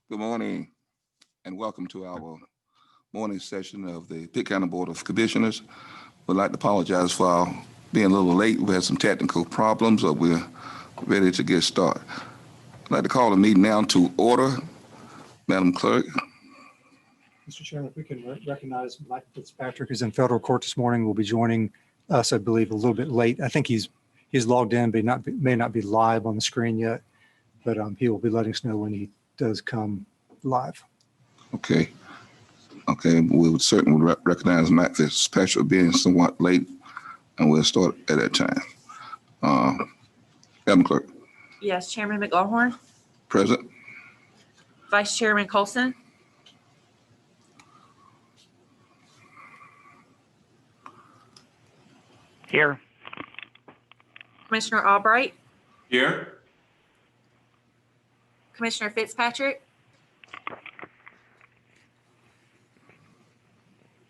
Good morning and welcome to our morning session of the Pitt County Board of Commissioners. We'd like to apologize for our being a little late. We had some technical problems, but we're ready to get started. I'd like to call the meeting now to order. Madam Clerk. Mr. Chairman, if we can recognize Mike Fitzpatrick is in federal court this morning. Will be joining us, I believe, a little bit late. I think he's logged in, but may not be live on the screen yet, but he will be letting us know when he does come live. Okay. We would certainly recognize Mike Fitzpatrick being somewhat late, and we'll start at that time. Madam Clerk. Yes, Chairman McLaughlin. Present. Vice Chairman Colson. Here. Commissioner Albright. Here. Commissioner Fitzpatrick.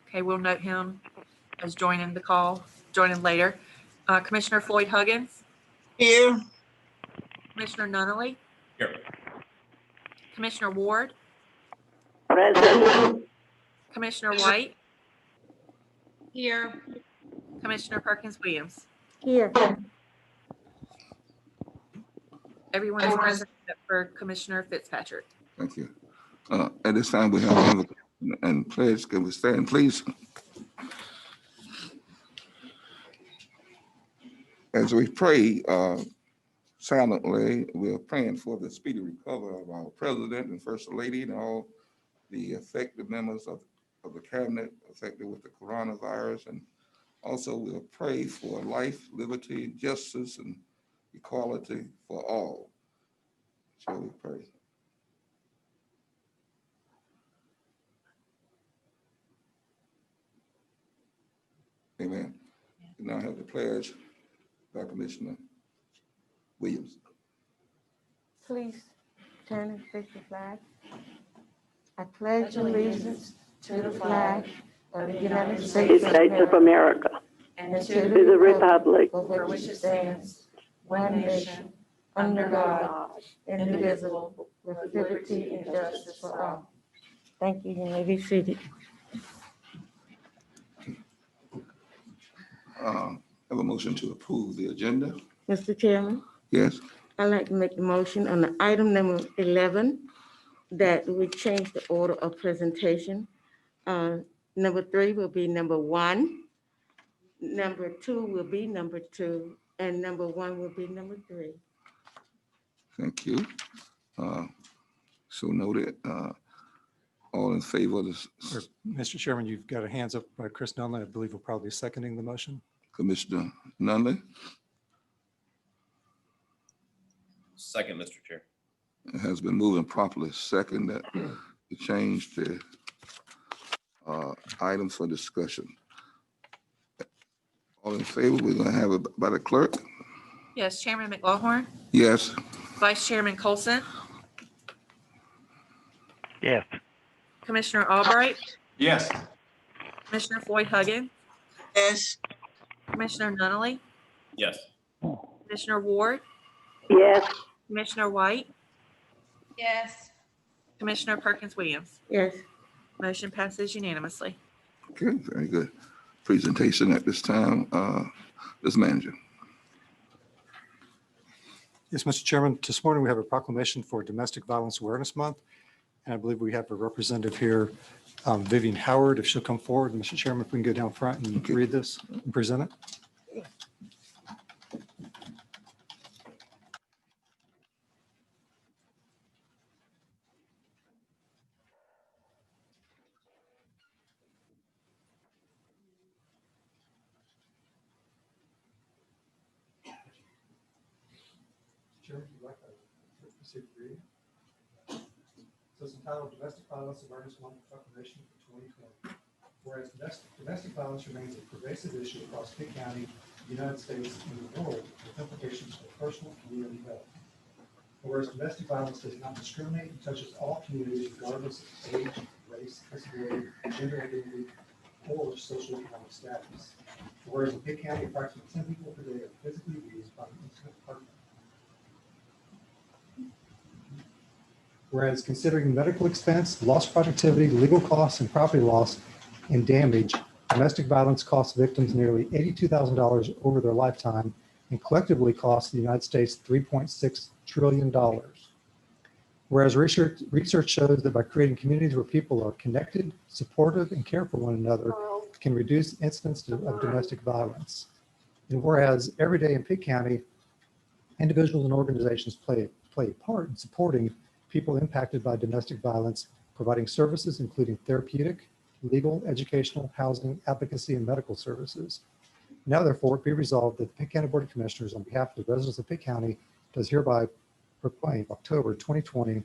Okay, we'll note him as joining the call, joining later. Commissioner Floyd Huggins. Here. Commissioner Nunnally. Here. Commissioner Ward. Present. Commissioner White. Here. Commissioner Perkins Williams. Here. Everyone is present except for Commissioner Fitzpatrick. Thank you. At this time, we have and pledge. Can we stand, please? As we pray silently, we're praying for the speedy recovery of our President and First Lady and all the affected members of the cabinet affected with the coronavirus. And also we'll pray for life, liberty, justice, and equality for all. Shall we pray? Amen. We now have the pledge by Commissioner Williams. Please turn and face the flag. I pledge allegiance to the flag of the United States of America and to the republic for which it stands, one nation, under God, indivisible, with liberty and justice for all. Thank you. You may be seated. Have a motion to approve the agenda. Mr. Chairman, Yes. I'd like to make the motion on the item number 11 that we change the order of presentation. Number 3 will be number 1. Number 2 will be number 2, and number 1 will be number 3. Thank you. So noted. All in favor of this? Mr. Chairman, you've got a hands up by Chris Nunley. I believe will probably be seconding the motion. Commissioner Nunley. Second, Mr. Chair. It has been moved and properly second that to change the items for discussion. All in favor, we're going to have it by the clerk. Yes, Chairman McLaughlin. Yes. Vice Chairman Colson. Yes. Commissioner Albright. Yes. Commissioner Floyd Huggins. Yes. Commissioner Nunnally. Yes. Commissioner Ward. Yes. Commissioner White. Yes. Commissioner Perkins Williams. Yes. Motion passes unanimously. Okay, very good. Presentation at this time. Ms. Manager. Yes, Mr. Chairman, this morning we have a proclamation for Domestic Violence Awareness Month. And I believe we have a representative here, Vivian Howard, if she'll come forward. Mr. Chairman, if we can go down front and read this and present it. Chairman, if you'd like to proceed with reading. So it's entitled Domestic Violence Awareness Month Proclamation for 2020. Whereas domestic violence remains a pervasive issue across Pitt County, the United States, and the world, with implications for personal and community health. Whereas domestic violence does not discriminate and touches all communities regardless of age, race, disability, gender identity, or socioeconomic status. Whereas in Pitt County, approximately 10 people per day are physically abused by an intimate partner. Whereas considering medical expense, lost productivity, legal costs, and property loss and damage, domestic violence costs victims nearly $82,000 over their lifetime and collectively costs the United States $3.6 trillion. Whereas research shows that by creating communities where people are connected, supportive, and care for one another can reduce incidents of domestic violence. And whereas every day in Pitt County, individuals and organizations play a part in supporting people impacted by domestic violence, providing services including therapeutic, legal, educational, housing, advocacy, and medical services. Now therefore be resolved that the Pitt County Board of Commissioners on behalf of the residents of Pitt County does hereby proclaim October 2020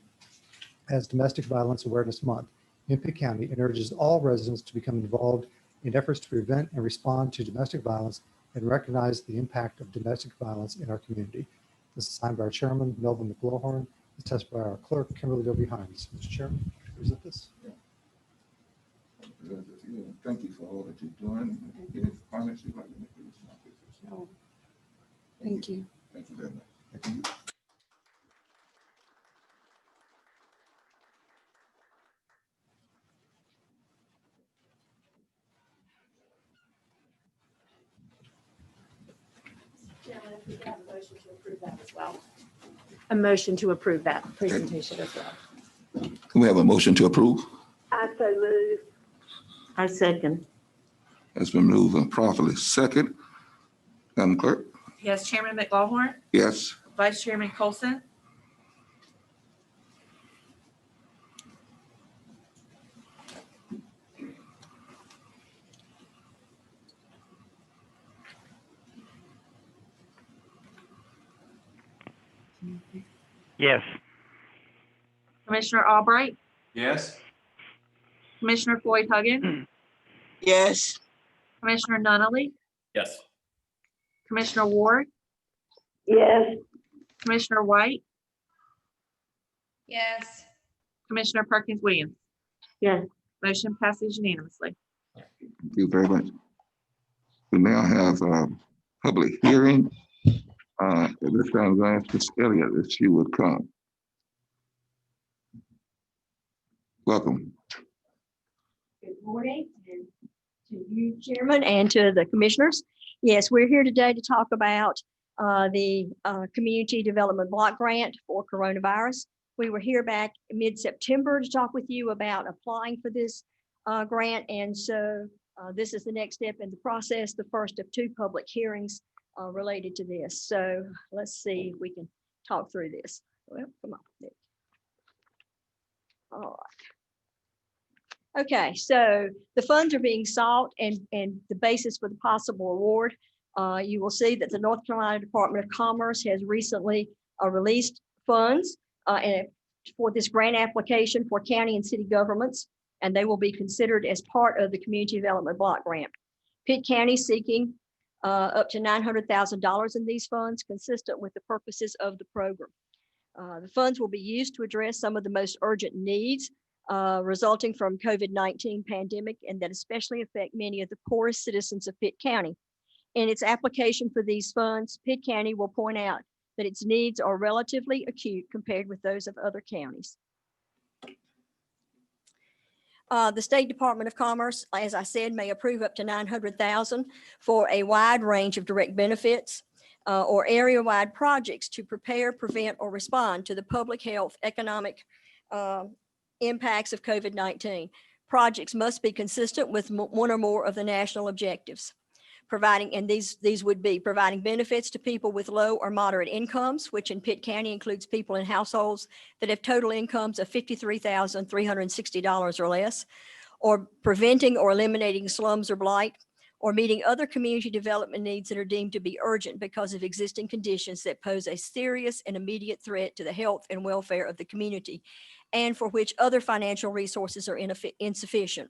as Domestic Violence Awareness Month in Pitt County and urges all residents to become involved in efforts to prevent and respond to domestic violence and recognize the impact of domestic violence in our community. This is signed by our chairman, Melvin McLawhorn, attested by our clerk, Kimberly W. Hines. Mr. Chairman, present this. Thank you for all that you're doing. Any comments you'd like to make? No. Thank you. Thank you very much. Thank you. A motion to approve that presentation as well. Can we have a motion to approve? I so move. I second. It's been moved and properly second. Madam Clerk? Yes, Chairman McLawhorn, Yes. Vice Chairman Colson, Yes. Commissioner Albright, Yes. Commissioner Floyd Huggins, Yes. Commissioner Nunley, Yes. Commissioner Ward, Yes. Commissioner White, Yes. Commissioner Perkins Williams. Yes. Motion passes unanimously. Thank you very much. We now have a public hearing. At this time, I'm going to ask Ms. Elliott if she would come. Welcome. Good morning and to you, Chairman, and to the commissioners. Yes, we're here today to talk about the Community Development Block Grant for coronavirus. We were here back mid-September to talk with you about applying for this grant, and so this is the next step in the process, the first of two public hearings related to this. So let's see if we can talk through this. Well, come on. All right. Okay, so the funds are being sought and the basis for the possible award. You will see that the North Carolina Department of Commerce has recently released funds and for this grant application for county and city governments, and they will be considered as part of the Community Development Block Grant. Pitt County seeking up to $900,000 in these funds, consistent with the purposes of the program. The funds will be used to address some of the most urgent needs resulting from COVID-19 pandemic, and that especially affect many of the poorest citizens of Pitt County. In its application for these funds, Pitt County will point out that its needs are relatively acute compared with those of other counties. The State Department of Commerce, as I said, may approve up to $900,000 for a wide range of direct benefits or area-wide projects to prepare, prevent, or respond to the public health, economic impacts of COVID-19. Projects must be consistent with one or more of the national objectives. These would be providing benefits to people with low or moderate incomes, which in Pitt County includes people in households that have total incomes of $53,360 or less, or preventing or eliminating slums or blight, or meeting other community development needs that are deemed to be urgent because of existing conditions that pose a serious and immediate threat to the health and welfare of the community, and for which other financial resources are insufficient.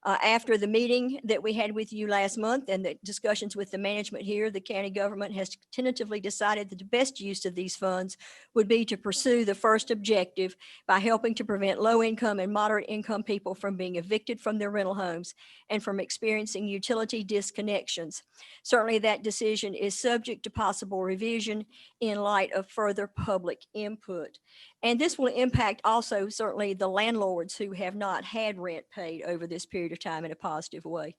After the meeting that we had with you last month and the discussions with the management here, the county government has tentatively decided that the best use of these funds would be to pursue the first objective by helping to prevent low income and moderate income people from being evicted from their rental homes and from experiencing utility disconnections. Certainly that decision is subject to possible revision in light of further public input. And this will impact also certainly the landlords who have not had rent paid over this period of time in a positive way.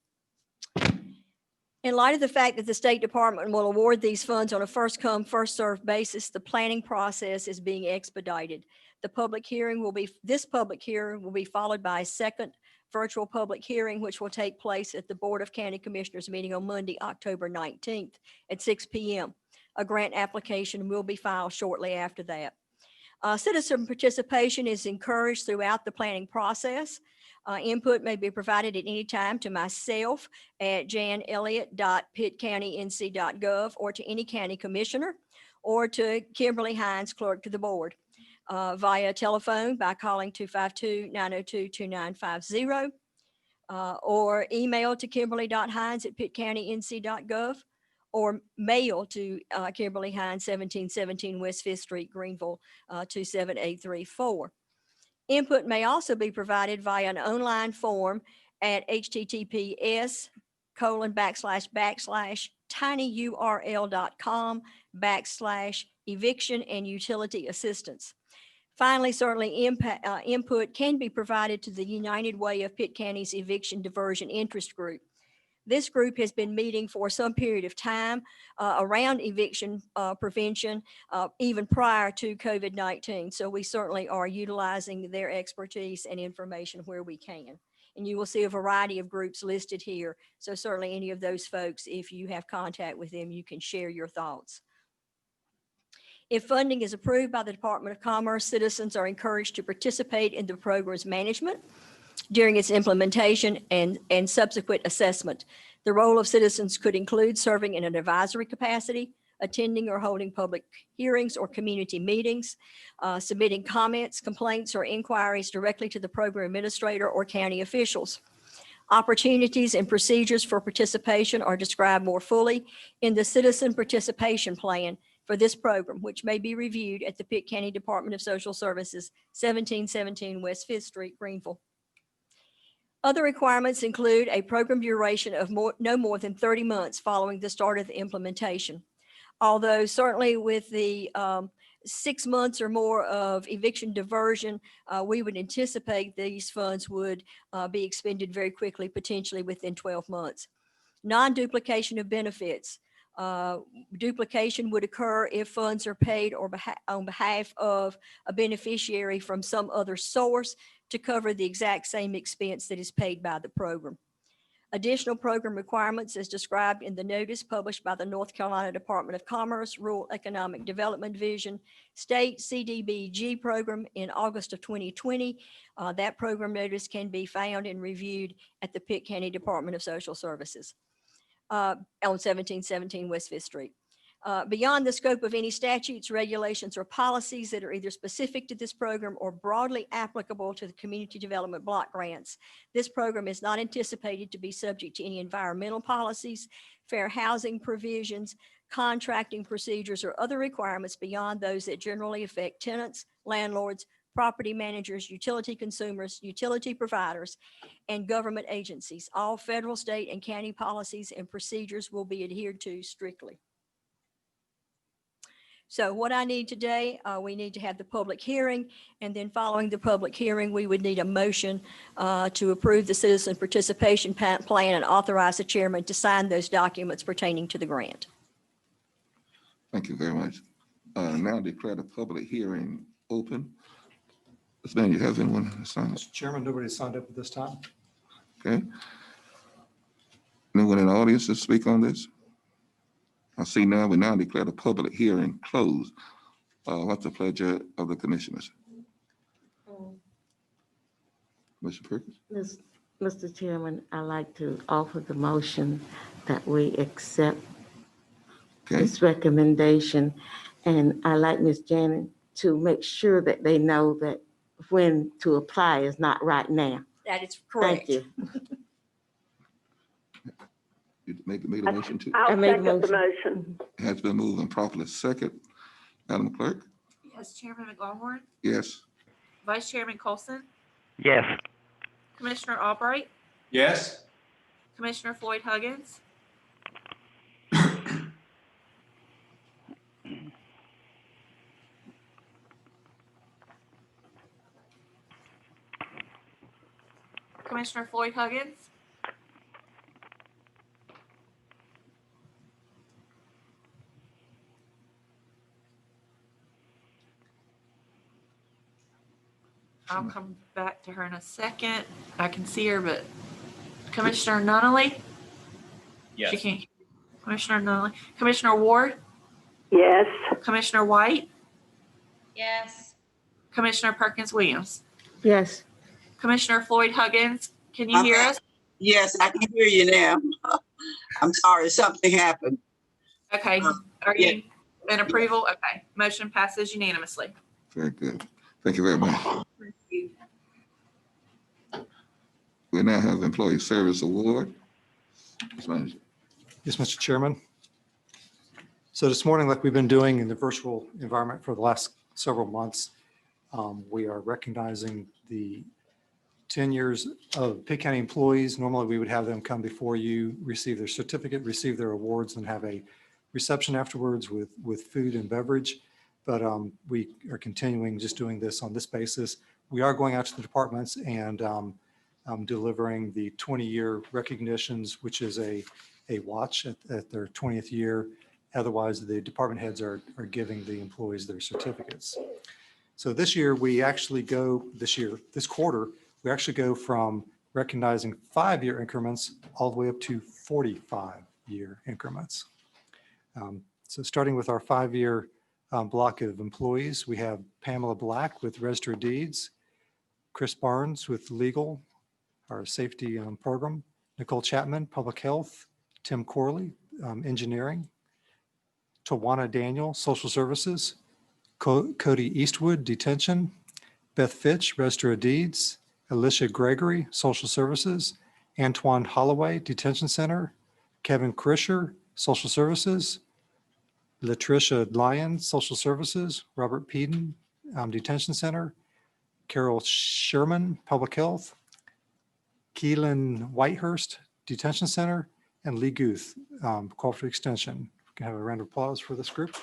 In light of the fact that the State Department will award these funds on a first-come, first-served basis, the planning process is being expedited. This public hearing will be followed by a second virtual public hearing, which will take place at the Board of County Commissioners meeting on Monday, October 19th at 6 p.m. A grant application will be filed shortly after that. Citizen participation is encouraged throughout the planning process. Input may be provided at any time to myself at janelliott.pittcountync.gov or to any county commissioner or to Kimberly Hines, clerk to the board, via telephone by calling 252-902-2950 or email to kimberly.hines@pittcountync.gov or mail to Kimberly Hines, 1717 West 5th Street, Greenville, 27834. Input may also be provided via an online form at https://tinyurl.com/eviction and utility assistance. Finally, certainly input can be provided to the United Way of Pitt County's Eviction Diversion Interest Group. This group has been meeting for some period of time around eviction prevention, even prior to COVID-19. So we certainly are utilizing their expertise and information where we can. And you will see a variety of groups listed here. So certainly any of those folks, if you have contact with them, you can share your thoughts. If funding is approved by the Department of Commerce, citizens are encouraged to participate in the program's management during its implementation and subsequent assessment. The role of citizens could include serving in an advisory capacity, attending or holding public hearings or community meetings, submitting comments, complaints, or inquiries directly to the program administrator or county officials. Opportunities and procedures for participation are described more fully in the Citizen Participation Plan for this program, which may be reviewed at the Pitt County Department of Social Services, 1717 West 5th Street, Greenville. Other requirements include a program duration of no more than 30 months following the start of the implementation. Although certainly with the 6 months or more of eviction diversion, we would anticipate these funds would be expended very quickly, potentially within 12 months. Non-duplication of benefits. Duplication would occur if funds are paid on behalf of a beneficiary from some other source to cover the exact same expense that is paid by the program. Additional program requirements as described in the notice published by the North Carolina Department of Commerce Rural Economic Development Division State CDBG program in August of 2020. That program notice can be found and reviewed at the Pitt County Department of Social Services on 1717 West 5th Street. Beyond the scope of any statutes, regulations, or policies that are either specific to this program or broadly applicable to the community development block grants, this program is not anticipated to be subject to any environmental policies, fair housing provisions, contracting procedures, or other requirements beyond those that generally affect tenants, landlords, property managers, utility consumers, utility providers, and government agencies. All federal, state, and county policies and procedures will be adhered to strictly. So what I need today, we need to have the public hearing, and then following the public hearing, we would need a motion to approve the citizen participation plan and authorize the chairman to sign those documents pertaining to the grant. Thank you very much. Now declare the public hearing open. Ms. Mann, you have anyone signed up? Mr. Chairman, nobody signed up at this time. Okay. Anyone in the audience to speak on this? I see now, we now declare the public hearing closed. What's the pleasure of the commissioners? Mr. Perkins? Mr. Chairman, I'd like to offer the motion that we accept this recommendation. And I'd like Ms. Janet to make sure that they know that when to apply is not right now. That is correct. Thank you. You made a motion to? I'll made a second the motion. motion. It has been moved and properly second. Madam Clerk? Yes, Chairman McLaughlin, Yes. Vice Chairman Colson, Yes. Commissioner Albright, Yes. Commissioner Floyd Huggins, Commissioner Floyd Huggins. I'll come back to her in a second. I can see her, but Commissioner Nunley? She Yes. can't. Commissioner Nunley. Commissioner Ward? Yes. Commissioner White? Yes. Commissioner Perkins Williams? Yes. Commissioner Floyd Huggins, can you hear us? Yes, I can hear you now. I'm sorry, something happened. Okay, are you in approval? Okay, motion passes unanimously. Very good. Thank you very much. Thank you. We now have Employee Service Award. Ms. Manager. Yes, Mr. Chairman. So this morning, like we've been doing in the virtual environment for the last several months, we are recognizing the 10 years of Pitt County employees. Normally, we would have them come before you, receive their certificate, receive their awards, and have a reception afterwards with food and beverage. But we are continuing just doing this on this basis. We are going out to the departments and delivering the 20-year recognitions, which is a watch at their 20th year. Otherwise, the department heads are giving the employees their certificates. So this year, this quarter, we actually go from recognizing 5-year increments all the way up to 45-year increments. So starting with our 5-year block of employees, we have Pamela Black with Register of Deeds, Chris Barnes with Legal, our safety program, Nicole Chapman, Public Health, Tim Corley, Engineering, Tawana Daniel, Social Services, Cody Eastwood, Detention, Beth Fitch, Register of Deeds, Alicia Gregory, Social Services, Antoine Holloway, Detention Center, Kevin Krischer, Social Services, Latricia Lyons, Social Services, Robert Peden, Detention Center, Carol Sherman, Public Health, Keelan Whitehurst, Detention Center, and Lee Guth, Cooperative Extension. We can have a round of applause for this group.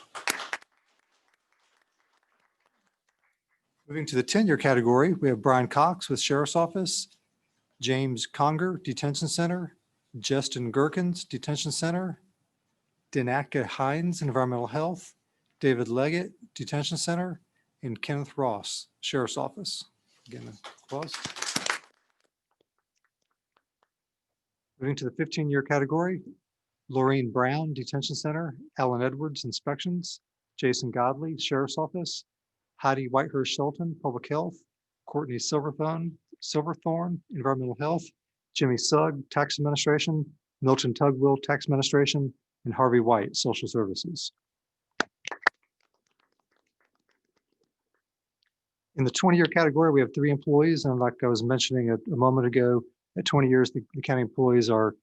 Moving to the 10-year category, we have Brian Cox with Sheriff's Office, James Conger, Detention Center, Justin Gherkins, Detention Center, Dinaka Hines, Environmental Health, David Leggett, Detention Center, and Kenneth Ross, Sheriff's Office. Again, applause. Moving to the 15-year category, Laureen Brown, Detention Center, Alan Edwards, Inspections, Jason Godley, Sheriff's Office, Heidi Whitehurst Shelton, Public Health, Courtney Silverthorne, Environmental Health, Jimmy Sugg, Tax Administration, Milton Tugwell, Tax Administration, and Harvey White, Social Services. In the 20-year category, we have 3 employees, and like I was mentioning a moment ago, at 20 years, the county employees are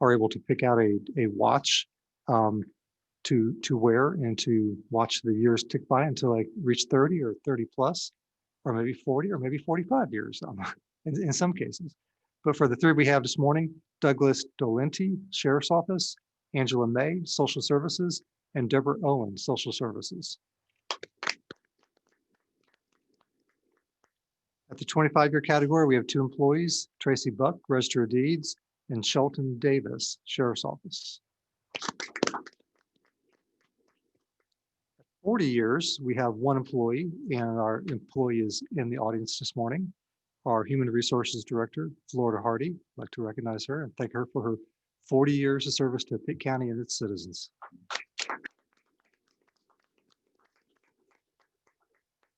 able to pick out a watch to wear and to watch the years tick by until they reach 30 or 30 plus, or maybe 40 or maybe 45 years in some cases. But for the 3 we have this morning, Douglas Dolenti, Sheriff's Office, Angela May, Social Services, and Deborah Owen, Social Services. At the 25-year category, we have 2 employees, Tracy Buck, Register of Deeds, and Shelton Davis, Sheriff's Office. 40 years, we have 1 employee, and our employee is in the audience this morning. Our Human Resources Director, Florida Hardy. I'd like to recognize her and thank her for her 40 years of service to Pitt County and its citizens.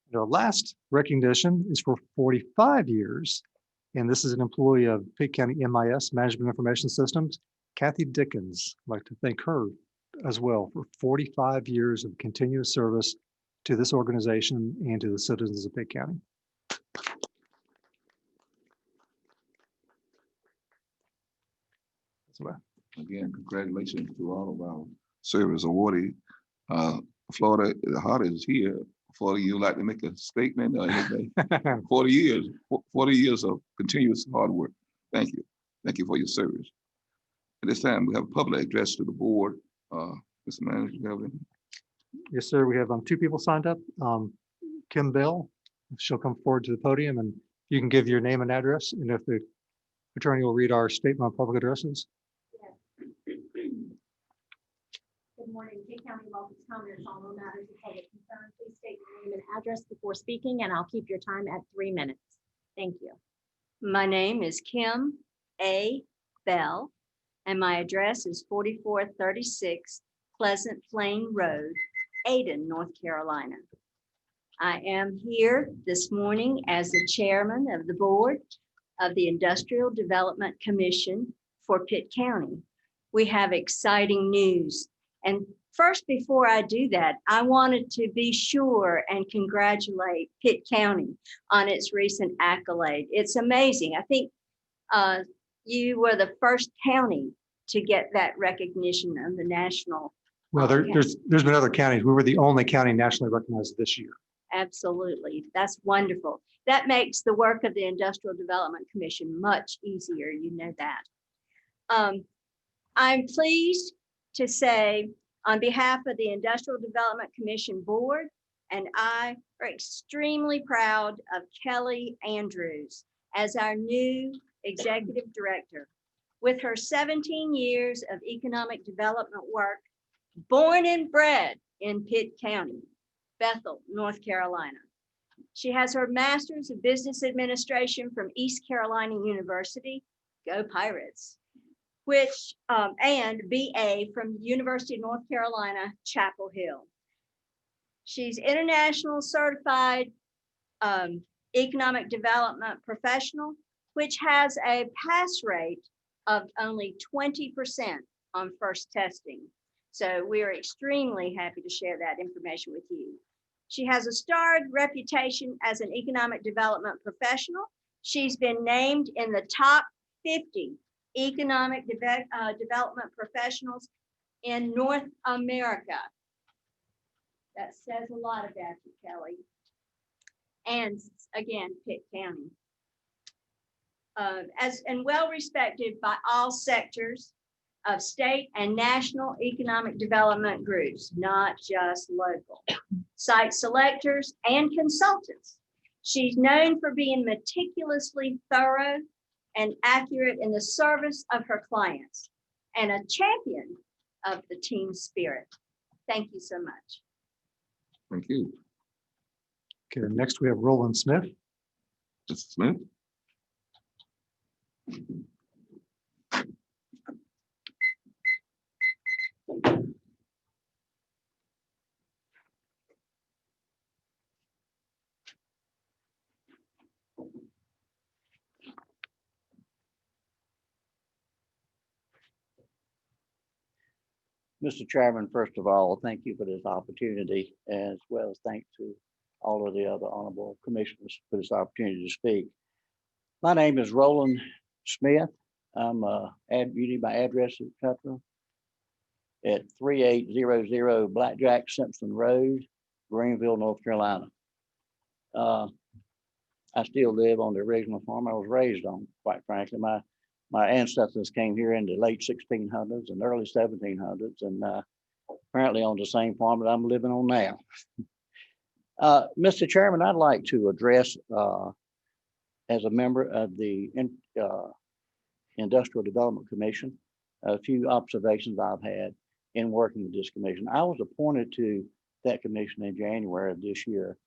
And our last recognition is for 45 years, and this is an employee of Pitt County MIS, Management Information Systems, Kathy Dickens. I'd like to thank her as well for 45 years of continuous service to this organization and to the citizens of Pitt County. Again, congratulations to all of our service awardees. Florida, the heart is here. Florida, you like to make a statement or anything? 40 years of continuous hard work. Thank you. Thank you for your service. At this time, we have a public address to the board. Mr. Manager, you have any? Yes, sir. We have 2 people signed up. Kim Bell, she'll come forward to the podium and you can give your name and address. And if the Attorney will read our statement of public addresses. Good morning, Pitt County Office comments on all matters of public concern. Please state your name and address before speaking, and I'll keep your time at 3 minutes. Thank you. My name is Kim A. Bell, and my address is 4436 Pleasant Plain Road, Ayden, North Carolina. I am here this morning as the chairman of the board of the Industrial Development Commission for Pitt County. We have exciting news. And first, before I do that, I wanted to be sure and congratulate Pitt County on its recent accolade. It's amazing. I think you were the first county to get that recognition on the national. Well, there's been other counties. We were the only county nationally recognized this year. Absolutely. That's wonderful. That makes the work of the Industrial Development Commission much easier. You know that. I'm pleased to say on behalf of the Industrial Development Commission Board, and I are extremely proud of Kelly Andrews as our new executive director. With her 17 years of economic development work, born and bred in Pitt County, Bethel, North Carolina. She has her Master's of Business Administration from East Carolina University, go Pirates, which and BA from University of North Carolina, Chapel Hill. She's international certified economic development professional, which has a pass rate of only 20% on first testing. So we are extremely happy to share that information with you. She has a starred reputation as an economic development professional. She's been named in the top 50 economic development professionals in North America. That says a lot about you, Kelly. And again, Pitt County. And well respected by all sectors of state and national economic development groups, not just local, site selectors and consultants. She's known for being meticulously thorough and accurate in the service of her clients and a champion of the team spirit. Thank you so much. Thank you. Okay, next we have Roland Smith. Mr. Smith? Mr. Chairman, first of all, thank you for this opportunity, as well as thanks to all of the other honorable commissioners for this opportunity to speak. My name is Roland Smith. I'm my address, etc. at 3800 Blackjack Simpson Road, Greenville, North Carolina. I still live on the original farm I was raised on, quite frankly. My ancestors came here in the late 1600s and early 1700s, and apparently on the same farm that I'm living on now. Mr. Chairman, I'd like to address, as a member of the Industrial Development Commission, a few observations I've had in working with this commission. I was appointed to that commission in January of this year,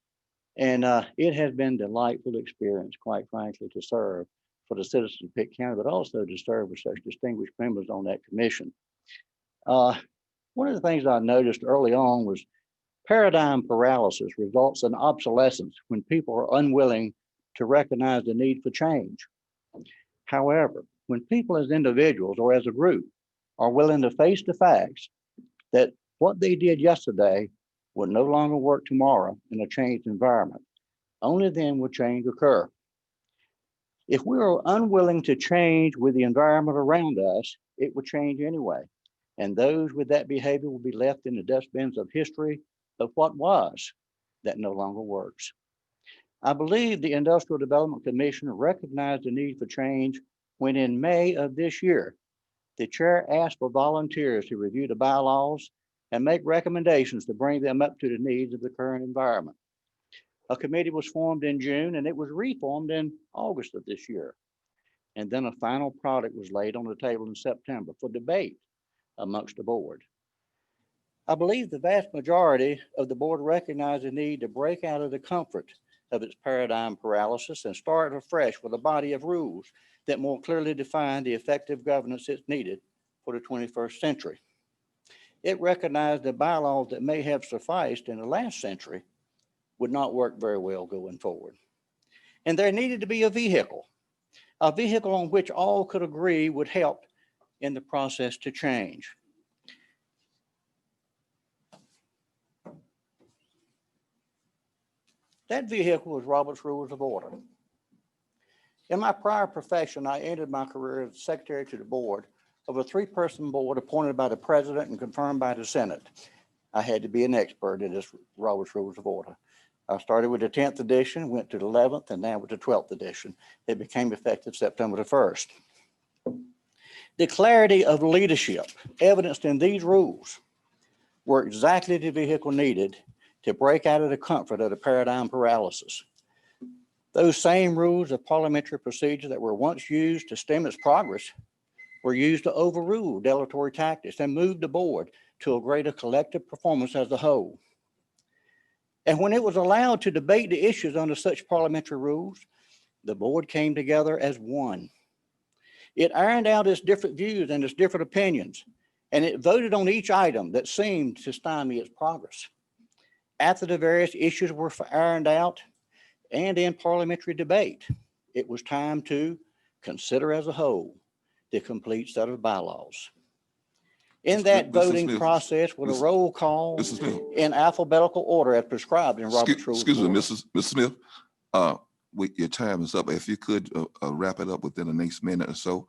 and it has been a delightful experience, quite frankly, to serve for the citizens of Pitt County, but also to serve with such distinguished members on that commission. One of the things I noticed early on was paradigm paralysis results in obsolescence when people are unwilling to recognize the need for change. However, when people as individuals or as a group are willing to face the facts that what they did yesterday will no longer work tomorrow in a changed environment, only then will change occur. If we are unwilling to change with the environment around us, it will change anyway. And those with that behavior will be left in the dustbins of history of what was that no longer works. I believe the Industrial Development Commission recognized the need for change when in May of this year, the chair asked for volunteers to review the bylaws and make recommendations to bring them up to the needs of the current environment. A committee was formed in June and it was reformed in August of this year. And then a final product was laid on the table in September for debate amongst the board. I believe the vast majority of the board recognized the need to break out of the comfort of its paradigm paralysis and start afresh with a body of rules that more clearly define the effective governance that's needed for the 21st century. It recognized the bylaws that may have sufficed in the last century would not work very well going forward. And there needed to be a vehicle on which all could agree would help in the process to change. That vehicle was Robert's Rules of Order. In my prior profession, I ended my career as secretary to the board of a 3-person board appointed by the president and confirmed by the Senate. I had to be an expert in this Robert's Rules of Order. I started with the 10th edition, went to the 11th, and now with the 12th edition. It became effective September the 1st. The clarity of leadership evidenced in these rules were exactly the vehicle needed to break out of the comfort of the paradigm paralysis. Those same rules of parliamentary procedure that were once used to stem its progress were used to overrule dilatory tactics and move the board to a greater collective performance as a whole. And when it was allowed to debate the issues under such parliamentary rules, the board came together as one. It ironed out its different views and its different opinions, and it voted on each item that seemed to stymie its progress. After the various issues were ironed out and in parliamentary debate, it was time to consider as a whole the complete set of bylaws. In that voting process with a roll call in alphabetical order as prescribed in Robert's Rules. Excuse me, Mr. Smith, your time is up. If you could wrap it up within the next minute or so.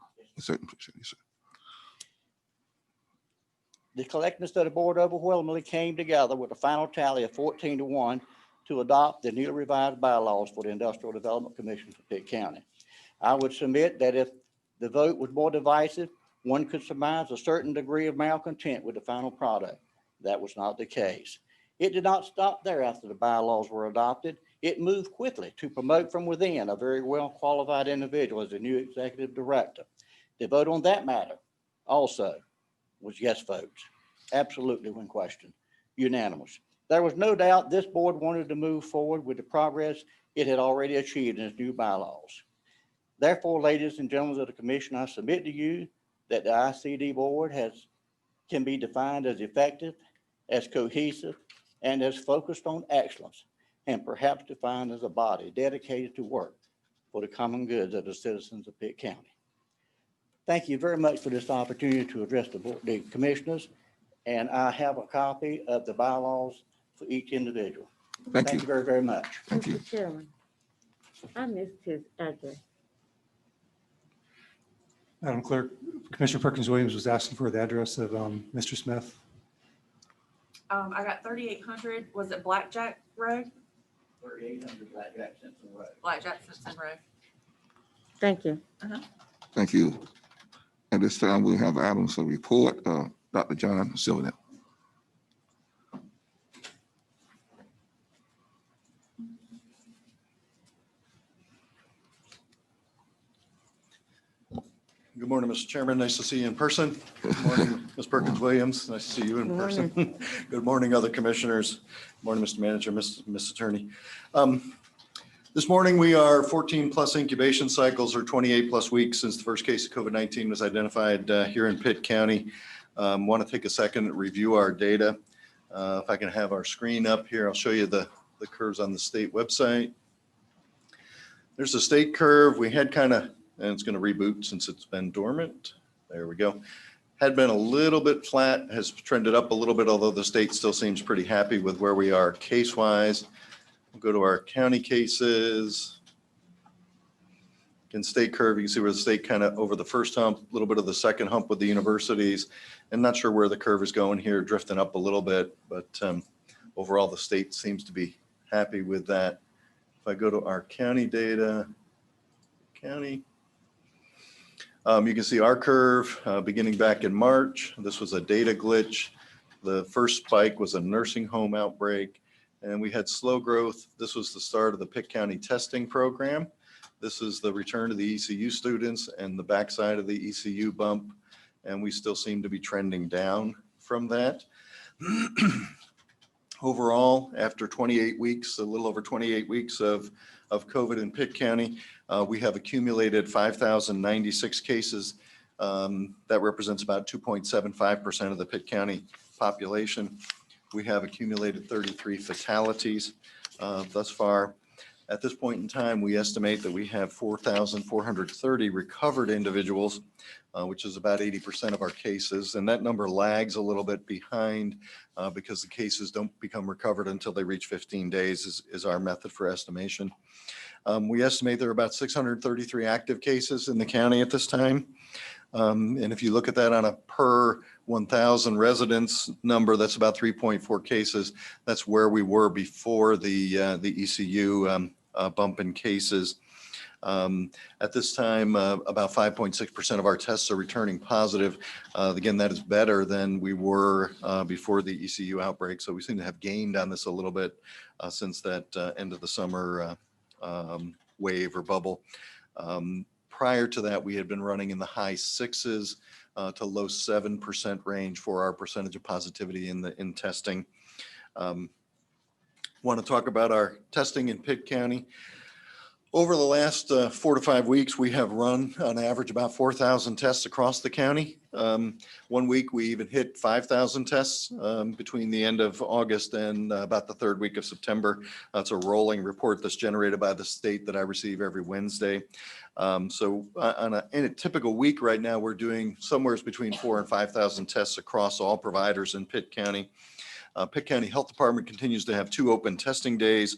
The collectedness of the board overwhelmingly came together with a final tally of 14-1 to adopt the newly revised bylaws for the Industrial Development Commission for Pitt County. I would submit that if the vote was more divisive, one could surmise a certain degree of malcontent with the final product. That was not the case. It did not stop there after the bylaws were adopted. It moved quickly to promote from within a very well qualified individual as the new executive director. The vote on that matter also was yes votes, absolutely when questioned, unanimous. There was no doubt this board wanted to move forward with the progress it had already achieved in its new bylaws. Therefore, ladies and gentlemen of the commission, I submit to you that the ICD board can be defined as effective, as cohesive, and as focused on excellence, and perhaps defined as a body dedicated to work for the common goods of the citizens of Pitt County. Thank you very much for this opportunity to address the commissioners, and I have a copy of the bylaws for each individual. Thank you very, very much. Thank you. Mr. Chairman, I missed his address. Madam Clerk, Commissioner Perkins Williams was asking for the address of Mr. Smith. I got 3800, was it Blackjack Road? 3800 Blackjack Simpson Road. Blackjack Simpson Road. Thank you. Thank you. At this time, we'll have items for report. Dr. John Silvernail. Good morning, Mr. Chairman. Nice to see you in person. Good morning, Ms. Perkins Williams. Nice to see you in person. Good morning, other commissioners. Good morning, Mr. Manager, Ms. Attorney. This morning, we are 14 plus incubation cycles or 28 plus weeks since the first case of COVID-19 was identified here in Pitt County. Want to take a second and review our data. If I can have our screen up here, I'll show you the curves on the state website. There's the state curve. We had kind of, and it's going to reboot since it's been dormant. There we go. Had been a little bit flat, has trended up a little bit, although the state still seems pretty happy with where we are case-wise. We'll go to our county cases. In state curve, you can see where the state kind of over the first hump, a little bit of the second hump with the universities. And not sure where the curve is going here, drifting up a little bit, but overall the state seems to be happy with that. If I go to our county data, county, you can see our curve beginning back in March. This was a data glitch. The first spike was a nursing home outbreak, and we had slow growth. This was the start of the Pitt County testing program. This is the return of the ECU students and the backside of the ECU bump, and we still seem to be trending down from that. Overall, after 28 weeks, a little over 28 weeks of COVID in Pitt County, we have accumulated 5,096 cases. That represents about 2.75% of the Pitt County population. We have accumulated 33 fatalities thus far. At this point in time, we estimate that we have 4,430 recovered individuals, which is about 80% of our cases. And that number lags a little bit behind because the cases don't become recovered until they reach 15 days is our method for estimation. We estimate there are about 633 active cases in the county at this time. And if you look at that on a per 1,000 residents number, that's about 3.4 cases. That's where we were before the ECU bump in cases. At this time, about 5.6% of our tests are returning positive. Again, that is better than we were before the ECU outbreak. So we seem to have gained on this a little bit since that end of the summer wave or bubble. Prior to that, we had been running in the high 6s to low 7% range for our percentage of positivity in testing. Want to talk about our testing in Pitt County. Over the last 4 to 5 weeks, we have run on average about 4,000 tests across the county. 1 week, we even hit 5,000 tests between the end of August and about the 3rd week of September. That's a rolling report that's generated by the state that I receive every Wednesday. So in a typical week right now, we're doing somewhere between 4,000 and 5,000 tests across all providers in Pitt County. Pitt County Health Department continues to have 2 open testing days,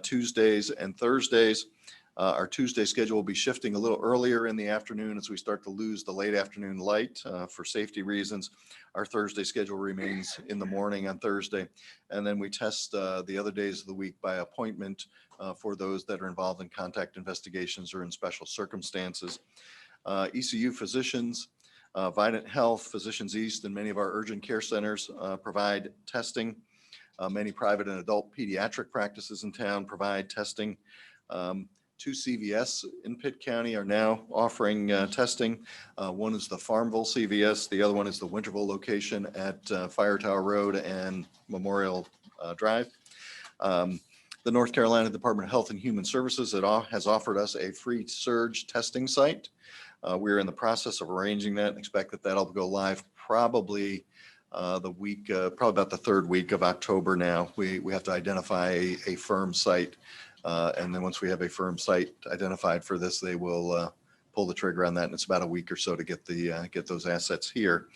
Tuesdays and Thursdays. Our Tuesday schedule will be shifting a little earlier in the afternoon as we start to lose the late afternoon light for safety reasons. Our Thursday schedule remains in the morning on Thursday. And then we test the other days of the week by appointment for those that are involved in contact investigations or in special circumstances. ECU physicians, Vidant Health, Physicians East, and many of our urgent care centers provide testing. Many private and adult pediatric practices in town provide testing. 2 CVS in Pitt County are now offering testing. One is the Farmville CVS. The other one is the Winterville location at Fire Tower Road and Memorial Drive. The North Carolina Department of Health and Human Services has offered us a free surge testing site. We're in the process of arranging that and expect that that'll go live probably probably about the 3rd week of October now. We have to identify a firm site. And then once we have a firm site identified for this, they will pull the trigger on that. And it's about a week or so to get those assets here.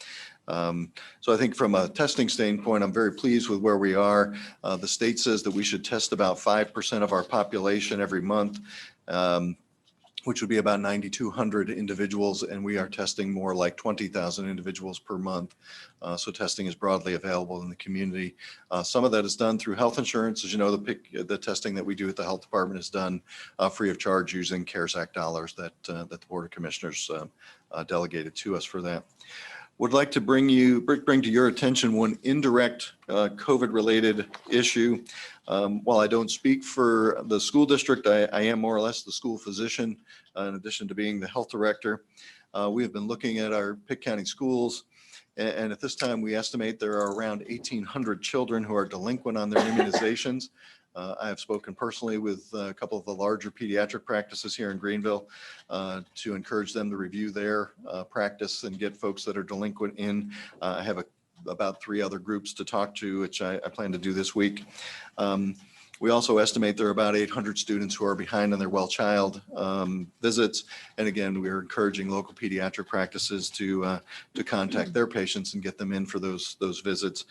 So I think from a testing standpoint, I'm very pleased with where we are. The state says that we should test about 5% of our population every month, which would be about 9,200 individuals, and we are testing more like 20,000 individuals per month. So testing is broadly available in the community. Some of that is done through health insurance. As you know, the testing that we do at the health department is done free of charge using CARES Act dollars that the Board of Commissioners delegated to us for that. Would like to bring to your attention one indirect COVID-related issue. While I don't speak for the school district, I am more or less the school physician, in addition to being the health director. We have been looking at our Pitt County schools, and at this time, we estimate there are around 1,800 children who are delinquent on their immunizations. I have spoken personally with a couple of the larger pediatric practices here in Greenville to encourage them to review their practice and get folks that are delinquent in. I have about 3 other groups to talk to, which I plan to do this week. We also estimate there are about 800 students who are behind on their well child visits. And again, we're encouraging local pediatric practices to contact their patients and get them in for those visits.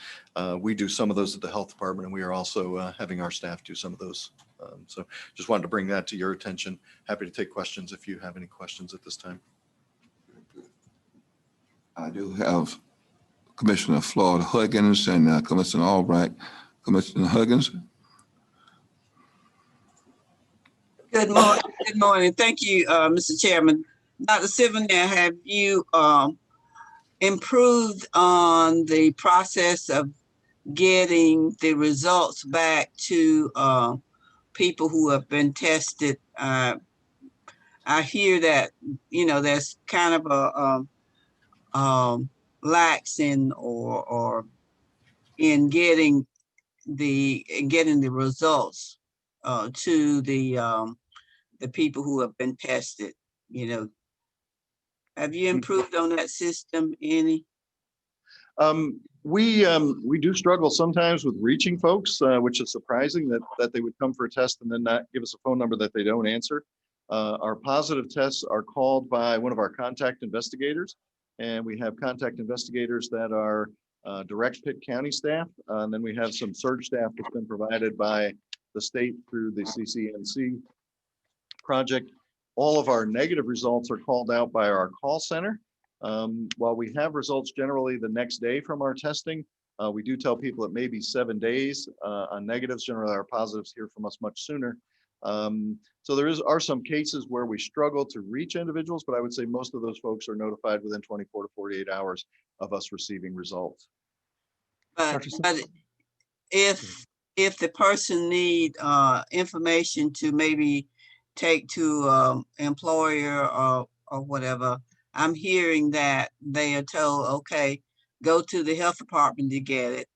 We do some of those at the health department, and we are also having our staff do some of those. So just wanted to bring that to your attention. Happy to take questions if you have any questions at this time. I do have Commissioner Floyd Huggins and Commissioner Albright. Commissioner Huggins. Good morning. Good morning. Thank you, Mr. Chairman. Dr. Silvernail, have you improved on the process of getting the results back to people who have been tested I hear that, there's kind of lax in or in getting the results to the people who have been tested. Have you improved on that system any? We do struggle sometimes with reaching folks, which is surprising that they would come for a test and then not give us a phone number that they don't answer. Our positive tests are called by one of our contact investigators, and we have contact investigators that are direct Pitt County staff. And then we have some surge staff that's been provided by the state through the CCNC project. All of our negative results are called out by our call center. While we have results generally the next day from our testing, we do tell people it may be 7 days on negatives. Generally, our positives hear from us much sooner. So there are some cases where we struggle to reach individuals, but I would say most of those folks are notified within 24 to 48 hours of us receiving results. But if the person need information to maybe take to employer or whatever, I'm hearing that they are told, okay, go to the health department to get it.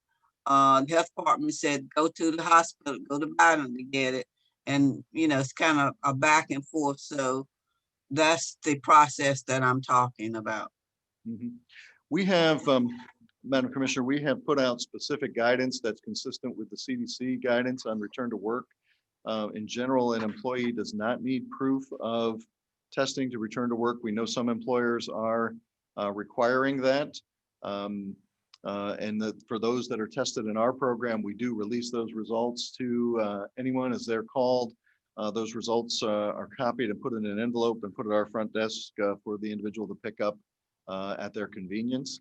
The health department said, go to the hospital, go to Biden to get it. And, it's kind of a back and forth. So that's the process that I'm talking about. Mm-hmm. We have, Madam Commissioner, we have put out specific guidance that's consistent with the CDC guidance on return to work. In general, an employee does not need proof of testing to return to work. We know some employers are requiring that. For those that are tested in our program, we do release those results to anyone as they're called. Those results are copied and put in an envelope and put at our front desk for the individual to pick up at their convenience.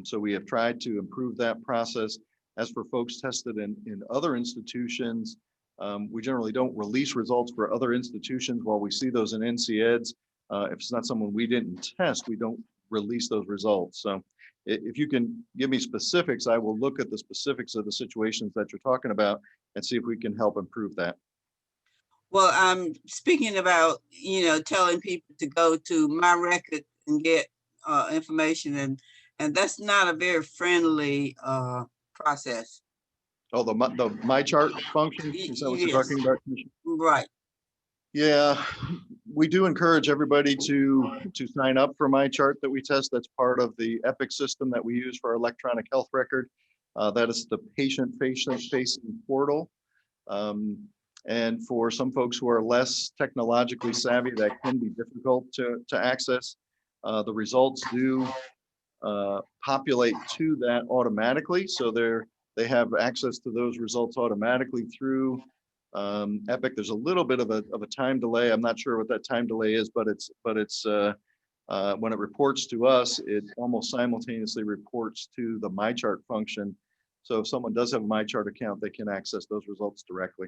So we have tried to improve that process. As for folks tested in other institutions, we generally don't release results for other institutions while we see those in NCEDs. If it's not someone we didn't test, we don't release those results. So if you can give me specifics, I will look at the specifics of the situations that you're talking about and see if we can help improve that. Well, I'm speaking about, telling people to go to my record and get information, and that's not a very friendly process. Oh, the my chart function, is that what you're talking about, Commissioner? Right. Yeah, we do encourage everybody to sign up for my chart that we test. That's part of the EPIC system that we use for our electronic health record. That is the patient-facing portal. And for some folks who are less technologically savvy, that can be difficult to access. The results do populate to that automatically. So they have access to those results automatically through EPIC. There's a little bit of a time delay. I'm not sure what that time delay is, but it's when it reports to us, it almost simultaneously reports to the MyChart function. So if someone does have a MyChart account, they can access those results directly.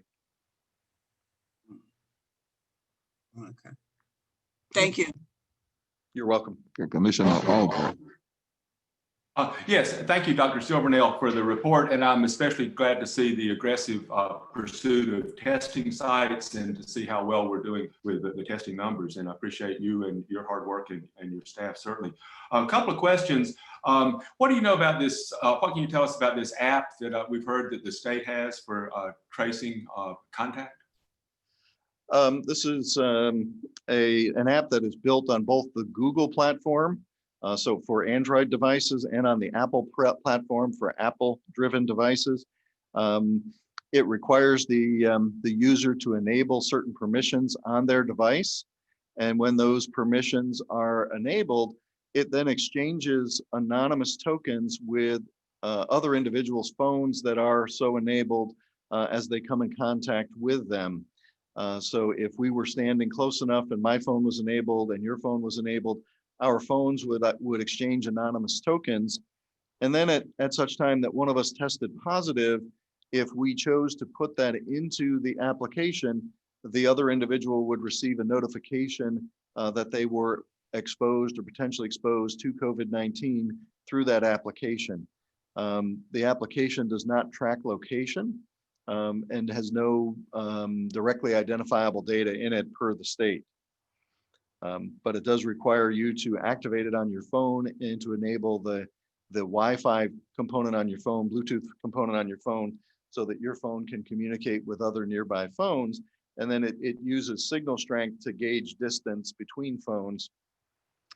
Okay. Thank you. You're welcome. Commissioner Albright. Yes, thank you, Dr. Silvernail, for the report, and I'm especially glad to see the aggressive pursuit of testing sites and to see how well we're doing with the testing numbers, and I appreciate you and your hard work and your staff, certainly. A couple of questions. What do you know about this? What can you tell us about this app that we've heard that the state has for tracing contact? This is an app that is built on both the Google platform, so for Android devices, and on the Apple platform for Apple-driven devices. It requires the user to enable certain permissions on their device. And when those permissions are enabled, it then exchanges anonymous tokens with other individuals' phones that are so enabled as they come in contact with them. So if we were standing close enough and my phone was enabled and your phone was enabled, our phones would exchange anonymous tokens. And then at such time that one of us tested positive, if we chose to put that into the application, the other individual would receive a notification that they were exposed or potentially exposed to COVID-19 through that application. The application does not track location and has no directly identifiable data in it per the state. But it does require you to activate it on your phone and to enable the Wi-Fi component on your phone, Bluetooth component on your phone, so that your phone can communicate with other nearby phones. And then it uses signal strength to gauge distance between phones.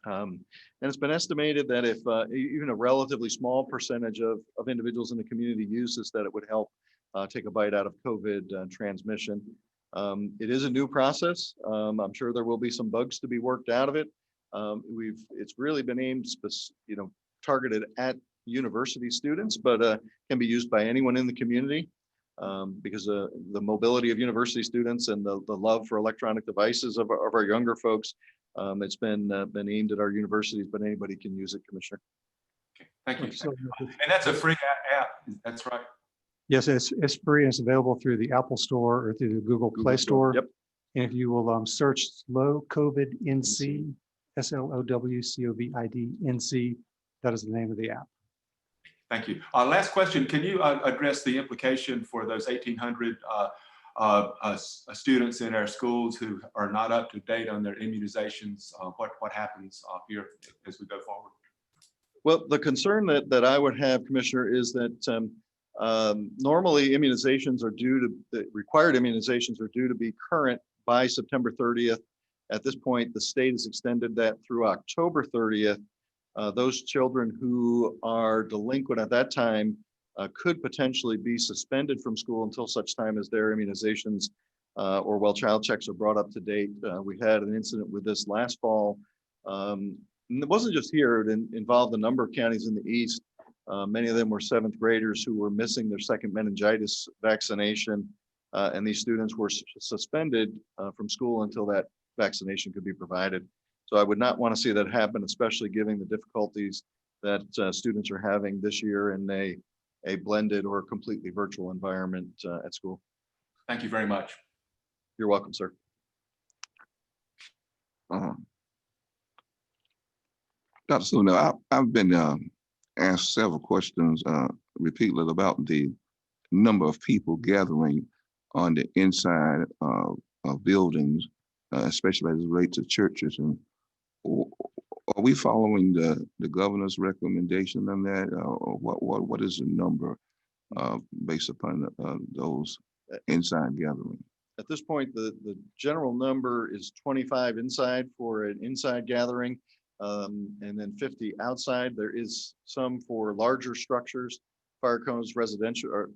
And it's been estimated that if even a relatively small percentage of individuals in the community uses that, it would help take a bite out of COVID transmission. It is a new process. I'm sure there will be some bugs to be worked out of it. It's really been aimed, targeted at university students, but can be used by anyone in the community because the mobility of university students and the love for electronic devices of our younger folks. It's been aimed at our universities, but anybody can use it, Commissioner. Okay, thank you. And that's a free app. That's right. Yes, it's free and it's available through the Apple Store or through the Google Play Store. Yep. And if you will search Slow COVID NC, SLOWCOVID NC, that is the name of the app. Thank you. Last question, can you address the implication for those 1,800 students in our schools who are not up to date on their immunizations? What happens here as we go forward? Well, the concern that I would have, Commissioner, is that normally immunizations are the required immunizations are due to be current by September 30th. At this point, the state has extended that through October 30th. Those children who are delinquent at that time could potentially be suspended from school until such time as their immunizations or child checks are brought up to date. We had an incident with this last fall. And it wasn't just here, it involved a number of counties in the east. Many of them were 7th graders who were missing their second meningitis vaccination. And these students were suspended from school until that vaccination could be provided. So I would not want to see that happen, especially given the difficulties that students are having this year in a blended or completely virtual environment at school. Thank you very much. You're welcome, sir. Dr. Suno, I've been asked several questions repeatedly about the number of people gathering on the inside of buildings, especially as it relates to churches. And are we following the governor's recommendation on that, or what is the number based upon those inside gatherings? At this point, the general number is 25 inside for an inside gathering, and then 50 outside. There is some for larger structures, fire cones, residential, or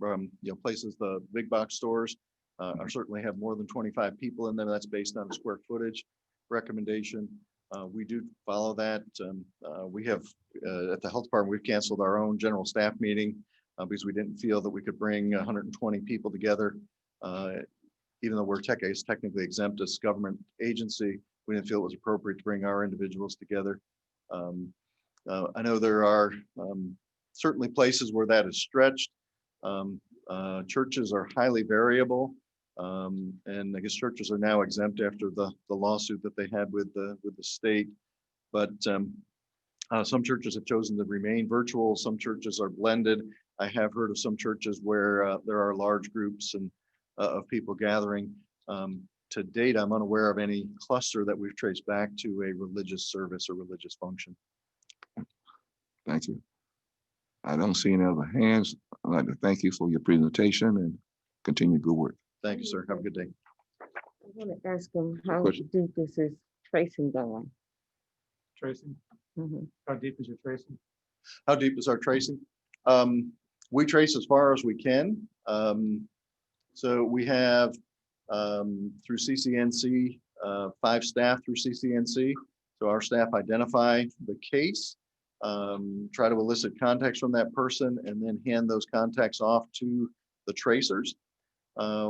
places, the big box stores are certainly have more than 25 people in them. That's based on square footage recommendation. We do follow that. We have at the health department, we've canceled our own general staff meeting because we didn't feel that we could bring 120 people together. Even though we're technically exempt as government agency, we didn't feel it was appropriate to bring our individuals together. I know there are certainly places where that is stretched. Churches are highly variable. And I guess churches are now exempt after the lawsuit that they had with the state. But some churches have chosen to remain virtual. Some churches are blended. I have heard of some churches where there are large groups and of people gathering. To date, I'm unaware of any cluster that we've traced back to a religious service or religious function. Thank you. I don't see any other hands. I'd like to thank you for your presentation and continue good work. Thank you, sir. Have a good day. I want to ask him how question? deep is his tracing going? Tracing. Mhm. How deep is your tracing? How deep is our tracing? We trace as far as we can. So we have through CCNC, 5 staff through CCNC. So our staff identify the case, try to elicit contacts from that person, and then hand those contacts off to the tracers.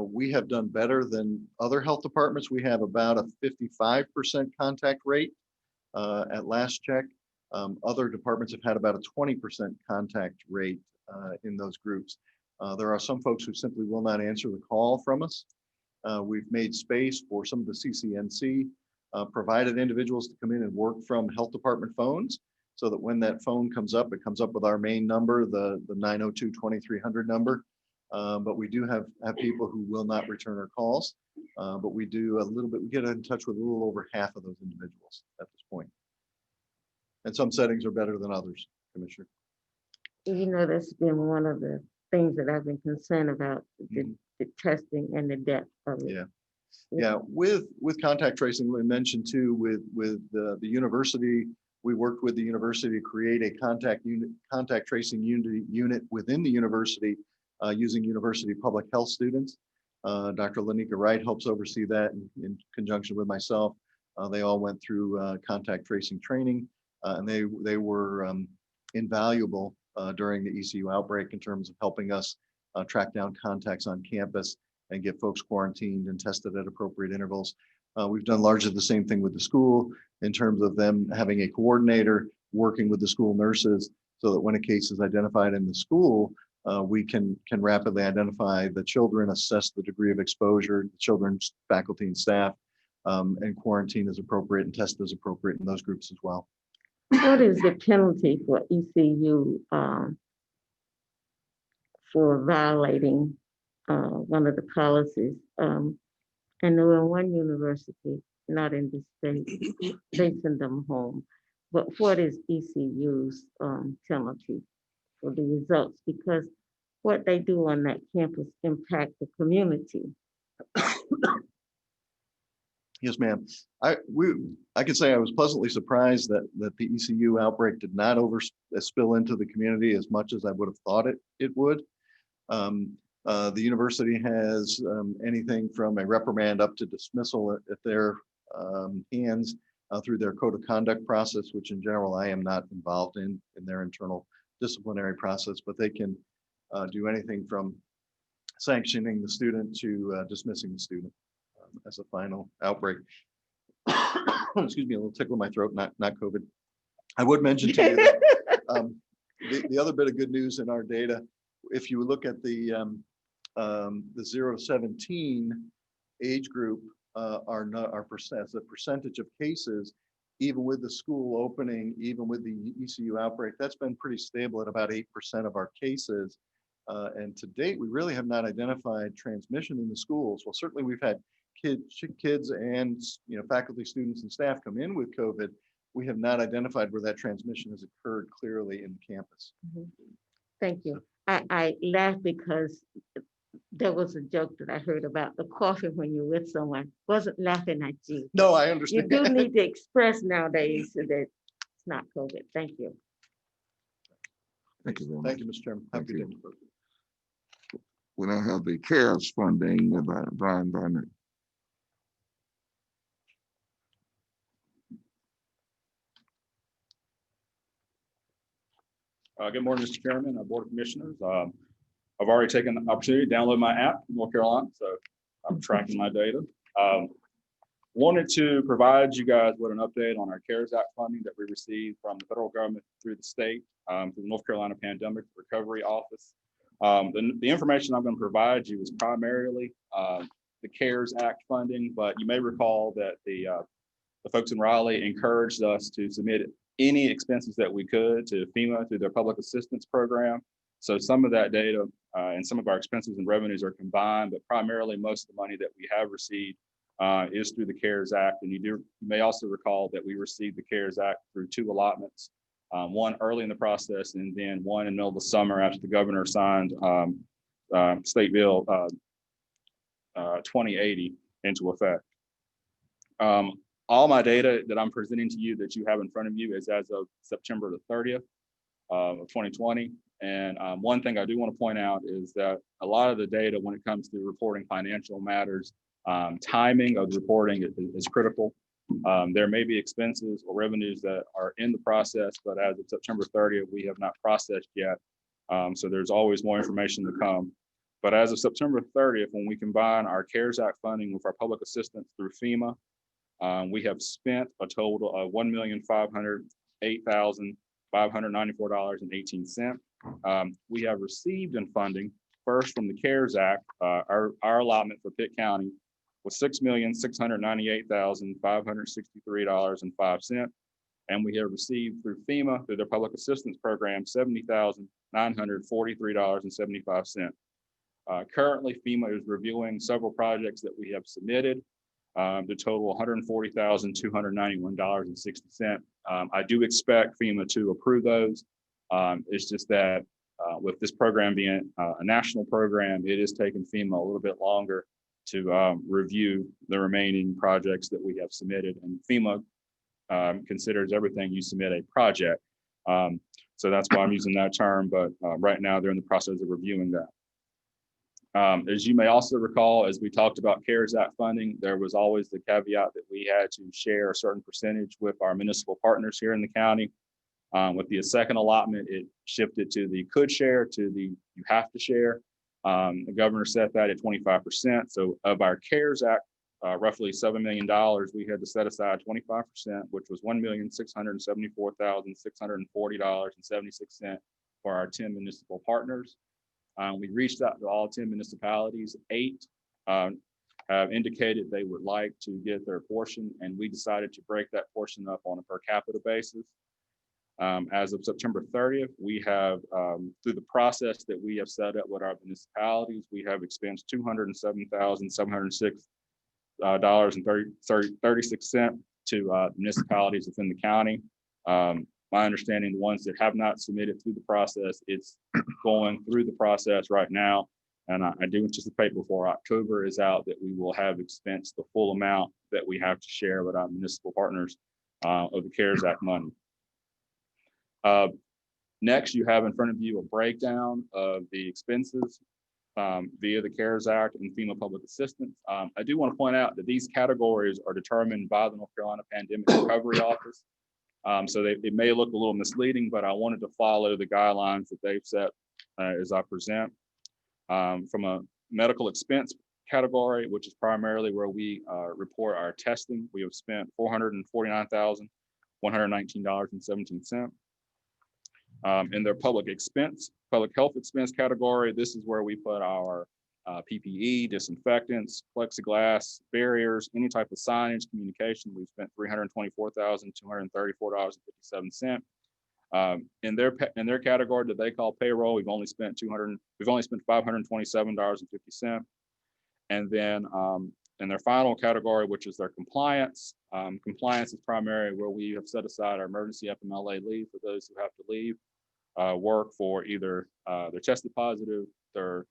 We have done better than other health departments. We have about a 55% contact rate at last check. Other departments have had about a 20% contact rate in those groups. There are some folks who simply will not answer the call from us. We've made space for some of the CCNC provided individuals to come in and work from health department phones, so that when that phone comes up, it comes up with our main number, the 902-2300 number. But we do have people who will not return our calls. But we do a little bit, we get in touch with a little over half of those individuals at this point. And some settings are better than others, Commissioner. You know, that's been one of the things that I've been concerned about, the testing and the depth of it. Yeah. Yeah, with contact tracing, we mentioned too, with the university, we worked with the university to create a contact tracing unit within the university using university public health students. Dr. Lanika Wright helps oversee that in conjunction with myself. They all went through contact tracing training, and they were invaluable during the ECU outbreak in terms of helping us track down contacts on campus and get folks quarantined and tested at appropriate intervals. We've done largely the same thing with the school in terms of them having a coordinator working with the school nurses so that when a case is identified in the school, we can rapidly identify the children, assess the degree of exposure, the children's faculty and staff, and quarantine as appropriate and test as appropriate in those groups as well. What is the penalty for ECU for violating one of the policies? I know in one university, not in the state, they send them home. But what is ECU's penalty for the results? Because what they do on that campus impact the community. Yes, ma'am. I can say I was pleasantly surprised that the ECU outbreak did not spill into the community as much as I would have thought it would. The university has anything from a reprimand up to dismissal at their hands through their code of conduct process, which in general I am not involved in their internal disciplinary process, but they can do anything from sanctioning the student to dismissing the student as a final outbreak. Excuse me, a little tickle in my throat, not COVID. I would mention to you that the other bit of good news in our data, if you look at the 0 to 17 age group, our percentage of cases, even with the school opening, even with the ECU outbreak, that's been pretty stable at about 8% of our cases. And to date, we really have not identified transmission in the schools. Well, certainly we've had kids and faculty, students, and staff come in with COVID. We have not identified where that transmission has occurred clearly in the campus. Thank you. I laugh because there was a joke that I heard about the coughing when you're with someone. Wasn't laughing at you. No, I understand. You do need to express nowadays so that it's not COVID. Thank you. Thank you very much. Thank you, Mr. Chairman. Have a good day. We now have the CARES funding by Brian Barnett. Good morning, Mr. Chairman, Board of Commissioners. I've already taken the opportunity to download my app from North Carolina, so I'm tracking my data. Wanted to provide you guys with an update on our CARES Act funding that we received from the federal government through the state, through the North Carolina Pandemic Recovery Office. The information I'm going to provide you is primarily the CARES Act funding, but you may recall that the folks in Raleigh encouraged us to submit any expenses that we could to FEMA through their public assistance program. So some of that data and some of our expenses and revenues are combined, but primarily most of the money that we have received is through the CARES Act. And you may also recall that we received the CARES Act through 2 allotments, one early in the process and then one in the middle of the summer after the governor signed State Bill 2080 into effect. All my data that I'm presenting to you that you have in front of you is as of September the 30th of 2020. And one thing I do want to point out is that a lot of the data when it comes to reporting financial matters, timing of the reporting is critical. There may be expenses or revenues that are in the process, but as of September 30th, we have not processed yet. So there's always more information to come. But as of September 30th, when we combine our CARES Act funding with our public assistance through FEMA, we have spent a total of $1,508,594.18. We have received in funding first from the CARES Act. Our allotment for Pitt County was $6,698,563.05. And we have received through FEMA, through their public assistance program, $70,943.75. Currently, FEMA is reviewing several projects that we have submitted. The total $140,291.60. I do expect FEMA to approve those. It's just that with this program being a national program, it is taking FEMA a little bit longer to review the remaining projects that we have submitted. And FEMA considers everything you submit a project. So that's why I'm using that term, but right now they're in the process of reviewing that. As you may also recall, as we talked about CARES Act funding, there was always the caveat that we had to share a certain percentage with our municipal partners here in the county. With the second allotment, it shifted to the could share to the you have to share. The governor set that at 25%. So of our CARES Act, roughly $7 million, we had to set aside 25%, which was $1,674,640.76 for our 10 municipal partners. We reached out to all 10 municipalities. 8 have indicated they would like to get their portion, and we decided to break that portion up on a per capita basis. As of September 30th, we have, through the process that we have set up with our municipalities, we have expensed $207,706.36 to municipalities within the county. My understanding, the ones that have not submitted through the process, it's going through the process right now. And I do anticipate before October is out that we will have expensed the full amount that we have to share with our municipal partners of the CARES Act money. Next, you have in front of you a breakdown of the expenses via the CARES Act and FEMA public assistance. I do want to point out that these categories are determined by the North Carolina Pandemic Recovery Office. So it may look a little misleading, but I wanted to follow the guidelines that they've set as I present. From a medical expense category, which is primarily where we report our testing, we have spent $449,119.17. In their public health expense category, this is where we put our PPE, disinfectants, plexiglass, barriers, any type of signage, communication. We've spent $324,234.57. In their category that they call payroll, we've only spent $527.50. And then in their final category, which is their compliance, compliance is primarily where we have set aside our emergency FMLA leave for those who have to leave work for either they're tested positive, they're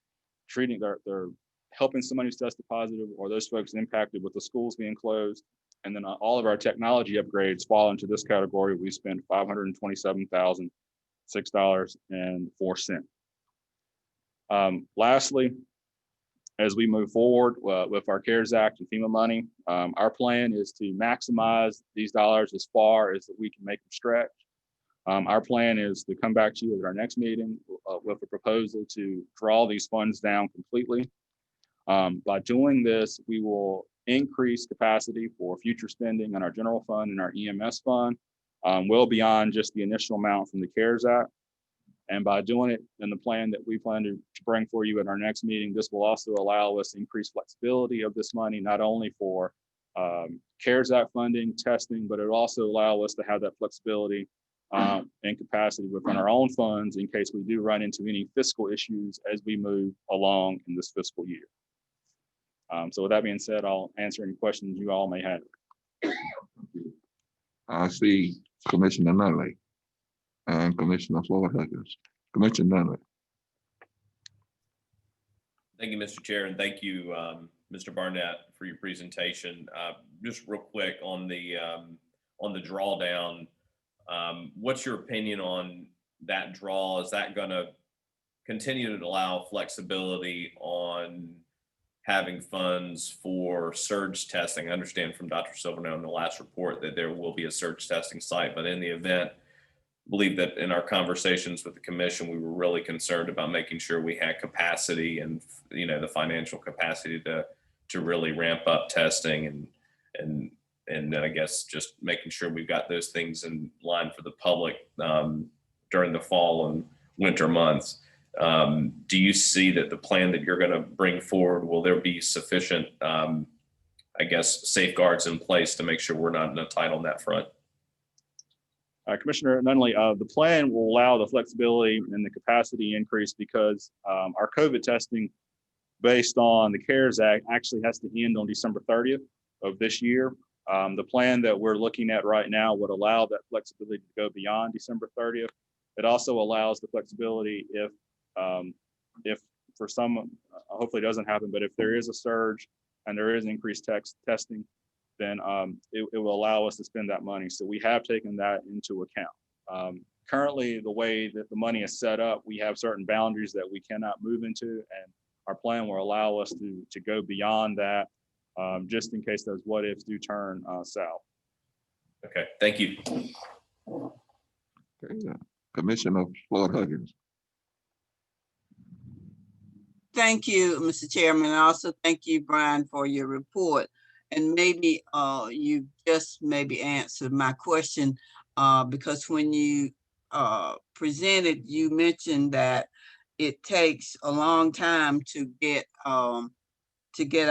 helping somebody who's tested positive, or those folks impacted with the schools being closed. And then all of our technology upgrades fall into this category. We spend $527,006.04. Lastly, as we move forward with our CARES Act and FEMA money, our plan is to maximize these dollars as far as that we can make them stretch. Our plan is to come back to you at our next meeting with a proposal to draw these funds down completely. By doing this, we will increase capacity for future spending in our general fund and our EMS fund, well beyond just the initial amount from the CARES Act. And by doing it in the plan that we plan to bring for you at our next meeting, this will also allow us to increase flexibility of this money, not only for CARES Act funding, testing, but it will also allow us to have that flexibility and capacity within our own funds in case we do run into any fiscal issues as we move along in this fiscal year. So with that being said, I'll answer any questions you all may have. I see Commissioner Nunley and Commissioner Floyd Huggins. Commissioner Nunley. Thank you, Mr. Chair, and thank you, Mr. Barnett, for your presentation. Just real quick on the drawdown, what's your opinion on that draw? Is that going to continue to allow flexibility on having funds for surge testing? I understand from Dr. Silvernail in the last report that there will be a surge testing site, but in the event, I believe that in our conversations with the commission, we were really concerned about making sure we had capacity and, you know, the financial capacity to really ramp up testing and then I guess just making sure we've got those things in line for the public during the fall and winter months. Do you see that the plan that you're going to bring forward, will there be sufficient, I guess, safeguards in place to make sure we're not in a tight on that front? Commissioner Nunley, the plan will allow the flexibility and the capacity increase because our COVID testing based on the CARES Act actually has to end on December 30th of this year. The plan that we're looking at right now would allow that flexibility to go beyond December 30th. It also allows the flexibility if for some, hopefully it doesn't happen, but if there is a surge and there is increased testing, then it will allow us to spend that money. So we have taken that into account. Currently, the way that the money is set up, we have certain boundaries that we cannot move into, and our plan will allow us to go beyond that, just in case those what ifs do turn south. Okay, thank you. Okay, Commissioner Floyd Huggins. Thank you, Mr. Chairman. And also thank you, Brian, for your report. And maybe you just maybe answered my question because when you presented, you mentioned that it takes a long time to get our to get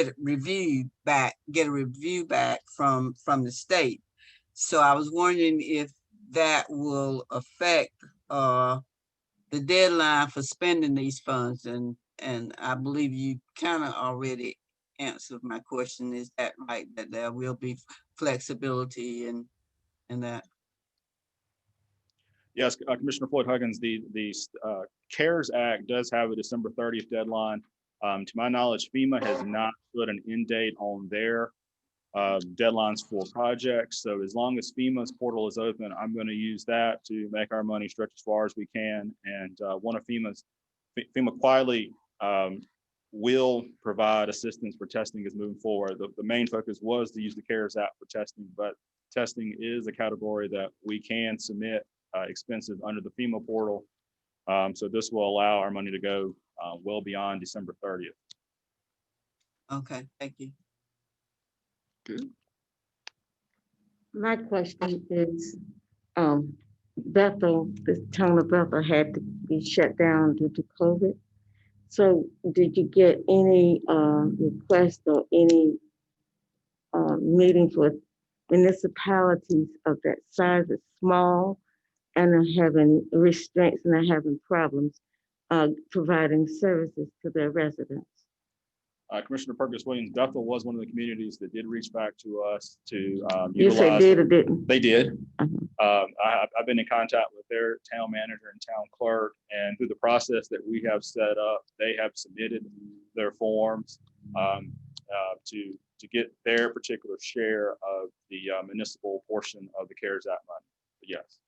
a review back from the state. So I was wondering if that will affect the deadline for spending these funds, and I believe you kind of already answered my question. Is that right, that there will be flexibility and that? Yes, Commissioner Floyd Huggins, the CARES Act does have a December 30th deadline. To my knowledge, FEMA has not put an end date on their deadlines for projects. So as long as FEMA's portal is open, I'm going to use that to make our money stretch as far as we can. And one of FEMA quietly will provide assistance for testing as moving forward. The main focus was to use the CARES Act for testing, but testing is a category that we can submit expenses under the FEMA portal. So this will allow our money to go well beyond December 30th. Okay, thank you. Good. My question is, Bethel, the town of Bethel had to be shut down due to COVID. So did you get any request or any meeting for municipalities of that size that's small and are having restraints and are having problems providing services to their residents? Commissioner Perkins Williams, Bethel was one of the communities that did reach back to us to You said utilize. did or didn't? They did. I've been in contact with their town manager and town clerk, and through the process that we have set up, they have submitted their forms to get their particular share of the municipal portion of the CARES Act money. But yes.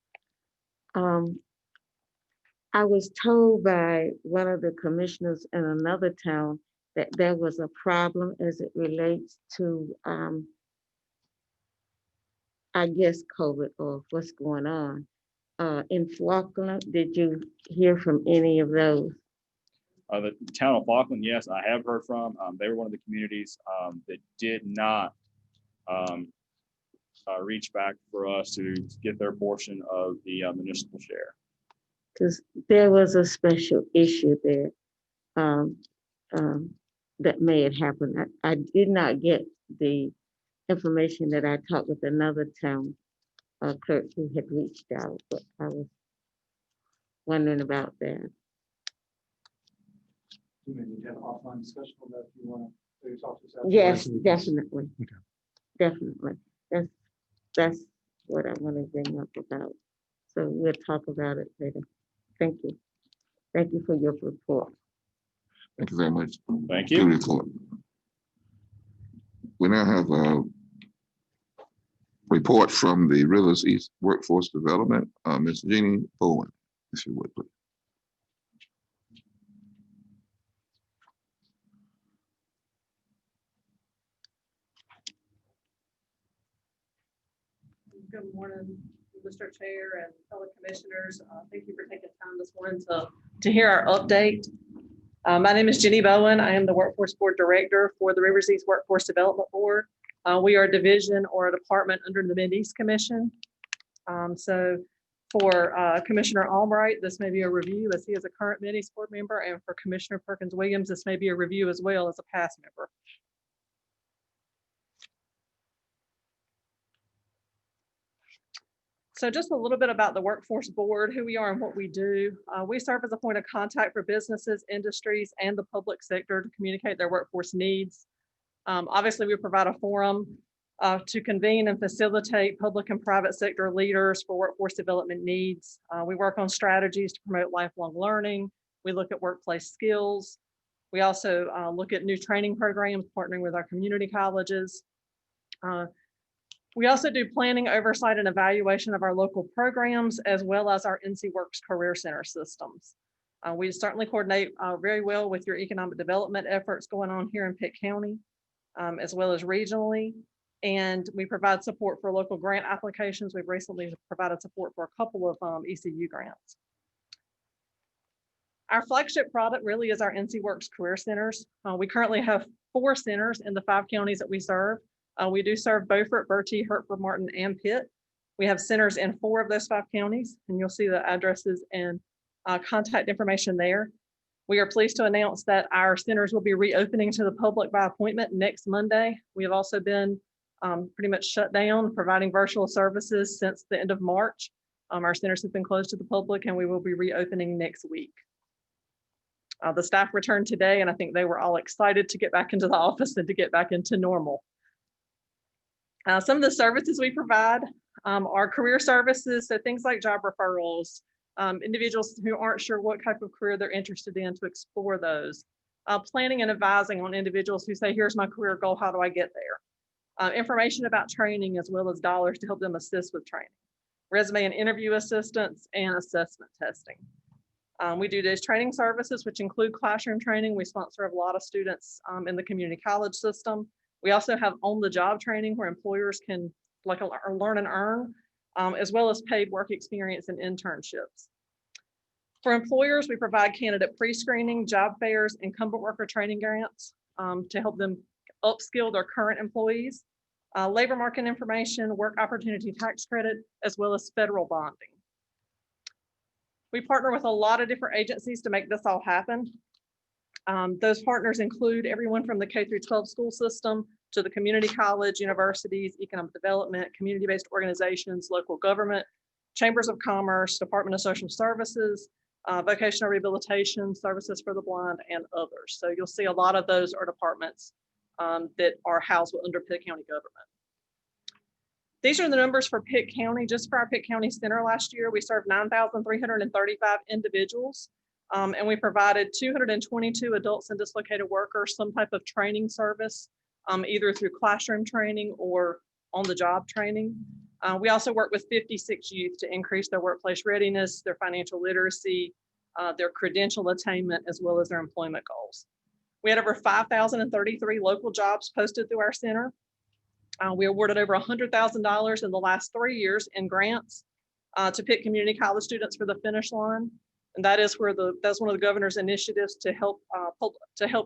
I was told by one of the commissioners in another town that there was a problem as it relates to, I guess, COVID or what's going on. In Falkland, did you hear from any of those? The town of Falkland, yes, I have heard from. They were one of the communities that did not reach back for us to get their portion of the municipal share. Because there was a special issue there that may have happened. I did not get the information that I talked with another town clerk who had reached out, but I was wondering about that. You may need to have an offline discussion on that if you want to talk to us. Yes, definitely. Okay. Definitely. That's what I want to bring up about. So we'll talk about it later. Thank you. Thank you for your report. Thank you very much. Thank you. Good report. We now have a report from the Rivers East Workforce Development. Ms. Jeannie Bowen, if you would, please. Good morning, Mr. Chair and fellow commissioners. Thank you for taking time this morning to hear our update. My name is Jenny Bowen. I am the Workforce Board Director for the Rivers East Workforce Development Board. We are a division or a department under the Mid-East Commission. So for Commissioner Albright, this may be a review as he is a current Mid-East board member, and for Commissioner Perkins Williams, this may be a review as well as a past member. So just a little bit about the Workforce Board, who we are and what we do. We serve as a point of contact for businesses, industries, and the public sector to communicate their workforce needs. Obviously, we provide a forum to convene and facilitate public and private sector leaders for workforce development needs. We work on strategies to promote lifelong learning. We look at workplace skills. We also look at new training programs, partnering with our community colleges. We also do planning, oversight, and evaluation of our local programs, as well as our NC Works Career Center systems. We certainly coordinate very well with your economic development efforts going on here in Pitt County, as well as regionally. And we provide support for local grant applications. We've recently provided support for a couple of ECU grants. Our flagship product really is our NC Works Career Centers. We currently have 4 centers in the 5 counties that we serve. We do serve Beaufort, Bertie, Hertford, Martin, and Pitt. We have centers in 4 of those 5 counties, and you'll see the addresses and contact information there. We are pleased to announce that our centers will be reopening to the public by appointment next Monday. We have also been pretty much shut down, providing virtual services since the end of March. Our centers have been closed to the public, and we will be reopening next week. The staff returned today, and I think they were all excited to get back into the office and to get back into normal. Some of the services we provide are career services, so things like job referrals, individuals who aren't sure what type of career they're interested in to explore those, planning and advising on individuals who say, here's my career goal, how do I get there? Information about training, as well as dollars to help them assist with training, resume and interview assistance, and assessment testing. We do these training services, which include classroom training. We sponsor a lot of students in the community college system. We also have on-the-job training where employers can learn and earn, as well as paid work experience and internships. For employers, we provide candidate pre-screening, job fairs, incumbent worker training grants to help them upskill their current employees, labor market information, work opportunity tax credit, as well as federal bonding. We partner with a lot of different agencies to make this all happen. Those partners include everyone from the K through 12 school system to the community college, universities, economic development, community-based organizations, local government, chambers of commerce, Department of Social Services, vocational rehabilitation, services for the blind, and others. So you'll see a lot of those are departments that are housed under Pitt County government. These are the numbers for Pitt County. Just for our Pitt County Center last year, we served 9,335 individuals. And we provided 222 adults and dislocated workers some type of training service, either through classroom training or on-the-job training. We also work with 56 youth to increase their workplace readiness, their financial literacy, their credential attainment, as well as their employment goals. We had over 5,033 local jobs posted through our center. We awarded over $100,000 in the last 3 years in grants to Pitt Community College students for the finish line. And that is where that's one of the governor's initiatives to help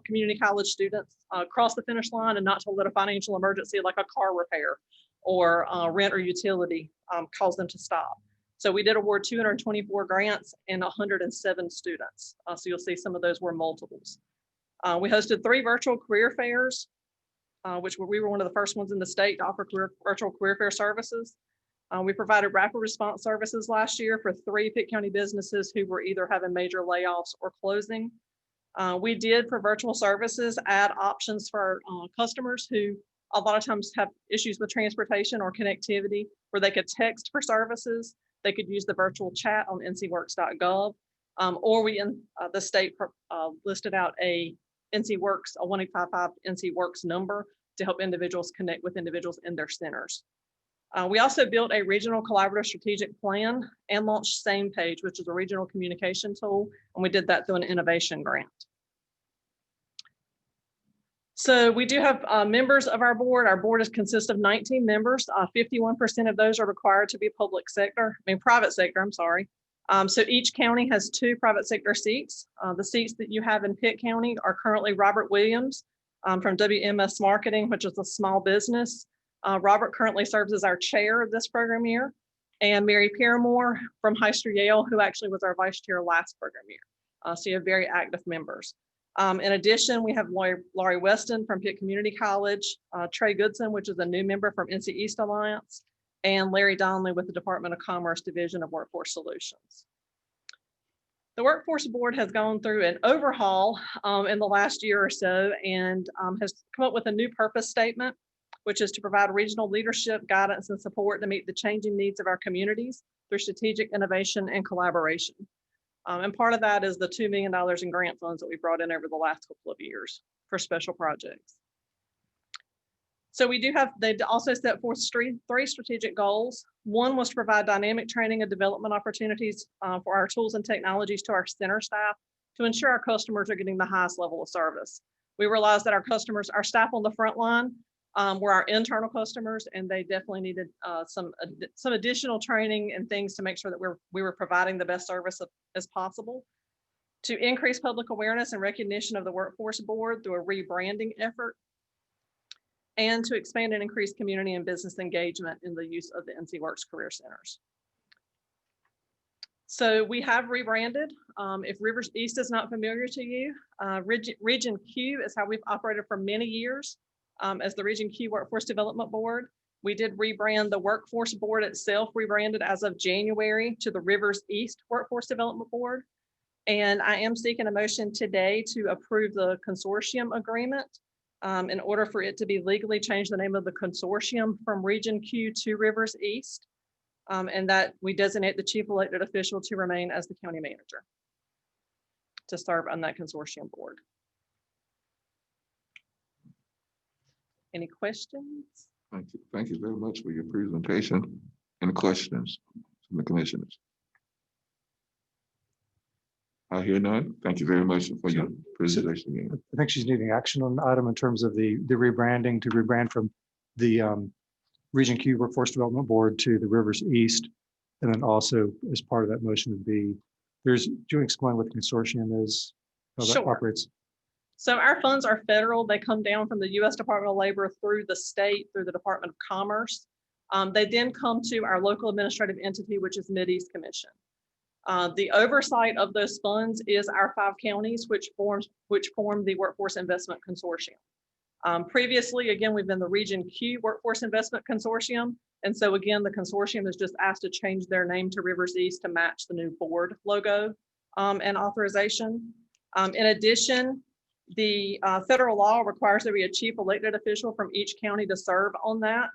community college students cross the finish line and not to let a financial emergency like a car repair or rent or utility cause them to stop. So we did award 224 grants and 107 students. So you'll see some of those were multiples. We hosted 3 virtual career fairs, which we were one of the first ones in the state to offer virtual career fair services. We provided rapid response services last year for 3 Pitt County businesses who were either having major layoffs or closing. We did, for virtual services, add options for customers who a lot of times have issues with transportation or connectivity, where they could text for services. They could use the virtual chat on ncworks.gov, or we in the state listed out a NC Works, a 1-855 NC Works number to help individuals connect with individuals in their centers. We also built a regional collaborative strategic plan and launched Same Page, which is a regional communication tool, and we did that through an innovation grant. So we do have members of our board. Our board consists of 19 members. 51% of those are required to be private sector, I'm sorry. So each county has 2 private sector seats. The seats that you have in Pitt County are currently Robert Williams from WMS Marketing, which is a small business. Robert currently serves as our chair of this program year, and Mary Paramore from Heister Yale, who actually was our vice chair last program year. So you have very active members. In addition, we have Laurie Weston from Pitt Community College, Trey Goodson, which is a new member from NC East Alliance, and Larry Donnelly with the Department of Commerce Division of Workforce Solutions. The Workforce Board has gone through an overhaul in the last year or so and has come up with a new purpose statement, which is to provide regional leadership, guidance, and support to meet the changing needs of our communities through strategic innovation and collaboration. And part of that is the $2 million in grant funds that we brought in over the last couple of years for special projects. So they also set forth three strategic goals. One was to provide dynamic training and development opportunities for our tools and technologies to our center staff to ensure our customers are getting the highest level of service. We realized that our staff on the front line were our internal customers, and they definitely needed some additional training and things to make sure that we were providing the best service as possible. To increase public awareness and recognition of the Workforce Board through a rebranding effort, and to expand and increase community and business engagement in the use of the NC Works Career Centers. So we have rebranded. If Rivers East is not familiar to you, Region Q is how we've operated for many years as the Region Q Workforce Development Board. We did rebrand the Workforce Board itself, rebranded as of January to the Rivers East Workforce Development Board. And I am seeking a motion today to approve the consortium agreement in order for it to be legally changed the name of the consortium from Region Q to Rivers East, and that we designate the chief elected official to remain as the county manager to serve on that consortium board. Any questions? Thank you. Thank you very much for your presentation. Any questions from the commissioners? I hear none. Thank you very much for your presentation again. I think she's needing action on the item in terms of the rebranding, to rebrand from the Region Q Workforce Development Board to the Rivers East. And then also as part of that motion would be, do you explain what the consortium is, how that operates? So our funds are federal. They come down from the U.S. Department of Labor through the state, through the Department of Commerce. They then come to our local administrative entity, which is Mideast Commission. The oversight of those funds is our 5 counties, which form the Workforce Investment Consortium. Previously, again, we've been the Region Q Workforce Investment Consortium. And so again, the consortium is just asked to change their name to Rivers East to match the new board logo and authorization. In addition, the federal law requires there be a chief elected official from each county to serve on that.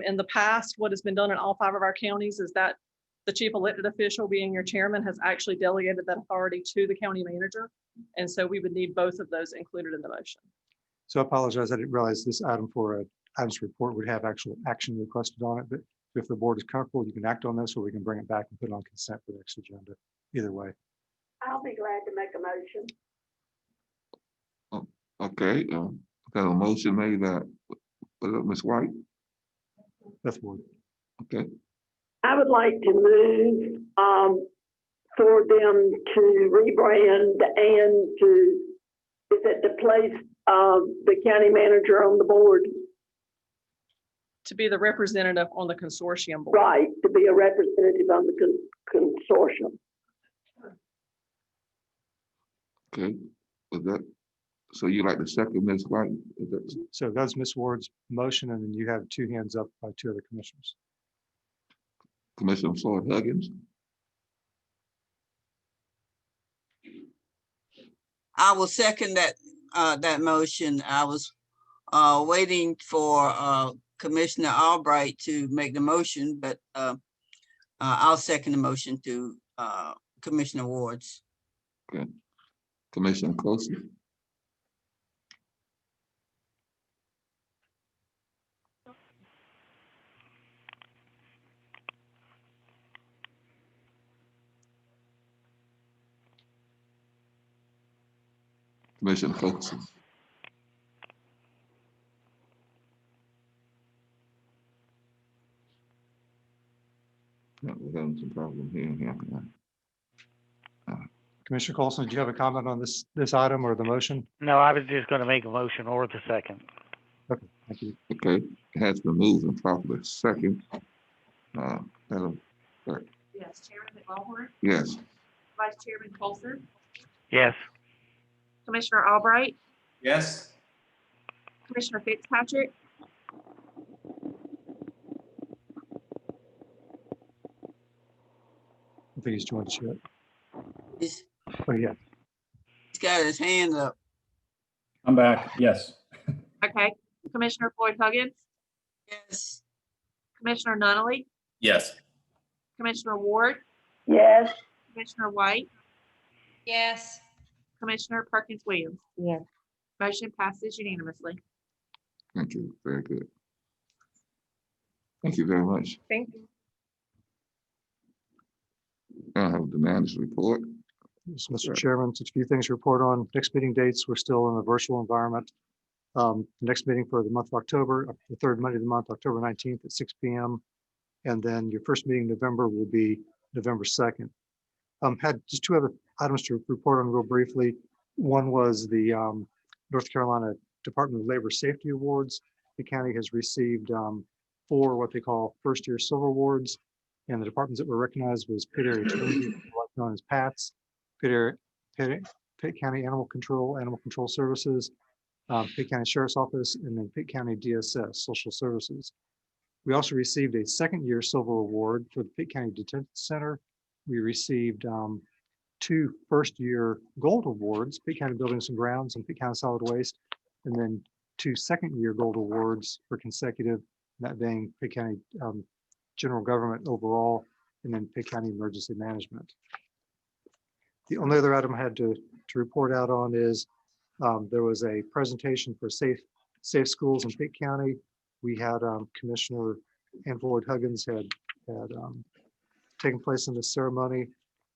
In the past, what has been done in all 5 of our counties is that the chief elected official, being your chairman, has actually delegated that authority to the county manager. And so we would need both of those included in the motion. So I apologize, I didn't realize this item for a items report would have actual action requested on it, but if the board is comfortable, you can act on this, or we can bring it back and put it on consent for the next agenda. Either way. I'll be glad to make a motion. Okay, got a motion made that, Ms. White? That's one. Okay. I would like to move for them to rebrand and to place the county manager on the board. To be the representative on the consortium board. Right, to be a representative on the consortium. Okay, was that, so you like the second, Ms. White? So that's Ms. Ward's motion, and then you have 2 hands up by 2 other commissioners. Commissioner Floyd Huggins. I will second that motion. I was waiting for Commissioner Albright to make the motion, but I'll second the motion to Commissioner Ward's. Okay. Commissioner Colson. Commissioner Colson. We're having some problem here. Commissioner Colson, do you have a comment on this item or the motion? No, I was just going to make a motion or the second. Okay, thank you. Okay, it has been moved and properly second. Madam Clerk. Yes, Chairman McLaughlin. Yes. Vice Chairman Colson. Yes. Commissioner Albright. Yes. Commissioner Fitzpatrick. think he's joined us yet. He's Oh, yeah. got his hand up. I'm back. Yes. Okay, Commissioner Floyd Huggins, Yes. Commissioner Nunley, Yes. Commissioner Ward, Yes. Commissioner White, Yes. Commissioner Perkins Williams. Yes. Motion passes unanimously. Thank you. Very good. Thank you very much. Thank you. I have the manager's report. Yes, Mr. Chairman, just a few things to report on. Next meeting dates, we're still in a virtual environment. The next meeting for the month of October, the third Monday of the month, October 19th at 6 p.m. And then your first meeting in November will be November 2nd. Had just two other items to report on real briefly. One was the North Carolina Department of Labor Safety Awards. The county has received 4 what they call first year silver awards. And the departments that were recognized was Pitt Area Tourism, known as PATS, Pitt County Animal Control Services, Pitt County Sheriff's Office, and then Pitt County DSS, Social Services. We also received a second year silver award for the Pitt County Detention Center. We received 2 first year gold awards, Pitt County Buildings and Grounds and Pitt County Solid Waste, and then 2 second year gold awards for consecutive, that being Pitt County General Government overall, and then Pitt County Emergency Management. The only other item I had to report out on is there was a presentation for safe schools in Pitt County. We had Commissioner Floyd Huggins had taken place in the ceremony,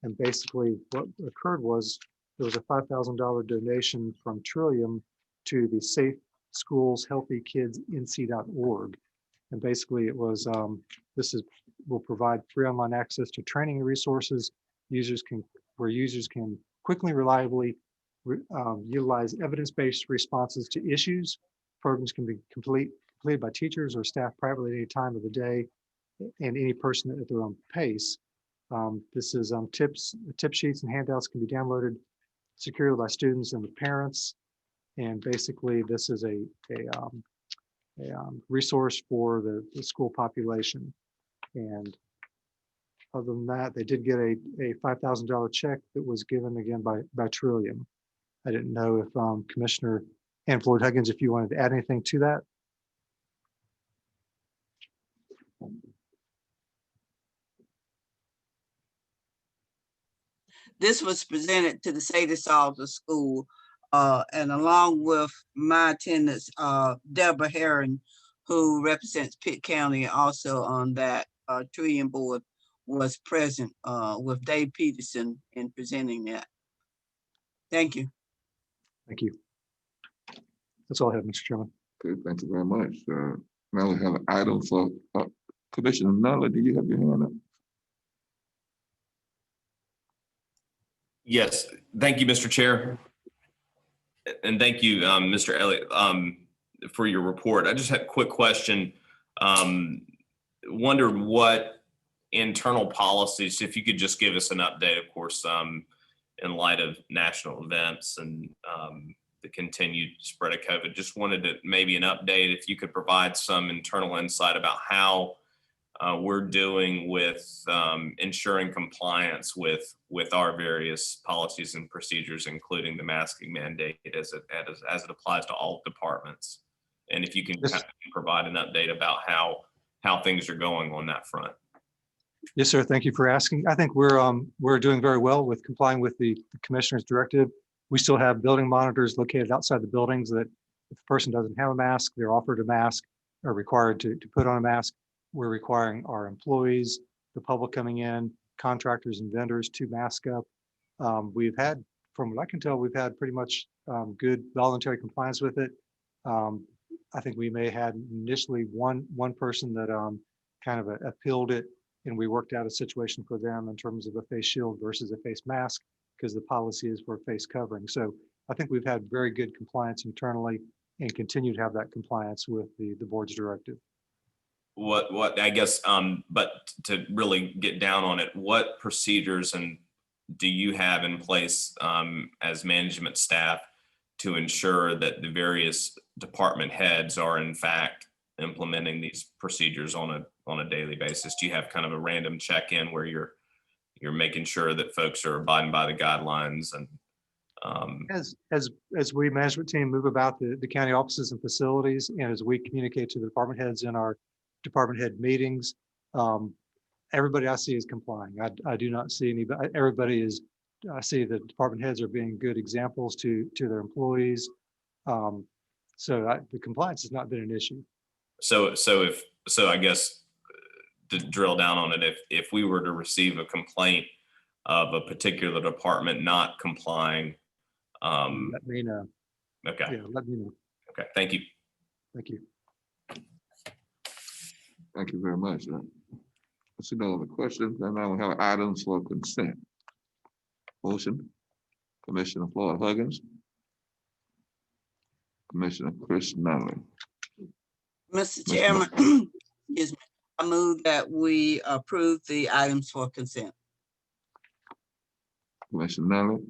and basically what occurred was there was a $5,000 donation from Trillium to the Safe Schools Healthy Kids NC.org. And basically it was will provide free online access to training and resources where users can quickly, reliably utilize evidence-based responses to issues. Programs can be completed by teachers or staff privately at any time of the day and any person at their own pace. This is tip sheets and handouts can be downloaded securely by students and the parents. And basically this is a resource for the school population. And other than that, they did get a $5,000 check that was given again by Trillium. I didn't know if Commissioner Floyd Huggins, if you wanted to add anything to that. This was presented to the Sadie Salter School, and along with my attendants, Deborah Herron, who represents Pitt County also on that Trillium board, was present with Dave Peterson in presenting that. Thank you. Thank you. That's all I have, Mr. Chairman. Good, thank you very much. Now we have an item for Commissioner Nunley. Do you have your hand up? Yes, thank you, Mr. Chair. And thank you, Mr. Elliott, for your report. I just had a quick question. Wondered what internal policies, if you could just give us an update, of course, in light of national events and the continued spread of COVID. Just wanted to maybe an update, if you could provide some internal insight about how we're doing with ensuring compliance with our various policies and procedures, including the masking mandate as it applies to all departments. And if you can kind of provide an update about how things are going on that front. Yes, sir. Thank you for asking. I think we're doing very well with complying with the commissioner's directive. We still have building monitors located outside the buildings that if the person doesn't have a mask, they're offered a mask, are required to put on a mask. We're requiring our employees, the public coming in, contractors and vendors to mask up. We've had, from what I can tell, we've had pretty much good voluntary compliance with it. I think we may have had initially one person that kind of appealed it, and we worked out a situation for them in terms of a face shield versus a face mask because the policy is for face covering. So I think we've had very good compliance internally and continue to have that compliance with the board's directive. What I guess, but to really get down on it, what procedures and do you have in place as management staff to ensure that the various department heads are in fact implementing these procedures on a daily basis? Do you have kind of a random check-in where you're you're making sure that folks are abiding by the guidelines and, As we management team move about the county offices and facilities, and as we communicate to the department heads in our department head meetings, everybody I see is complying. I do not see anybody, everybody is, I see the department heads are being good examples to their employees. The compliance has not been an issue. so I guess to drill down on it, if we were to receive a complaint of a particular department not complying, Let me know. okay. Yeah, let me know. Okay, thank you. Thank you. Thank you very much. I see no other questions, and now we have items for consent. Motion, Commissioner Floyd Huggins. Commissioner Chris Nunley. Mr. Chairman, excuse me, I move that we approve the items for consent. Commissioner Nunley,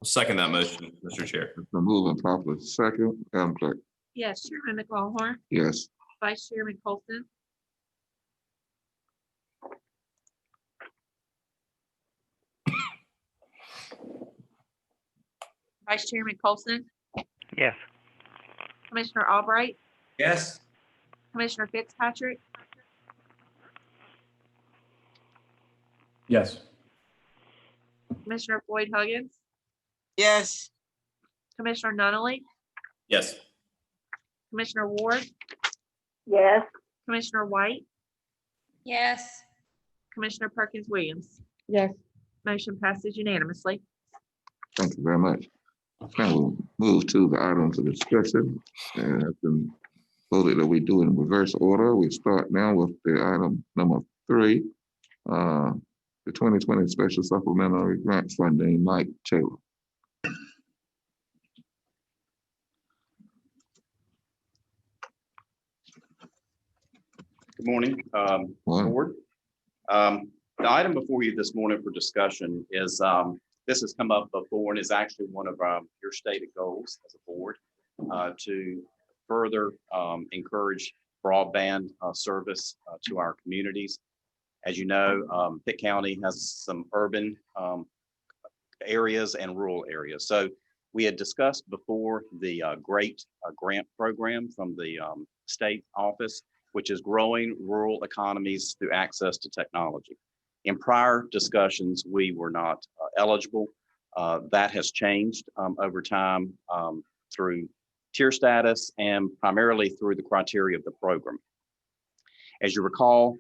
I'll second that motion, Mr. Chair. it's been moved and properly second. Madam Clerk. Yes, Chairman McGawhorn, Yes. Vice Chairman Colson, Vice Chairman Colson, Yes. Commissioner Albright, Yes. Commissioner Fitzpatrick, Yes. Commissioner Floyd Huggins, Yes. Commissioner Nunley, Yes. Commissioner Ward, Yes. Commissioner White, Yes. Commissioner Perkins Williams. Yes. Motion passes unanimously. Thank you very much. Now we'll move to the items of discussion, and it's been voted that we do in reverse order. We start now with the item number 3, the 2020 Special Supplementary Grant Funding. Mike Taylor. Good morning, Board. The item before you this morning for discussion is, this has come up before and is actually one of your stated goals as a board to further encourage broadband service to our communities. As you know, Pitt County has some urban areas and rural areas. So we had discussed before the GREAT grant program from the state office, which is growing rural economies through access to technology. In prior discussions, we were not eligible. That has changed over time through tier status and primarily through the criteria of the program. As you recall,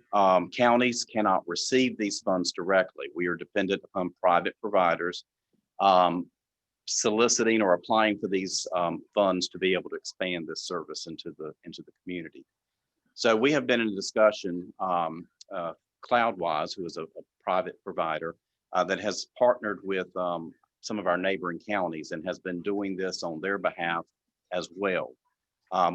counties cannot receive these funds directly. We are dependent upon private providers soliciting or applying for these funds to be able to expand this service into the community. So we have been in a discussion, Cloudwise, who is a private provider that has partnered with some of our neighboring counties and has been doing this on their behalf as well.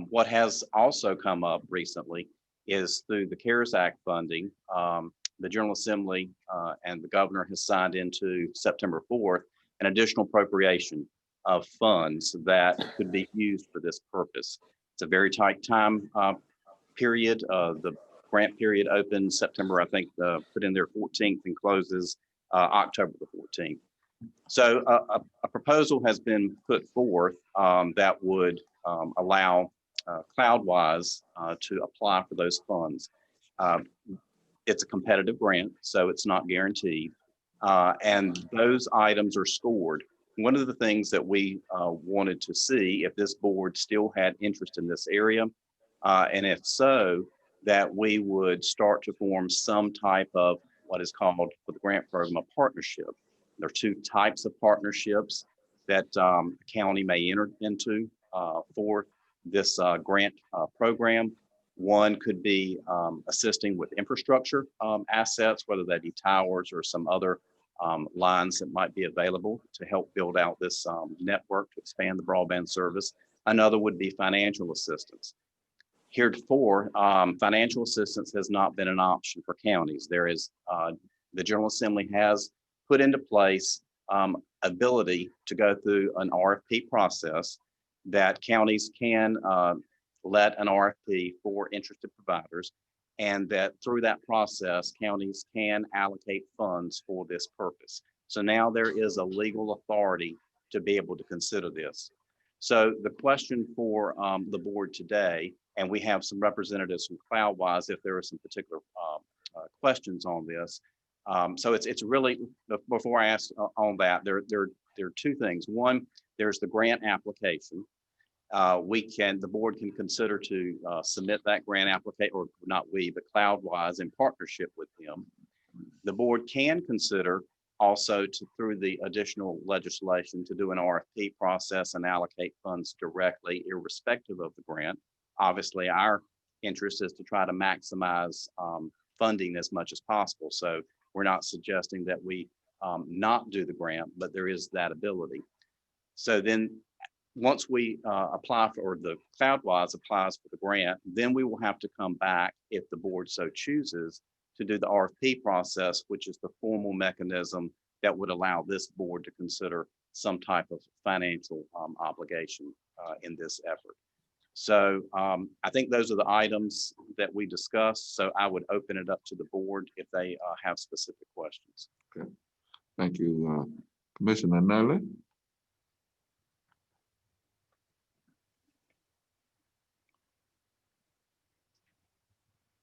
What has also come up recently is through the CARES Act funding, the General Assembly and the governor has signed into September 4th an additional appropriation of funds that could be used for this purpose. It's a very tight time period. The grant period opens September, I think, put in there 14th and closes October the 14th. So a proposal has been put forth that would allow Cloudwise to apply for those funds. It's a competitive grant, so it's not guaranteed. And those items are scored. One of the things that we wanted to see if this board still had interest in this area, and if so, that we would start to form some type of what is called for the grant program a partnership. There are 2 types of partnerships that the county may enter into for this grant program. One could be assisting with infrastructure assets, whether they be towers or some other lines that might be available to help build out this network to expand the broadband service. Another would be financial assistance. Heretofore, financial assistance has not been an option for counties. There is, the General Assembly has put into place ability to go through an RFP process that counties can let an RFP for interested providers, and that through that process, counties can allocate funds for this purpose. So now there is a legal authority to be able to consider this. So the question for the board today, and we have some representatives from CloudWise if there are some particular questions on this. So it's really, before I ask on that, there are two things. One, there's the grant application. The board can consider to submit that grant application, or not we, but CloudWise in partnership with them. The board can consider also through the additional legislation to do an RFP process and allocate funds directly, irrespective of the grant. Obviously, our interest is to try to maximize funding as much as possible. So we're not suggesting that we not do the grant, but there is that ability. So then once we apply for, or the CloudWise applies for the grant, then we will have to come back, if the board so chooses, to do the RFP process, which is the formal mechanism that would allow this board to consider some type of financial obligation in this effort. So I think those are the items that we discussed. So I would open it up to the board if they have specific questions. Okay. Thank you, Commissioner Nunley.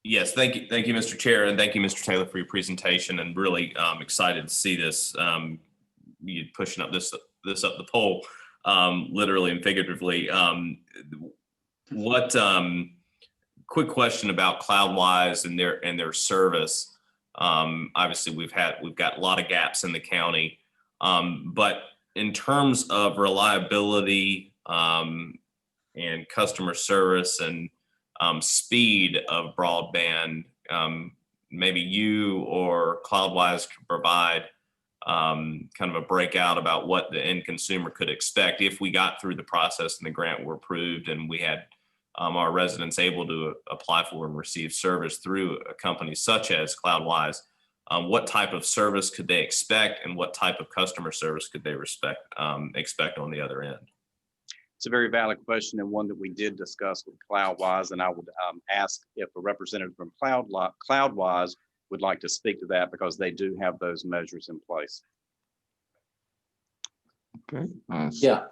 Yes, thank you, Mr. Chair, and thank you, Mr. Taylor, for your presentation. And really excited to see this. You pushing up this up the pole, literally and figuratively. Quick question about CloudWise and their service. Obviously, we've got a lot of gaps in the county, but in terms of reliability and customer service and speed of broadband, maybe you or CloudWise could provide kind of a breakout about what the end consumer could expect if we got through the process and the grant were approved and we had our residents able to apply for and receive service through a company such as CloudWise. What type of service could they expect, and what type of customer service could they expect on the other end? It's a very valid question, and one that we did discuss with CloudWise, and I would ask if a representative from CloudWise would like to speak to that, because they do have those measures in place. Okay. Yeah.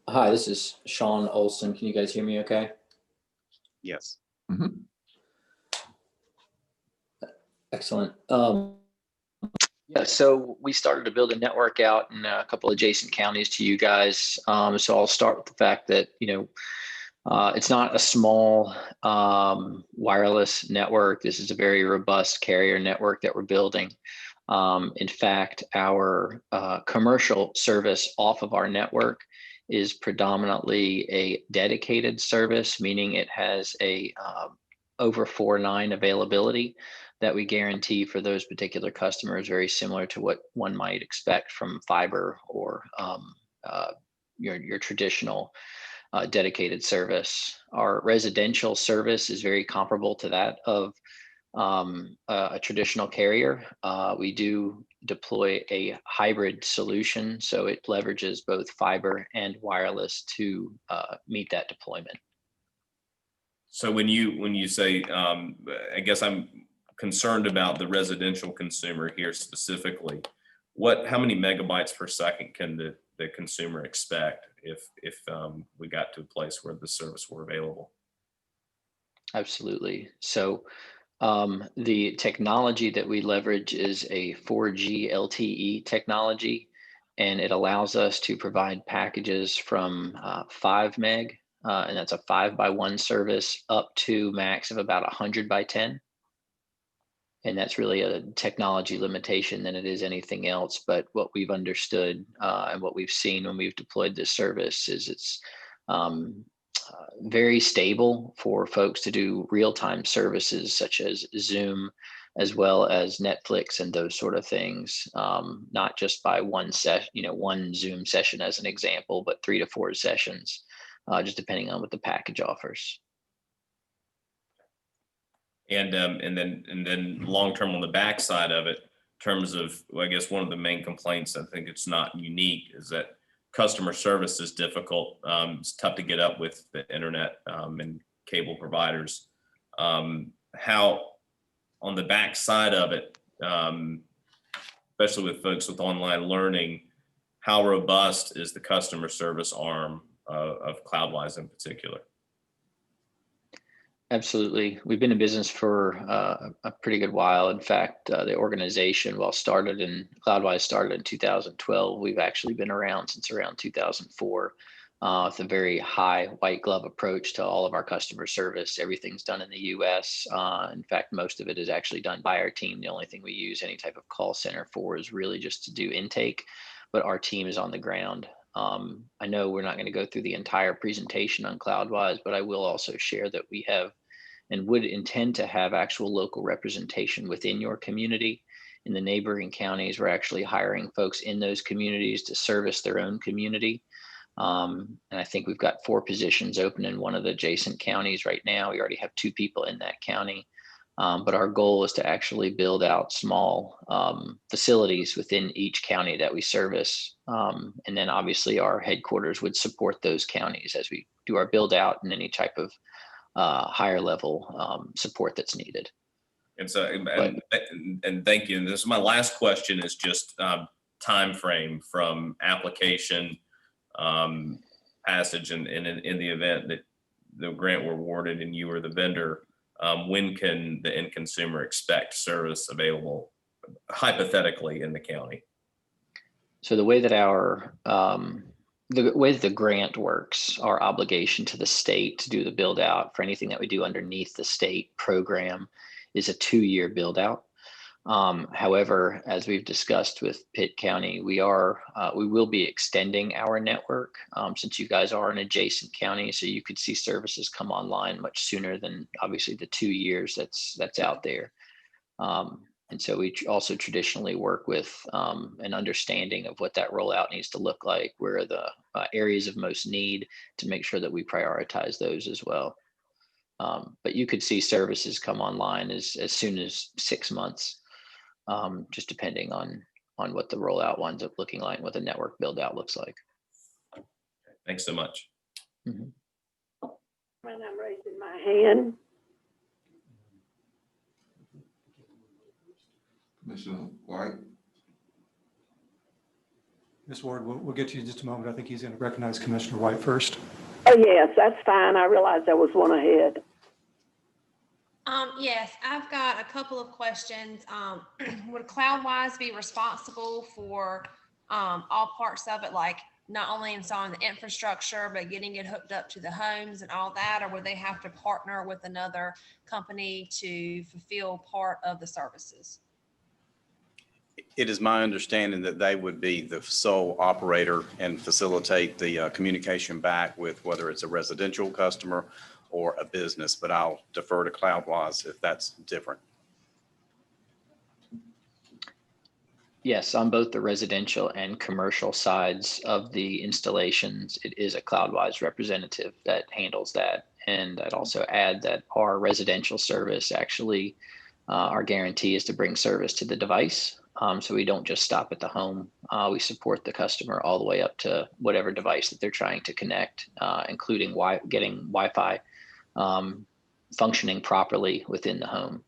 Hi, this is Sean Olson. Can you guys hear me okay? Yes. Mm-hmm. Excellent. Yeah, so we started to build a network out in a couple adjacent counties to you guys. So I'll start with the fact that, it's not a small wireless network. This is a very robust carrier network that we're building. In fact, our commercial service off of our network is predominantly a dedicated service, meaning it has a over 4.9 availability that we guarantee for those particular customers, very similar to what one might expect from fiber or your traditional dedicated service. Our residential service is very comparable to that of a traditional carrier. We do deploy a hybrid solution, so it leverages both fiber and wireless to meet that deployment. So when you say, I guess I'm concerned about the residential consumer here specifically, how many megabytes per second can the consumer expect if we got to a place where the service were available? Absolutely. So the technology that we leverage is a 4G LTE technology, and it allows us to provide packages from 5 meg, and that's a 5x1 service, up to max of about 100 by 10. And that's really a technology limitation than it is anything else. But what we've understood and what we've seen when we've deployed this service is it's very stable for folks to do real-time services such as Zoom, as well as Netflix and those sort of things, not just by one Zoom session as an example, but 3 to 4 sessions, just depending on what the package offers. And then long term on the backside of it, in terms of, I guess one of the main complaints, I think it's not unique, is that customer service is difficult. It's tough to get up with the internet and cable providers. How on the back side of it, especially with folks with online learning, how robust is the customer service arm of CloudWise in particular? Absolutely. We've been in business for a pretty good while. In fact, the organization, CloudWise started in 2012. We've actually been around since around 2004 with a very high white glove approach to all of our customer service. Everything's done in the US. In fact, most of it is actually done by our team. The only thing we use any type of call center for is really just to do intake, but our team is on the ground. I know we're not going to go through the entire presentation on CloudWise, but I will also share that we have and would intend to have actual local representation within your community. In the neighboring counties, we're actually hiring folks in those communities to service their own community. And I think we've got 4 positions open in one of the adjacent counties right now. We already have 2 people in that county. But our goal is to actually build out small facilities within each county that we service. And then obviously our headquarters would support those counties as we do our build out and any type of higher level support that's needed. And so, and thank you. And this is my last question, is just time frame from application passage and in the event that the grant were awarded and you were the vendor, when can the end consumer expect service available hypothetically in the county? So the way that the grant works, our obligation to the state to do the build out for anything that we do underneath the state program is a 2-year build out. However, as we've discussed with Pitt County, we will be extending our network since you guys are an adjacent county, so you could see services come online much sooner than obviously the 2 years that's out there. And so we also traditionally work with an understanding of what that rollout needs to look like, where are the areas of most need, to make sure that we prioritize those as well. But you could see services come online as soon as 6 months. Just depending on what the rollout winds up looking like, what the network build out looks like. Thanks so much. And I'm raising my hand. Commissioner White. Ms. Ward, we'll get to you in just a moment. I think he's going to recognize Commissioner White first. Oh, yes, that's fine. I realized there was one ahead. Yes, I've got a couple of questions. Would CloudWise be responsible for all parts of it, like not only installing the infrastructure, but getting it hooked up to the homes and all that, or would they have to partner with another company to fulfill part of the services? It is my understanding that they would be the sole operator and facilitate the communication back with whether it's a residential customer or a business, but I'll defer to CloudWise if that's different. Yes, on both the residential and commercial sides of the installations, it is a CloudWise representative that handles that. And I'd also add that our residential service actually, our guarantee is to bring service to the device. So we don't just stop at the home. We support the customer all the way up to whatever device that they're trying to connect, including getting Wi-Fi functioning properly within the home.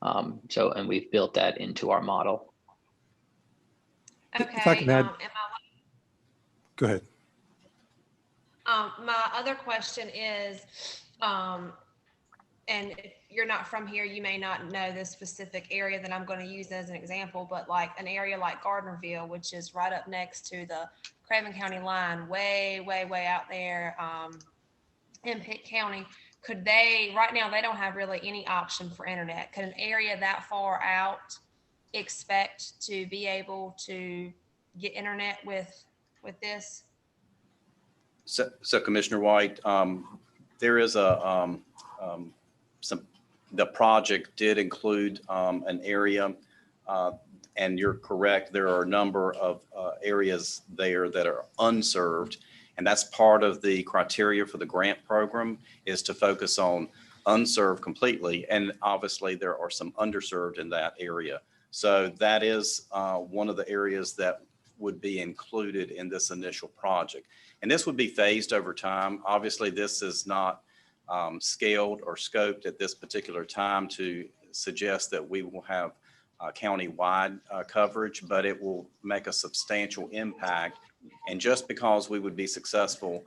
And we've built that into our model. Okay. If I can add, go ahead. My other question is, and if you're not from here, you may not know this specific area that I'm going to use as an example, but like an area like Gardnerville, which is right up next to the Craven County line, way, way, way out there in Pitt County. Could they, right now, they don't have really any option for internet. Could an area that far out expect to be able to get internet with this? So Commissioner White, there is the project did include an area, and you're correct, there are a number of areas there that are unserved. And that's part of the criteria for the grant program, is to focus on unserved completely. And obviously there are some underserved in that area. So that is one of the areas that would be included in this initial project. And this would be phased over time. Obviously this is not scaled or scoped at this particular time to suggest that we will have county-wide coverage, but it will make a substantial impact. And just because we would be successful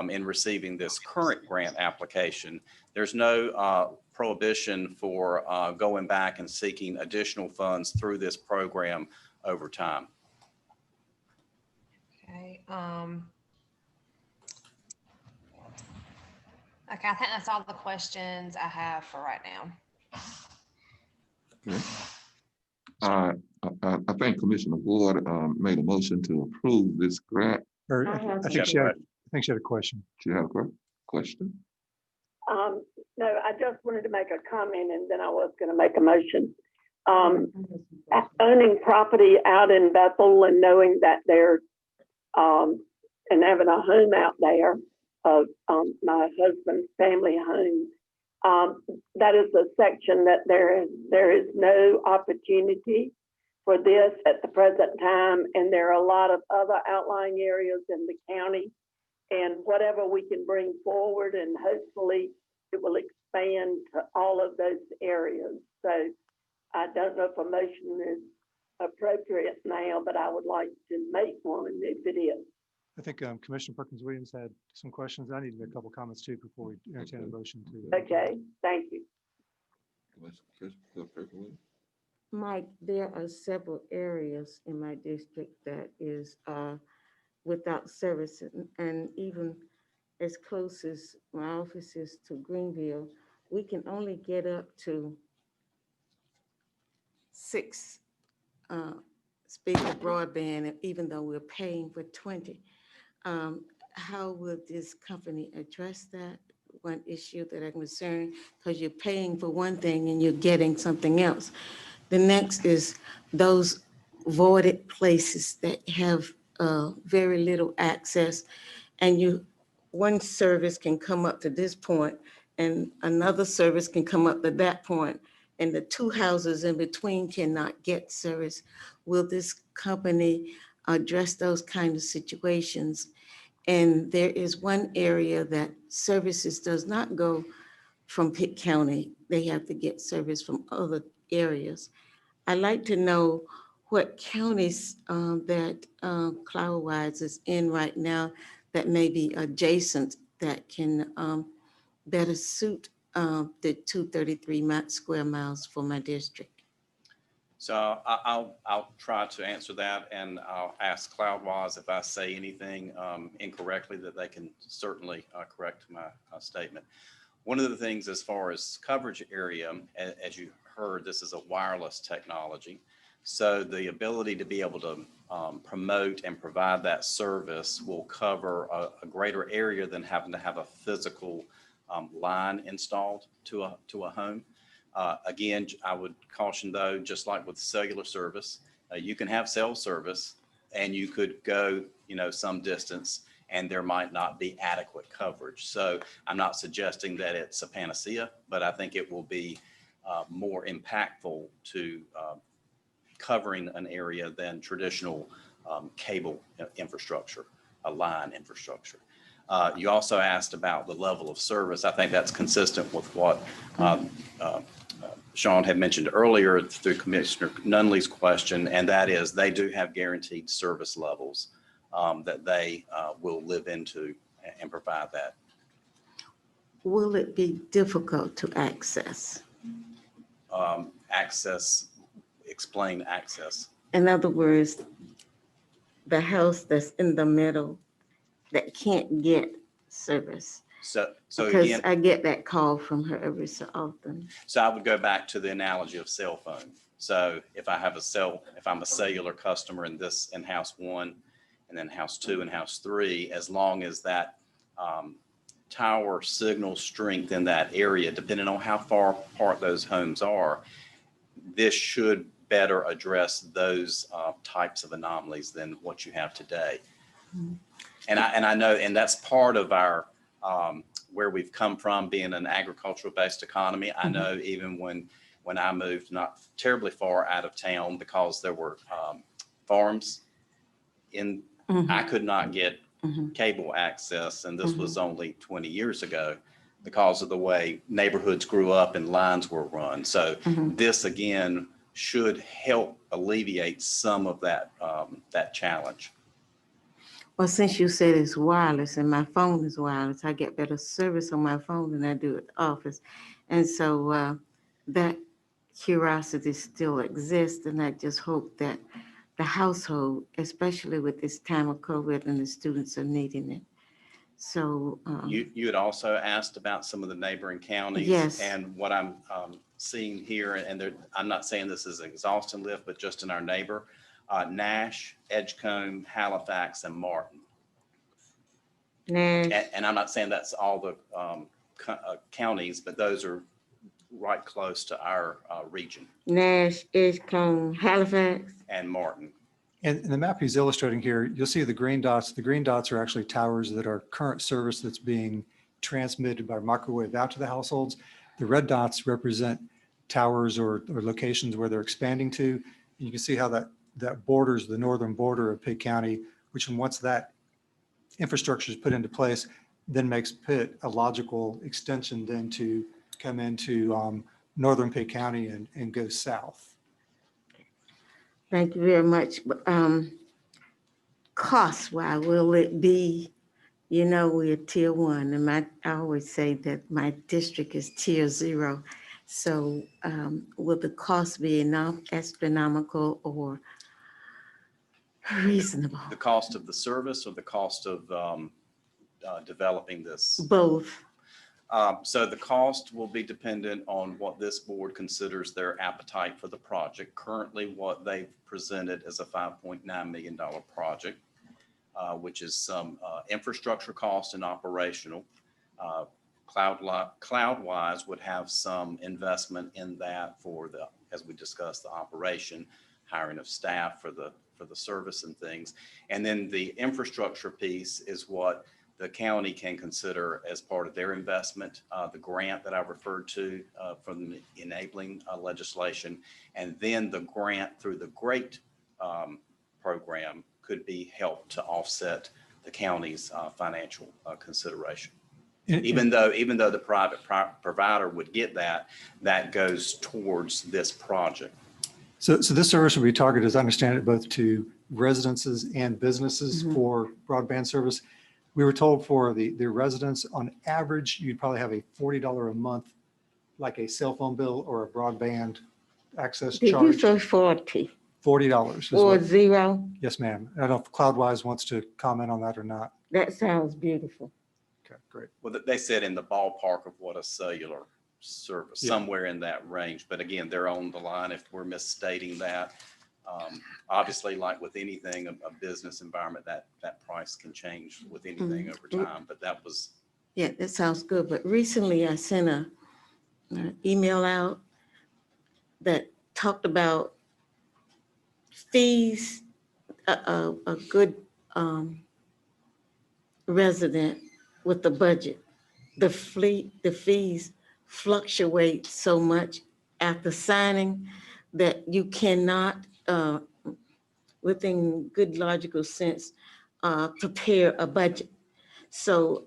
in receiving this current grant application, there's no prohibition for going back and seeking additional funds through this program over time. Okay. Okay, I think that's all the questions I have for right now. Okay. I think Commissioner Ward made a motion to approve this grant. Or I think she had a question. She had a question? No, I just wanted to make a comment and then I was going to make a motion. Owning property out in Bethel and knowing that they're and having a home out there of my husband's family home, that is a section that there is no opportunity for this at the present time, and there are a lot of other outlying areas in the county, and whatever we can bring forward, and hopefully it will expand to all of those areas. So I don't know if a motion is appropriate now, but I would like to make one if it is. I think Commissioner Perkins-Williams had some questions. I need to make a couple comments too before we entertain a motion to. Okay, thank you. Mike, there are several areas in my district that is without service, and even as close as my office is to Greenville, we can only get up to 6 speed of broadband, even though we're paying for 20. How will this company address that? One issue that I'm concerned, because you're paying for one thing and you're getting something else. The next is those voided places that have very little access, and one service can come up to this point and another service can come up to that point, and the 2 houses in between cannot get service. Will this company address those kind of situations? And there is one area that services does not go from Pitt County. They have to get service from other areas. I'd like to know what counties that Cloudwise is in right now that may be adjacent that can better suit the 233 square miles for my district. So I'll try to answer that, and I'll ask Cloudwise if I say anything incorrectly that they can certainly correct my statement. One of the things as far as coverage area, as you heard, this is a wireless technology. So the ability to be able to promote and provide that service will cover a greater area than having to have a physical line installed to a home. Again, I would caution though, just like with cellular service, you can have cell service and you could go, some distance and there might not be adequate coverage. So I'm not suggesting that it's a panacea, but I think it will be more impactful to covering an area than traditional cable infrastructure, a line infrastructure. You also asked about the level of service. I think that's consistent with what Sean had mentioned earlier through Commissioner Nunley's question, and that is they do have guaranteed service levels that they will live into and provide that. Will it be difficult to access? Explain access. In other words, the house that's in the middle that can't get service. So because again, I get that call from her every so often. So I would go back to the analogy of cell phone. So if I'm a cellular customer in house 1 and then house 2 and house 3, as long as that tower signal strength in that area, depending on how far apart those homes are, this should better address those types of anomalies than what you have today. Mm-hmm. And I know, and that's part of our where we've come from, being an agricultural based economy. I know even when I moved not terribly far out of town, because there were farms in, I could not get cable access, and this was only 20 years ago. because of the way neighborhoods grew up and lines were run. So this again should help alleviate some of that, that challenge. Well, since you said it's wireless and my phone is wireless, I get better service on my phone than I do at the office. And so that curiosity still exists. And I just hope that the household, especially with this time of COVID and the students are needing it. So You had also asked about some of the neighboring counties. Yes. And what I'm seeing here, and there, I'm not saying this is an exhaustive list, but just in our neighbor, Nash, Edgecombe, Halifax, and Martin. Nash, And I'm not saying that's all the counties, but those are right close to our region. Nash, Edgecombe, Halifax. And Martin. And the map he's illustrating here, you'll see the green dots. The green dots are actually towers that are current service that's being transmitted by microwave out to the households. The red dots represent towers or locations where they're expanding to. And you can see how that borders the northern border of Pitt County, which once that infrastructure is put into place, then makes Pitt a logical extension then to come into northern Pitt County and go south. Thank you very much. Cost, why will it be? You know, we're tier 1, and I always say that my district is tier 0. So will the cost be enough, astronomical, or reasonable? The cost of the service or the cost of developing this? Both. So the cost will be dependent on what this board considers their appetite for the project. Currently, what they've presented is a $5.9 million project, which is some infrastructure cost and operational. Cloudwise would have some investment in that for the, as we discussed, the operation, hiring of staff for the service and things. And then the infrastructure piece is what the county can consider as part of their investment, the grant that I referred to from the enabling legislation, and then the grant through the GREAT program could be helped to offset the county's financial consideration. Even though the private provider would get that, that goes towards this project. So this service will be targeted, as I understand it, both to residences and businesses for broadband service. We were told for the residents, on average, you'd probably have a $40 a month, like a cell phone bill or a broadband access Did charge. you say 40? $40. Or 0? Yes, ma'am. I don't know if Cloudwise wants to comment on that or not. That sounds beautiful. Okay, great. Well, they said in the ballpark of what a cellular service, somewhere in that range. But again, they're on the line if we're misstating that. Obviously, like with anything, a business environment, that price can change with anything over time, but that was. Yeah, that sounds good. But recently I sent an email out that talked about fees. A good resident with the budget, the fees fluctuate so much after signing that you cannot, within good logical sense, prepare a budget. So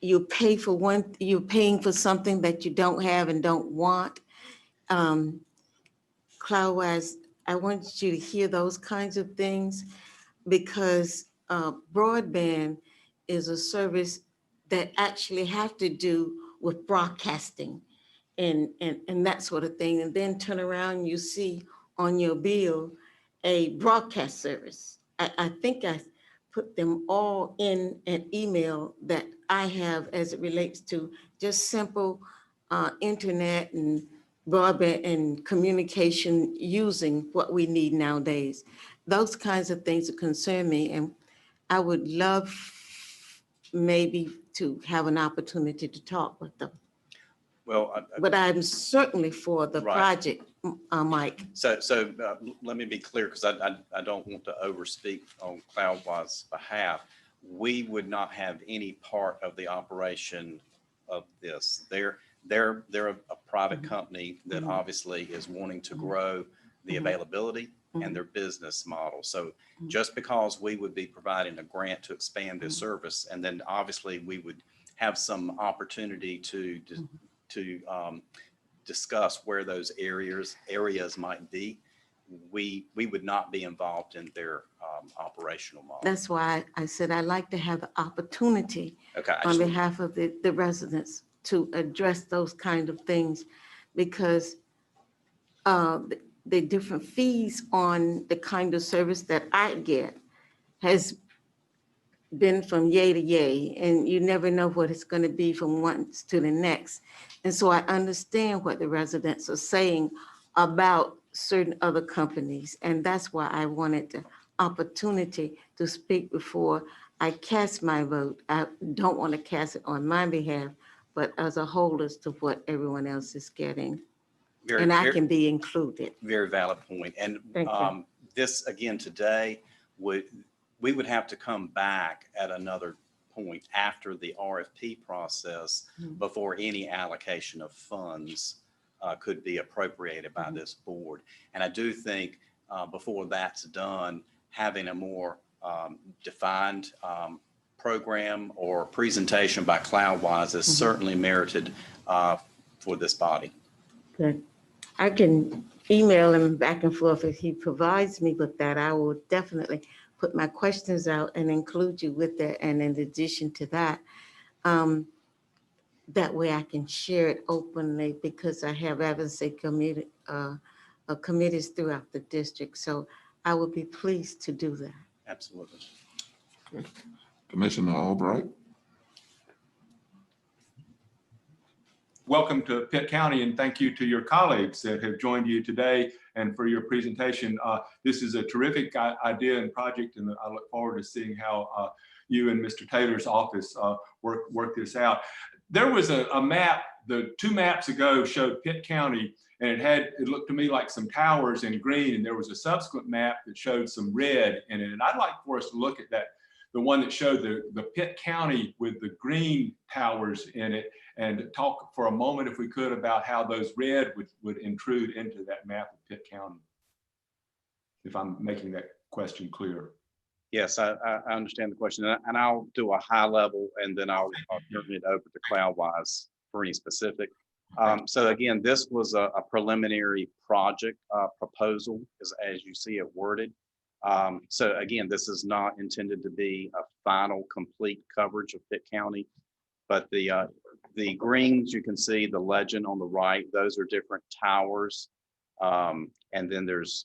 you pay for one, you're paying for something that you don't have and don't want. Cloudwise, I want you to hear those kinds of things, because broadband is a service that actually have to do with broadcasting and that sort of thing. And then turn around, you see on your bill a broadcast service. I think I put them all in an email that I have as it relates to just simple internet and broadband and communication using what we need nowadays. Those kinds of things that concern me, and I would love maybe to have an opportunity to talk with them. Well, but I'm certainly for the project, Mike. So let me be clear, because I don't want to overspeak on Cloudwise's behalf. We would not have any part of the operation of this. They're a private company that obviously is wanting to grow the availability and their business model. So just because we would be providing a grant to expand this service, and then obviously we would have some opportunity to discuss where those areas might be, we would not be involved in their operational model. That's why I said I'd like to have the opportunity Okay. on behalf of the residents to address those kind of things, because the different fees on the kind of service that I get has been from yay to yay, and you never know what it's going to be from one to the next. And so I understand what the residents are saying about certain other companies, and that's why I wanted the opportunity to speak before I cast my vote. I don't want to cast it on my behalf, but as a whole as to what everyone else is getting. And I can be included. Very valid point. And Thank you. this again today we would have to come back at another point after the RFP process before any allocation of funds could be appropriated by this board. And I do think before that's done, having a more defined program or presentation by CloudWise is certainly merited for this body. Good. I can email him back and forth if he provides me with that. I will definitely put my questions out and include you with that. And in addition to that, that way I can share it openly, because I have advocacy committees throughout the district. So I would be pleased to do that. Absolutely. Okay. Commissioner Albright. Welcome to Pitt County, and thank you to your colleagues that have joined you today and for your presentation. This is a terrific idea and project, and I look forward to seeing how you and Mr. Taylor's office work this out. There was a map, the 2 maps ago showed Pitt County, and it looked to me like some towers in green, and there was a subsequent map that showed some red in it. And I'd like for us to look at that, the one that showed the Pitt County with the green towers in it, and talk for a moment, if we could, about how those red would intrude into that map of Pitt County, if I'm making that question clear. Yes, I understand the question, and I'll do a high level, and then I'll turn it over to CloudWise for any specific. So again, this was a preliminary project proposal, as you see it worded. So again, this is not intended to be a final complete coverage of Pitt County, but the greens, you can see the legend on the right, those are different towers. And then there's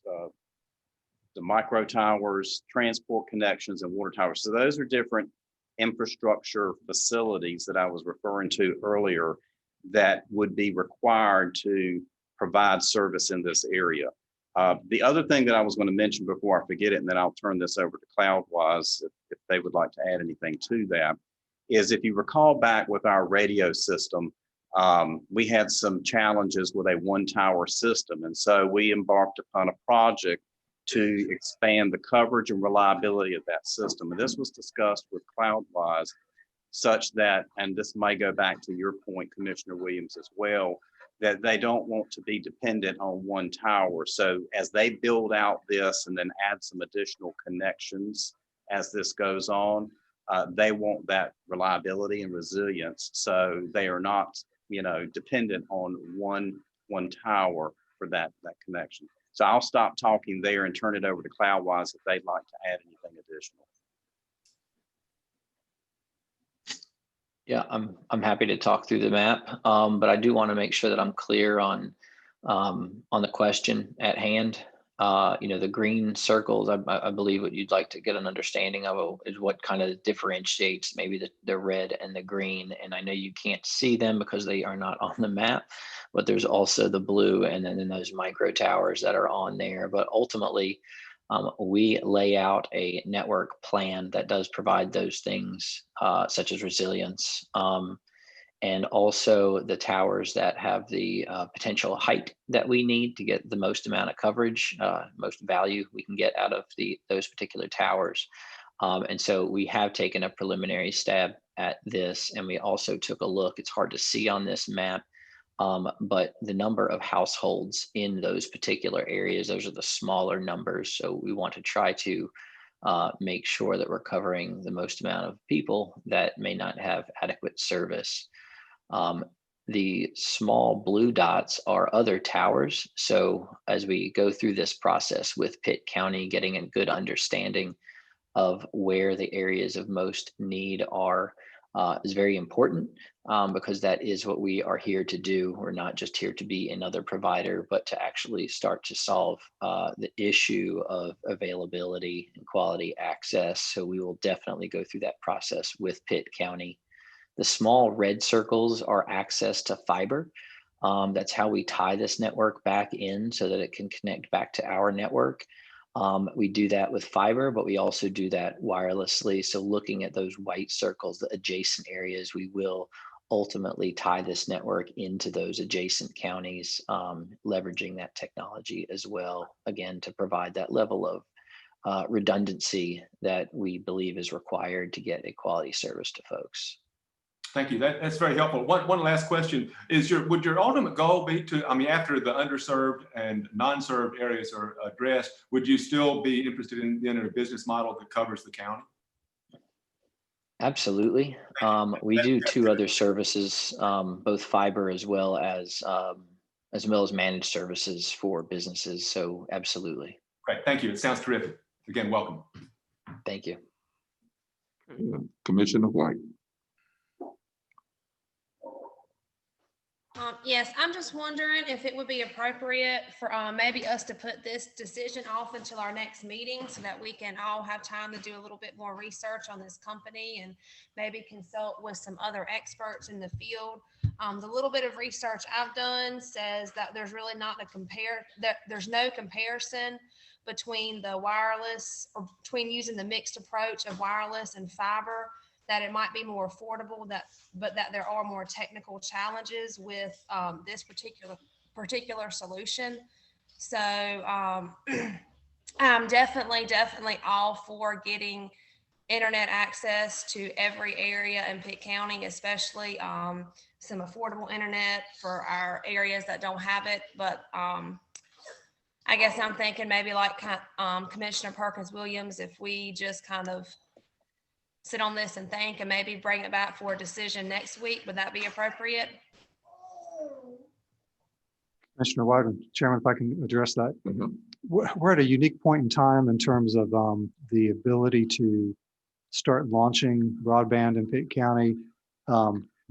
the micro towers, transport connections, and water towers. So those are different infrastructure facilities that I was referring to earlier that would be required to provide service in this area. The other thing that I was going to mention before I forget it, and then I'll turn this over to CloudWise if they would like to add anything to that, is if you recall back with our radio system, we had some challenges with a 1-tower system. And so we embarked upon a project to expand the coverage and reliability of that system. And this was discussed with CloudWise such that, and this may go back to your point, Commissioner Williams, as well, that they don't want to be dependent on 1 tower. So as they build out this and then add some additional connections as this goes on, they want that reliability and resilience. So they are not, dependent on one tower for that connection. So I'll stop talking there and turn it over to CloudWise if they'd like to add anything additional. Yeah, I'm happy to talk through the map, but I do want to make sure that I'm clear on the question at hand. The green circles, I believe what you'd like to get an understanding of is what kind of differentiates maybe the red and the green. And I know you can't see them because they are not on the map, but there's also the blue and then those micro towers that are on there. But ultimately, we lay out a network plan that does provide those things, such as resilience, and also the towers that have the potential height that we need to get the most amount of coverage, most value we can get out of those particular towers. And so we have taken a preliminary stab at this, and we also took a look. It's hard to see on this map, but the number of households in those particular areas, those are the smaller numbers. So we want to try to make sure that we're covering the most amount of people that may not have adequate service. The small blue dots are other towers. So as we go through this process with Pitt County, getting a good understanding of where the areas of most need are is very important, because that is what we are here to do. We're not just here to be another provider, but to actually start to solve the issue of availability and quality access. So we will definitely go through that process with Pitt County. The small red circles are access to fiber. That's how we tie this network back in so that it can connect back to our network. We do that with fiber, but we also do that wirelessly. So looking at those white circles, the adjacent areas, we will ultimately tie this network into those adjacent counties, leveraging that technology as well, again, to provide that level of redundancy that we believe is required to get a quality service to folks. Thank you. That's very helpful. One last question is: would your ultimate goal be to, I mean, after the underserved and non-served areas are addressed, would you still be interested in a business model that covers the county? Absolutely. We do two other services, both fiber as well as managed services for businesses. So absolutely. Great. Thank you. It sounds terrific. Again, welcome. Thank you. Commissioner White. Yes, I'm just wondering if it would be appropriate for maybe us to put this decision off until our next meeting so that we can all have time to do a little bit more research on this company and maybe consult with some other experts in the field. The little bit of research I've done says that there's really not there's no comparison between the wireless or between using the mixed approach of wireless and fiber, that it might be more affordable, but that there are more technical challenges with this particular solution. So I'm definitely all for getting internet access to every area in Pitt County, especially some affordable internet for our areas that don't have it. But I guess I'm thinking maybe like Commissioner Perkins Williams, if we just kind of sit on this and think and maybe bring it back for a decision next week, would that be appropriate? Commissioner White, Chairman, if I can address that. We're at a unique point in time in terms of the ability to start launching broadband in Pitt County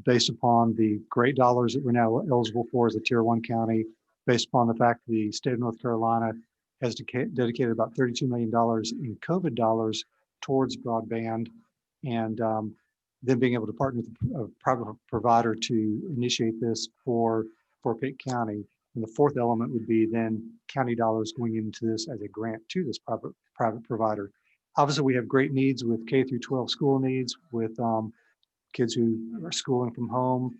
based upon the great dollars that we're now eligible for as a Tier 1 county, based upon the fact the state of North Carolina has dedicated about $32 million in COVID dollars towards broadband, and then being able to partner with a private provider to initiate this for Pitt County. And the fourth element would be then county dollars going into this as a grant to this private provider. Obviously, we have great needs with K through 12 school needs, with kids who are schooling from home,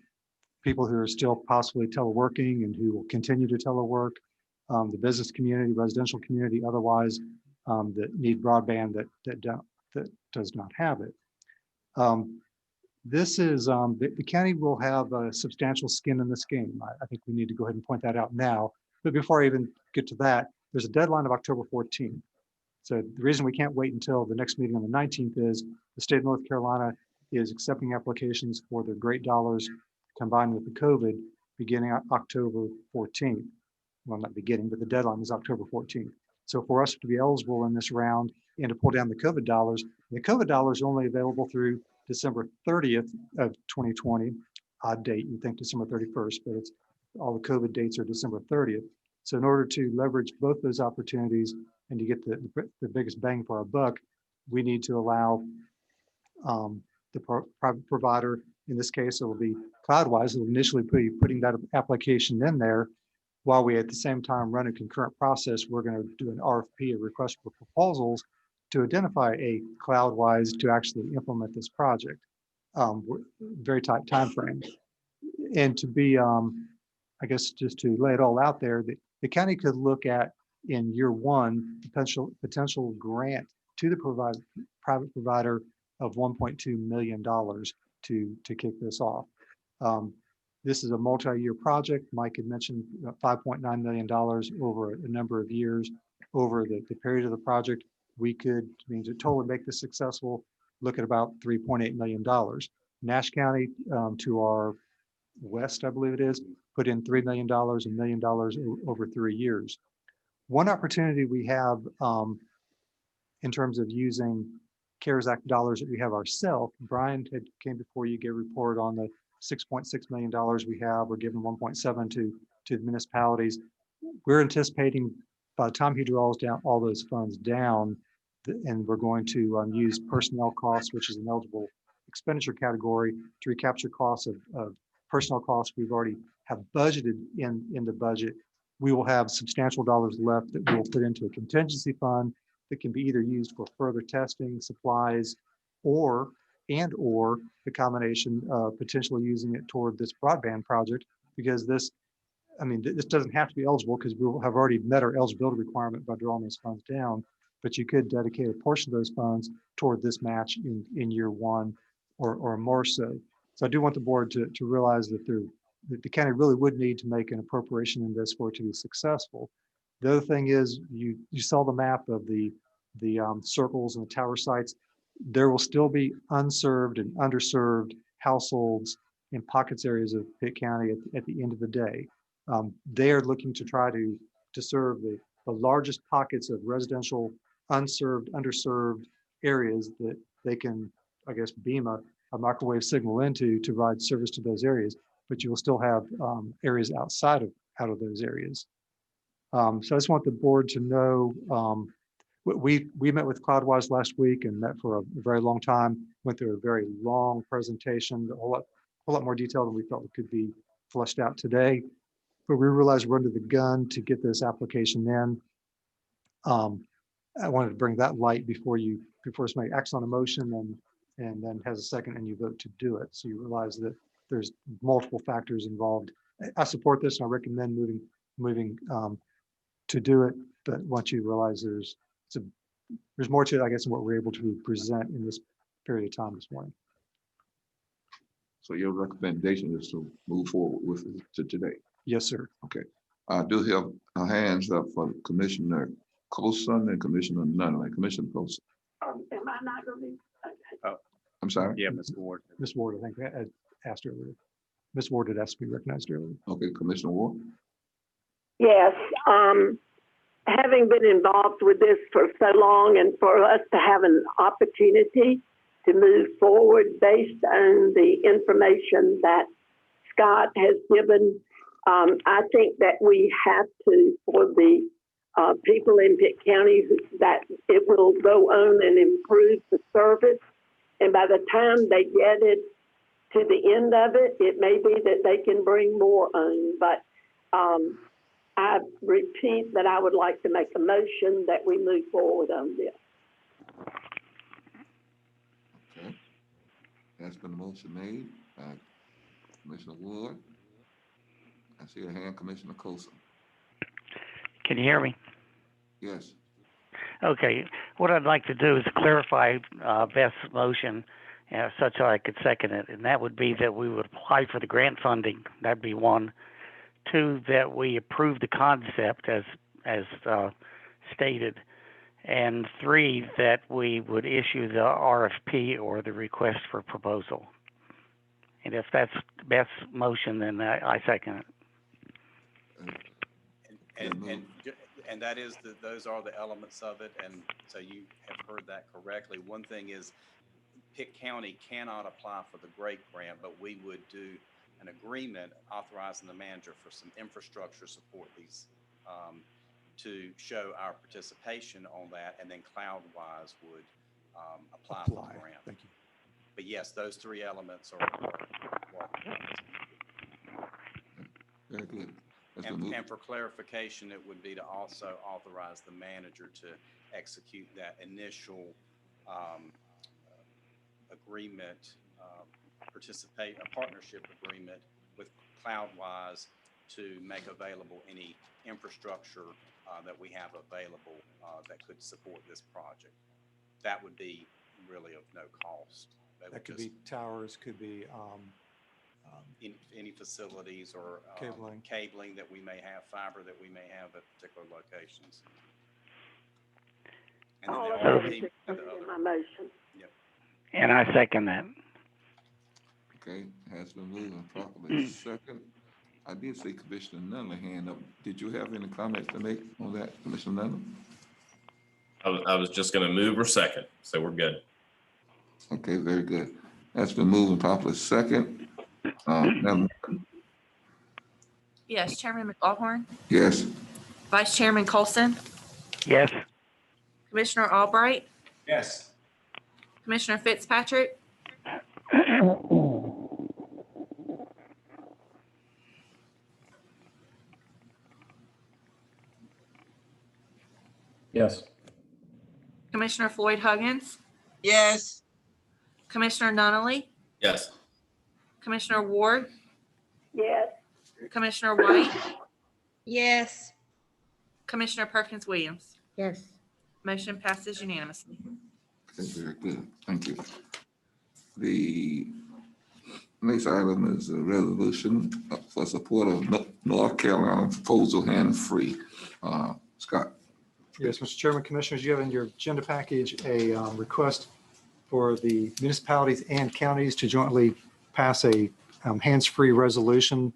people who are still possibly teleworking and who will continue to telework, the business community, residential community, otherwise that need broadband that does not have it. This is, the county will have a substantial skin in this game. I think we need to go ahead and point that out now. But before I even get to that, there's a deadline of October 14th. So the reason we can't wait until the next meeting on the 19th is the state of North Carolina is accepting applications for the great dollars combined with the COVID beginning October 14th. Well, not beginning, but the deadline is October 14th. So for us to be eligible in this round and to pull down the COVID dollars are only available through December 30th of 2020. Odd date, you'd think December 31st, but it's all the COVID dates are December 30th. So in order to leverage both those opportunities and to get the biggest bang for our buck, we need to allow the private provider, in this case, it will be Cloudwise, will initially be putting that application in there, while we at the same time run a concurrent process. We're going to do an RFP, a request for proposals, to identify a Cloudwise to actually implement this project. Very tight time frame. And to be, I guess, just to lay it all out there, the county could look at in year one potential grant to the private provider of $1.2 million to kick this off. This is a multi-year project. Mike had mentioned $5.9 million over a number of years over the period of the project. we could, I mean, to totally make this successful, look at about $3.8 million. Nash County, to our west, I believe it is, put in $3 million, $1 million over 3 years. One opportunity we have in terms of using CARES Act dollars that we have ourselves, Brian came before you, gave a report on the $6.6 million we have. We're giving 1.7 to the municipalities. We're anticipating by the time he draws down all those funds down, and we're going to use personnel costs, which is an eligible expenditure category, to recapture costs of personnel costs we've already have budgeted in the budget. We will have substantial dollars left that we will put into a contingency fund that can be either used for further testing, supplies, or the combination of potentially using it toward this broadband project, because this, I mean, this doesn't have to be eligible because we will have already met our eligibility requirement by drawing those funds down, but you could dedicate a portion of those funds toward this match in year one or more so. So I do want the board to realize that the county really would need to make an appropriation in this for it to be successful. The other thing is you saw the map of the circles and the tower sites. There will still be unserved and underserved households in pockets areas of Pitt County at the end of the day. They are looking to try to serve the largest pockets of residential, unserved, underserved areas that they can, I guess, beam a microwave signal into to provide service to those areas, but you will still have areas out of those areas. So I just want the board to know, we met with CloudWise last week and met for a very long time, went through a very long presentation, a whole lot more detail than we felt it could be fleshed out today. But we realized we're under the gun to get this application in. I wanted to bring that light before somebody acts on a motion and then has a second and you vote to do it. So you realize that there's multiple factors involved. I support this and I recommend moving to do it. But once you realize there's more to it, I guess, than what we're able to present in this period of time this morning. So your recommendation is to move forward with it to today? Yes, sir. Okay. I do have our hands up for Commissioner Colson and Commissioner Nunley. Commissioner Colson. Am I not going to be? Oh, I'm sorry? Yeah, Ms. Ward. Ms. Ward, I think I had asked earlier. Ms. Ward had asked to be recognized earlier. Okay, Commissioner Ward. Yes, having been involved with this for so long and for us to have an opportunity to move forward based on the information that Scott has given, I think that we have to, for the people in Pitt County, that it will go on and improve the service. And by the time they get it to the end of it, it may be that they can bring more on. But I repeat that I would like to make a motion that we move forward on this. Okay. That's been a motion made by Commissioner Ward. I see a hand, Commissioner Colson. Can you hear me? Yes. Okay. What I'd like to do is clarify Beth's motion such that I could second it, and that would be that we would apply for the grant funding. That'd be one. Two, that we approve the concept as stated. And three, that we would issue the RFP or the request for proposal. And if that's Beth's motion, then I second it. And that is those are the elements of it. And so you have heard that correctly. One thing is Pitt County cannot apply for the GREAT grant, but we would do an agreement authorizing the manager for some infrastructure support these to show our participation on that, and then CloudWise would apply for the grant. Thank you. But yes, those three elements are very good. And for clarification, it would be to also authorize the manager to execute that initial agreement, a partnership agreement with CloudWise to make available any infrastructure that we have available that could support this project. That would be really of no cost. That could be towers, could be any facilities or cabling that we may have, fiber that we may have at particular locations. All of So- that is included in my motion. And I second that. Okay, has been moved and properly second. I did see Commissioner Nunley hand up. Did you have any comments to make on that, Commissioner Nunley? I was just gonna move or second, so we're good. Okay, very good. That's been moved and properly second. Now, Yes, Chairman McLaughlin, yes, Vice Chairman Colson, Yes. Commissioner Albright, Yes. Commissioner Fitzpatrick, Yes. Commissioner Floyd Huggins, yes, Commissioner Nunley, Yes. Commissioner Ward, Yes. Commissioner White, Yes. Commissioner Perkins Williams. Yes. Motion passes unanimously. okay, very good. Thank you. The next item is a resolution for support of North Carolina proposal hands-free. Scott. Yes, Mr. Chairman, Commissioners, you have in your agenda package a request for the municipalities and counties to jointly pass a hands-free resolution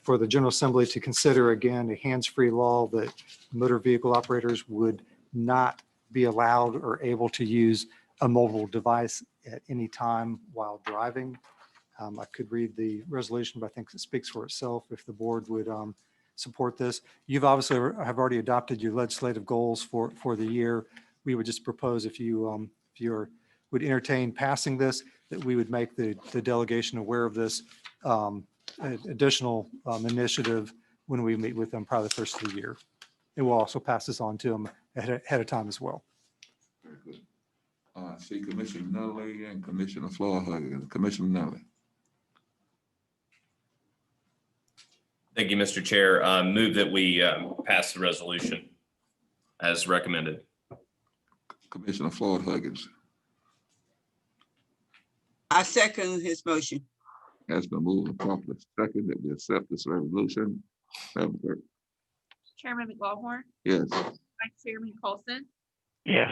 for the General Assembly to consider again a hands-free law that motor vehicle operators would not be allowed or able to use a mobile device at any time while driving. I could read the resolution, but I think it speaks for itself if the board would support this. You've obviously have already adopted your legislative goals for the year. We would just propose if you would entertain passing this, that we would make the delegation aware of this additional initiative when we meet with them probably the first of the year. And we'll also pass this on to them ahead of time as well. Very good. I see Commissioner Nunley and Commissioner Floyd Huggins. Commissioner Nunley. Thank you, Mr. Chair. Move that we pass the resolution as recommended. Commissioner Floyd Huggins. I second his motion. Has been moved and properly second that we accept this resolution. Madam Clerk. Chairman McLaughlin, Yes, Vice Chairman Colson, Yes.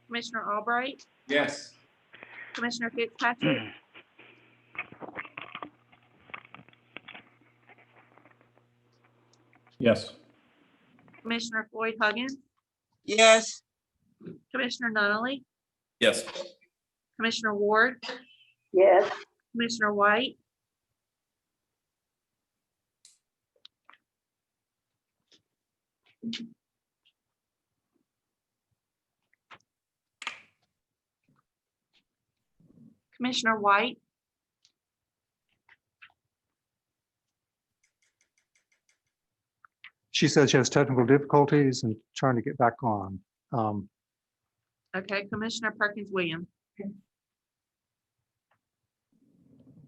Commissioner Albright, Yes. Commissioner Fitzpatrick, Yes. Commissioner Floyd Huggins, Yes, Commissioner Nunley, Yes. Commissioner Ward, Yes. Commissioner White, Commissioner White, She said she has technical difficulties and trying to get back on. okay, Commissioner Perkins Williams.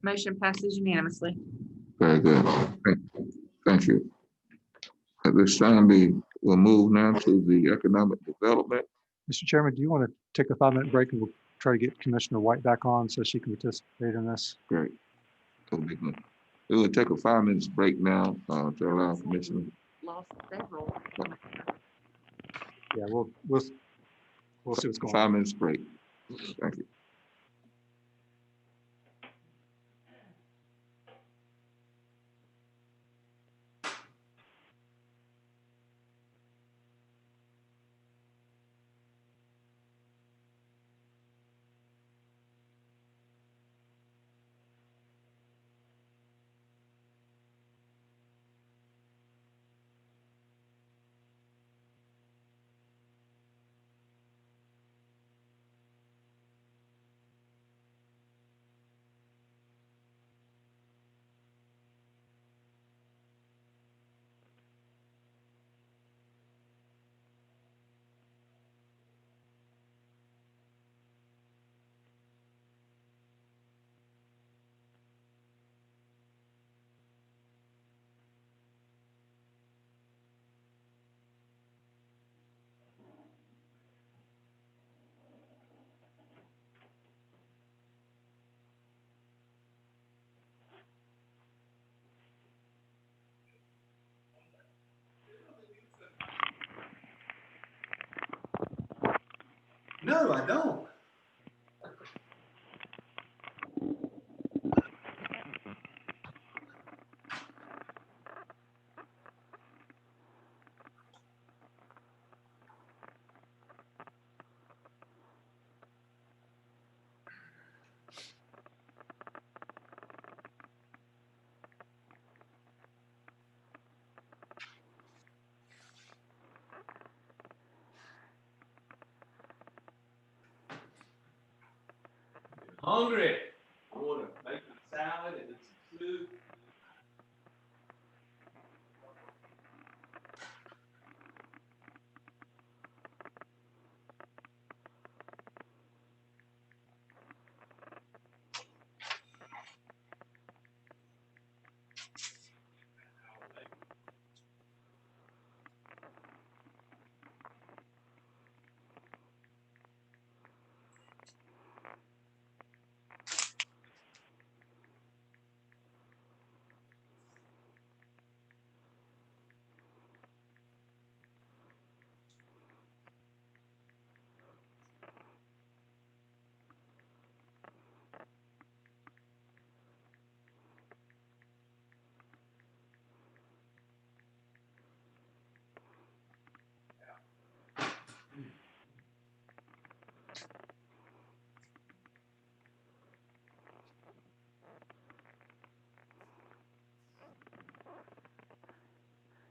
Motion passes unanimously. very good. Thank you. At this time, we will move now to the economic development. Mr. Chairman, do you want to take a 5-minute break and we'll try to get Commissioner White back on so she can participate in this? Great. That'll be good. We will take a 5 minutes break now to allow Commissioner. Lost several. Yeah, we'll see what's going on. 5 minutes break. Thank you. No, I don't. Hungry. I want to make some salad and some soup.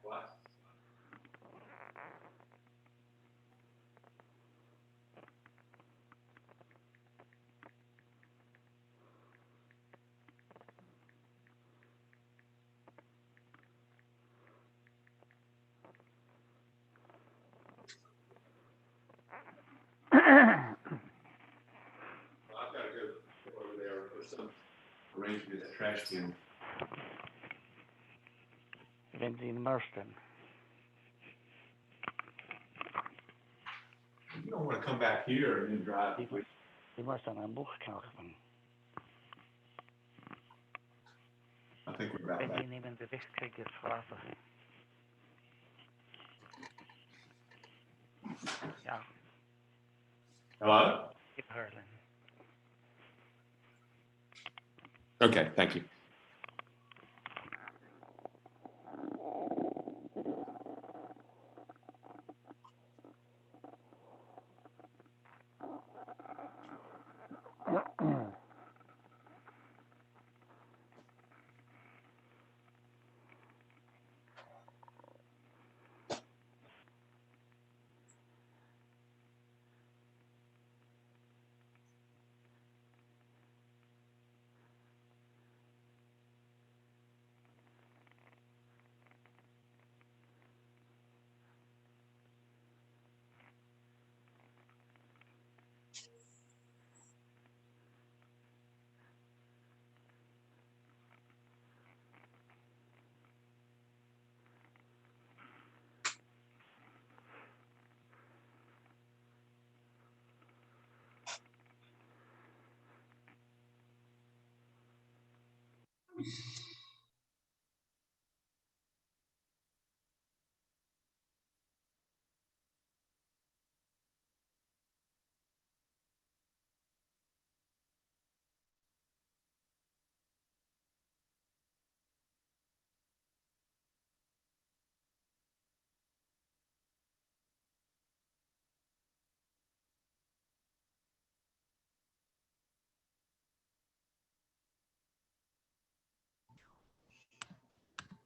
What? Well, I've got to go over there for some arrangement at trash can. Benzine Marston. You don't want to come back here and then drive. Die muss dann ein Buch kaufen. I think we're about Wenn back. Sie nehmen die wichtige Straße. Ja. Hello? Keep hurling. Okay, thank you.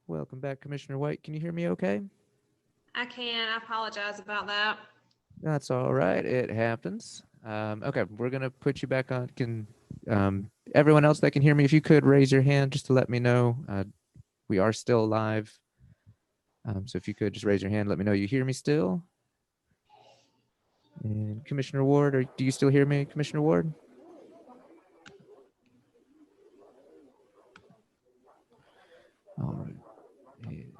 Welcome back, Commissioner White. Can you hear me okay? I can. I apologize about that. That's all right. It happens. Okay, we're going to put you back on. Can everyone else that can hear me, if you could raise your hand just to let me know. We are still live. So if you could just raise your hand, let me know you hear me still. And Commissioner Ward, do you still hear me, Commissioner Ward? All right. And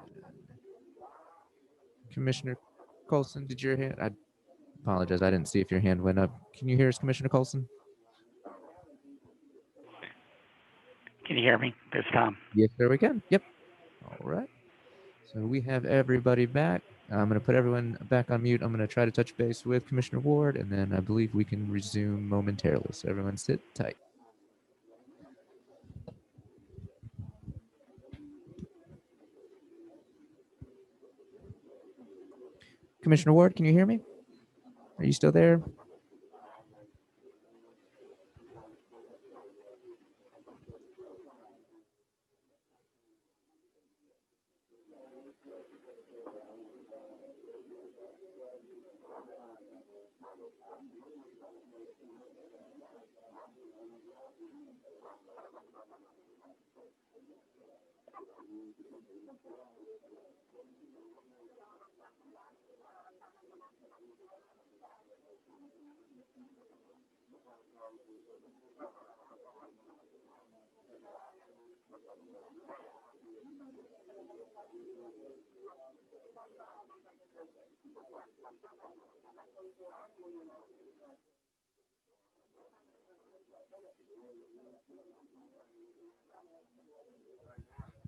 Commissioner Colson, did your hand? I apologize. I didn't see if your hand went up. Can you hear us, Commissioner Colson? Can you hear me this time? Yes, there we can. Yep. All right. So we have everybody back. I'm going to put everyone back on mute. I'm going to try to touch base with Commissioner Ward, and then I believe we can resume momentarily. So everyone sit tight. Commissioner Ward, can you hear me? Are you still there?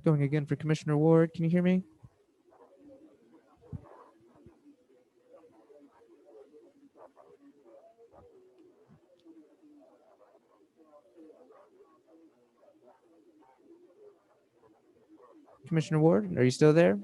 Going again for Commissioner Ward. Can you hear me? Commissioner Ward, are you still there?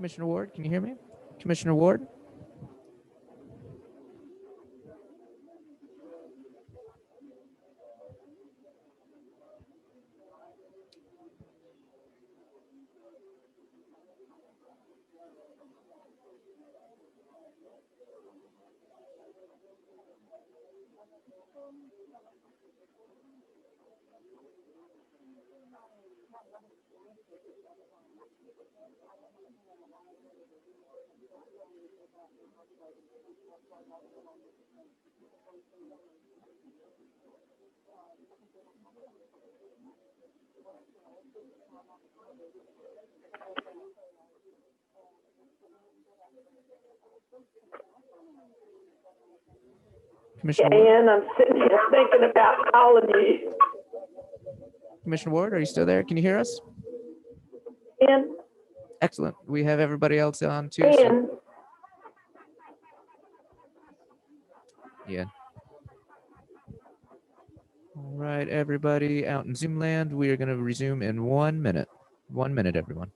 Commissioner Ward, can you hear me? Commissioner Ward? Commissioner Ward? And I'm sitting here thinking about calling you. Commissioner Ward, are you still there? Can you hear us? And, Excellent. We have everybody else on too. So, and yeah. All right, everybody out in Zoom land, we are going to resume in 1 minute. 1 minute, everyone.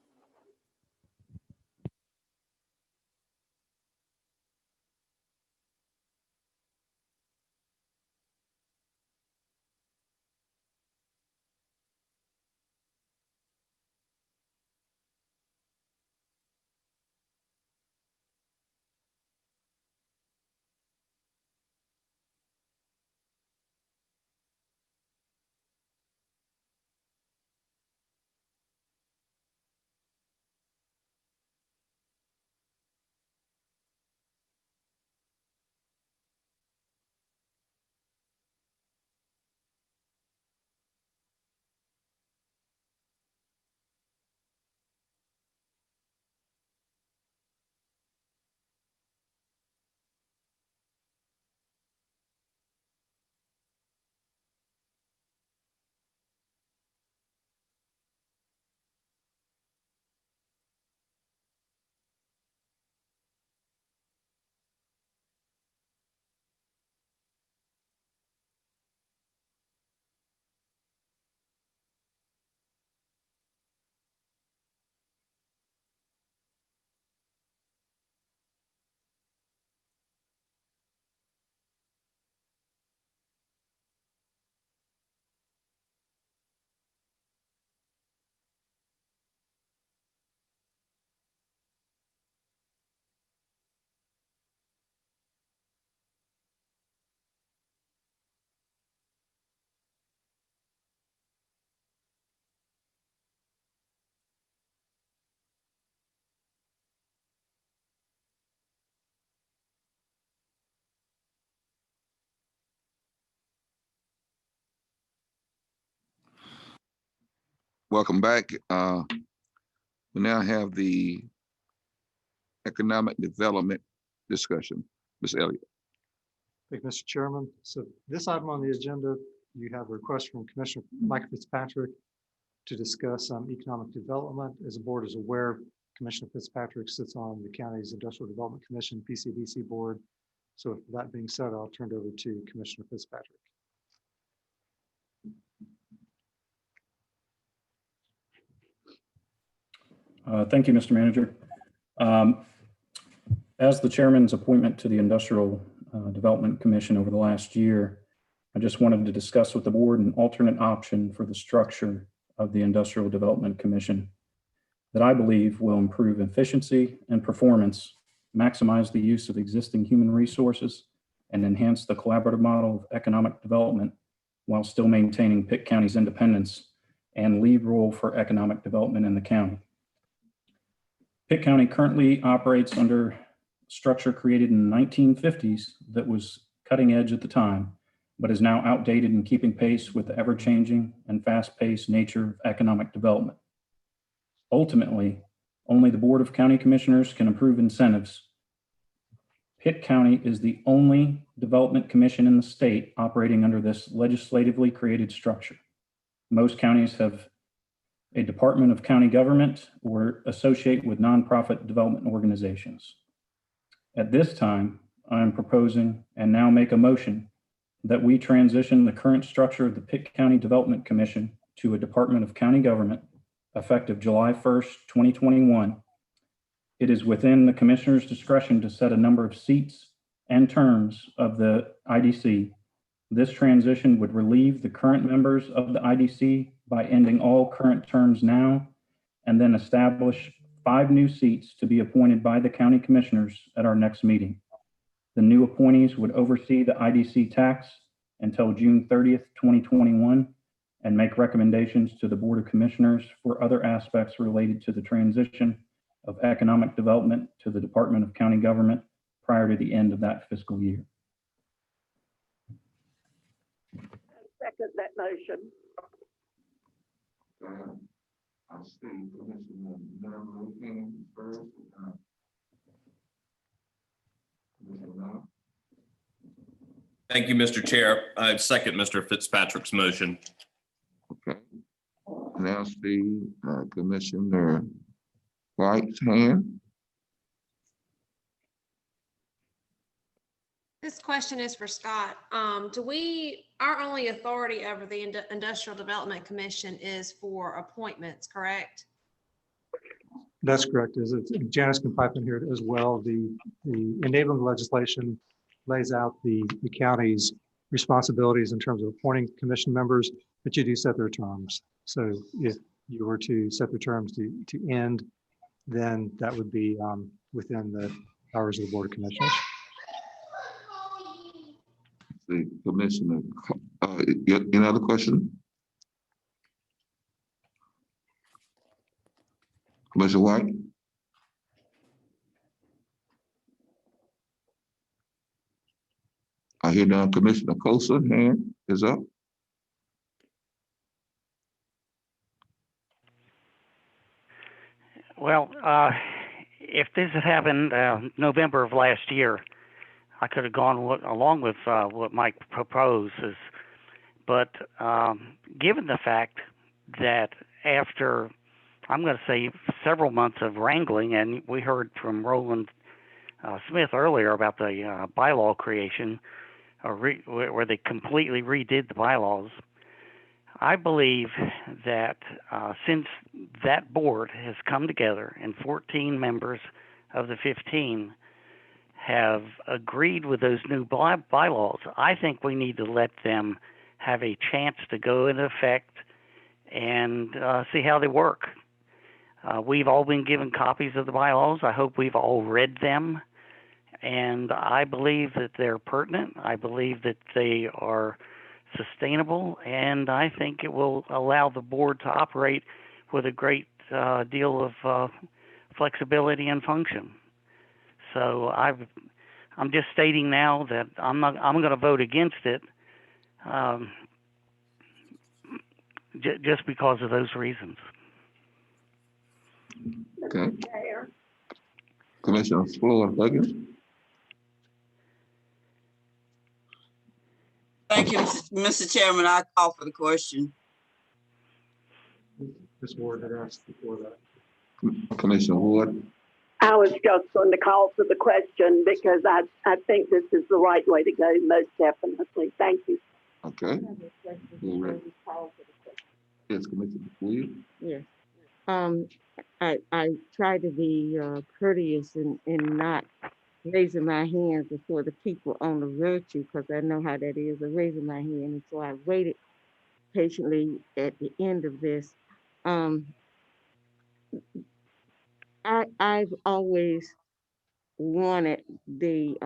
Welcome back. We now have the economic development discussion. Ms. Elliott. Thank you, Mr. Chairman. So this item on the agenda, you have a request from Commissioner Mike Fitzpatrick to discuss economic development. As the board is aware, Commissioner Fitzpatrick sits on the county's Industrial Development Commission, PCDC board. So with that being said, I'll turn it over to Commissioner Fitzpatrick. Thank you, Mr. Manager. As the chairman's appointment to the Industrial Development Commission over the last year, I just wanted to discuss with the board an alternate option for the structure of the Industrial Development Commission that I believe will improve efficiency and performance, maximize the use of existing human resources, and enhance the collaborative model of economic development while still maintaining Pitt County's independence and lead role for economic development in the county. Pitt County currently operates under a structure created in the 1950s that was cutting edge at the time, but is now outdated in keeping pace with the ever-changing and fast-paced nature of economic development. Ultimately, only the Board of County Commissioners can approve incentives. Pitt County is the only development commission in the state operating under this legislatively created structure. Most counties have a Department of County Government or associate with nonprofit development organizations. At this time, I am proposing and now make a motion that we transition the current structure of the Pitt County Development Commission to a Department of County Government effective July 1st, 2021. It is within the commissioner's discretion to set a number of seats and terms of the IDC. This transition would relieve the current members of the IDC by ending all current terms now, and then establish 5 new seats to be appointed by the county commissioners at our next meeting. The new appointees would oversee the IDC tax until June 30th, 2021, and make recommendations to the Board of Commissioners for other aspects related to the transition of economic development to the Department of County Government prior to the end of that fiscal year. Second that motion. I'll stay Commissioner King first. Thank you, Mr. Chair. I second Mr. Fitzpatrick's motion. Okay. Now see Commissioner White's hand. This question is for Scott. Our only authority over the Industrial Development Commission is for appointments, correct? That's correct. Janice can pipe in here as well. The enabling legislation lays out the county's responsibilities in terms of appointing commission members, but you do set their terms. So if you were to set the terms to end, then that would be within the powers of the Board of Commissioners. The Commissioner, any other question? Commissioner White? I hear now Commissioner Colson hand is up. Well, if this had happened November of last year, I could have gone along with what Mike proposes. But given the fact that after, I'm going to say, several months of wrangling, and we heard from Roland Smith earlier about the bylaw creation, where they completely redid the bylaws, I believe that since that board has come together and 14 members of the 15 have agreed with those new bylaws, I think we need to let them have a chance to go into effect and see how they work. We've all been given copies of the bylaws. I hope we've all read them. And I believe that they're pertinent. I believe that they are sustainable. And I think it will allow the board to operate with a great deal of flexibility and function. So I'm just stating now that I'm going to vote against it. just because of those reasons. Okay. Commissioner Floyd Huggins. Thank you, Mr. Chairman. I call for the question. Ms. Ward had asked before that. Commissioner Ward. I was just going to call for the question because I think this is the right way to go, most definitely. Thank you. Okay. Yes, Commissioner Williams. Yes. I try to be courteous and not raising my hands before the people on the virtue, because I know how that is, of raising my hand. And so I waited patiently at the end of this. I've always wanted the,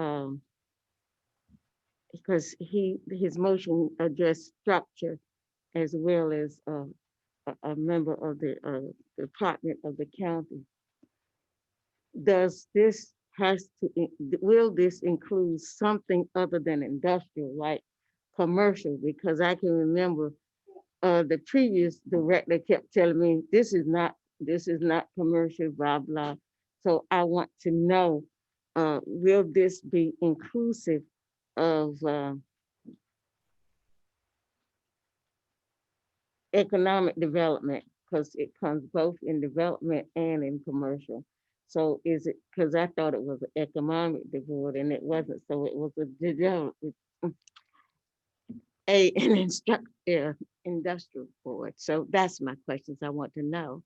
because his motion addressed structure as well as a member of the department of the county. Does this will this include something other than industrial, like commercial? Because I can remember the previous director kept telling me this is not commercial, blah blah. So I want to know, will this be inclusive of economic development? Because it comes both in development and in commercial. So is it, because I thought it was an economic board and it wasn't, so it was an industrial board. So that's my questions I want to know.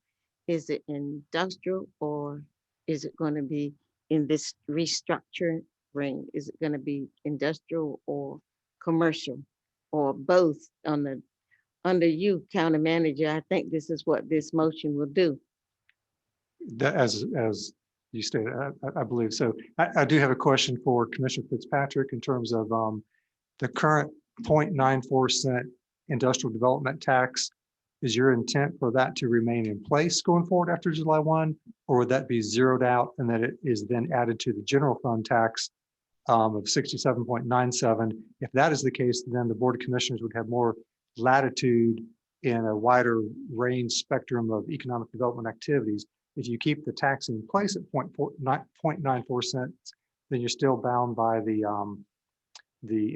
Is it industrial, or is it going to be in this restructuring ring? Is it going to be industrial or commercial, or both? Under you, county manager, I think this is what this motion will do. That, as you stated, I believe so. I do have a question for Commissioner Fitzpatrick in terms of the current 0.94 cent industrial development tax. Is your intent for that to remain in place going forward after July 1, or would that be zeroed out and that it is then added to the general fund tax of 67.97? If that is the case, then the Board of Commissioners would have more latitude in a wider range spectrum of economic development activities. If you keep the tax in place at 0.94 cents, then you're still bound by the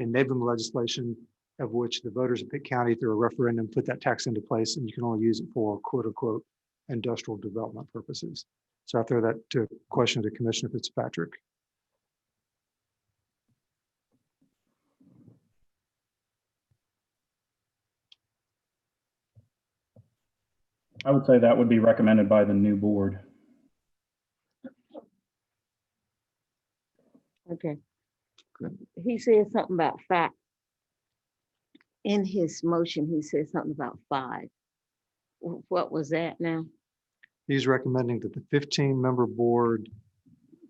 enabling legislation, of which the voters of Pitt County through a referendum put that tax into place, and you can only use it for quote unquote industrial development purposes. So I throw that to question to Commissioner Fitzpatrick. I would say that would be recommended by the new board. Okay. He said something about fact. In his motion, he said something about 5. What was that now? He's recommending that the 15-member board,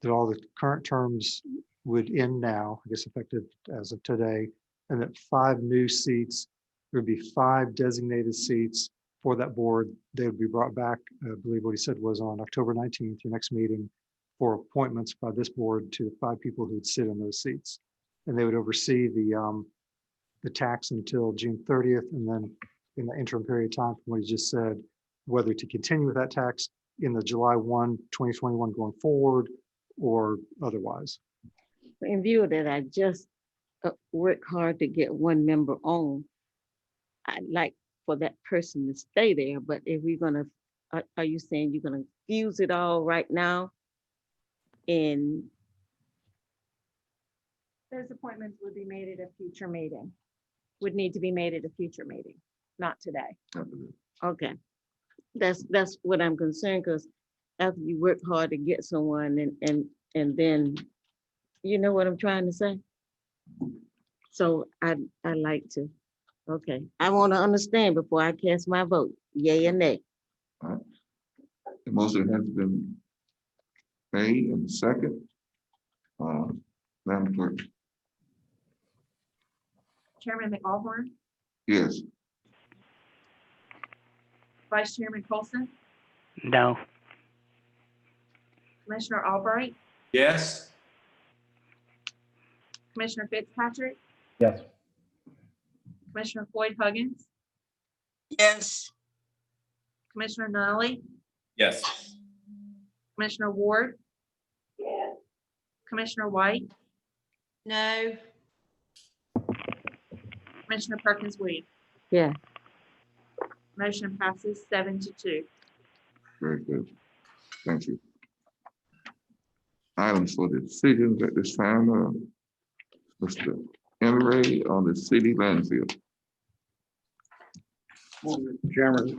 that all the current terms would end now, I guess effective as of today, and that 5 new seats, there would be 5 designated seats for that board. They would be brought back, I believe what he said was on October 19th, your next meeting, for appointments by this board to the 5 people who would sit in those seats. And they would oversee the tax until June 30th, and then in the interim period of time from what he just said, whether to continue with that tax in the July 1, 2021 going forward or otherwise. In view of that, I just work hard to get 1 member on. I'd like for that person to stay there, but if we're gonna, are you saying you're gonna fuse it all right now? And Those appointments would be made at a future meeting. Would need to be made at a future meeting, not today. okay, that's what I'm concerned, because after you work hard to get someone and then, you know what I'm trying to say? So I like to, okay, I want to understand before I cast my vote, yay or nay. All right. The motion has been made and second. Madam Clerk. Chairman McAlhorn, Yes. Vice Chairman Colson, No. Commissioner Albright, Yes. Commissioner Fitzpatrick, Yes. Commissioner Floyd Huggins, Yes. Commissioner Nunley, Yes. Commissioner Ward, Yes. Commissioner White, No. Commissioner Perkins Williams. Yeah. Motion passes 7-2. Very good. Thank you. Items for the decisions at this time, Mr. Henry on the city landfill. Morning, Mr. Chairman,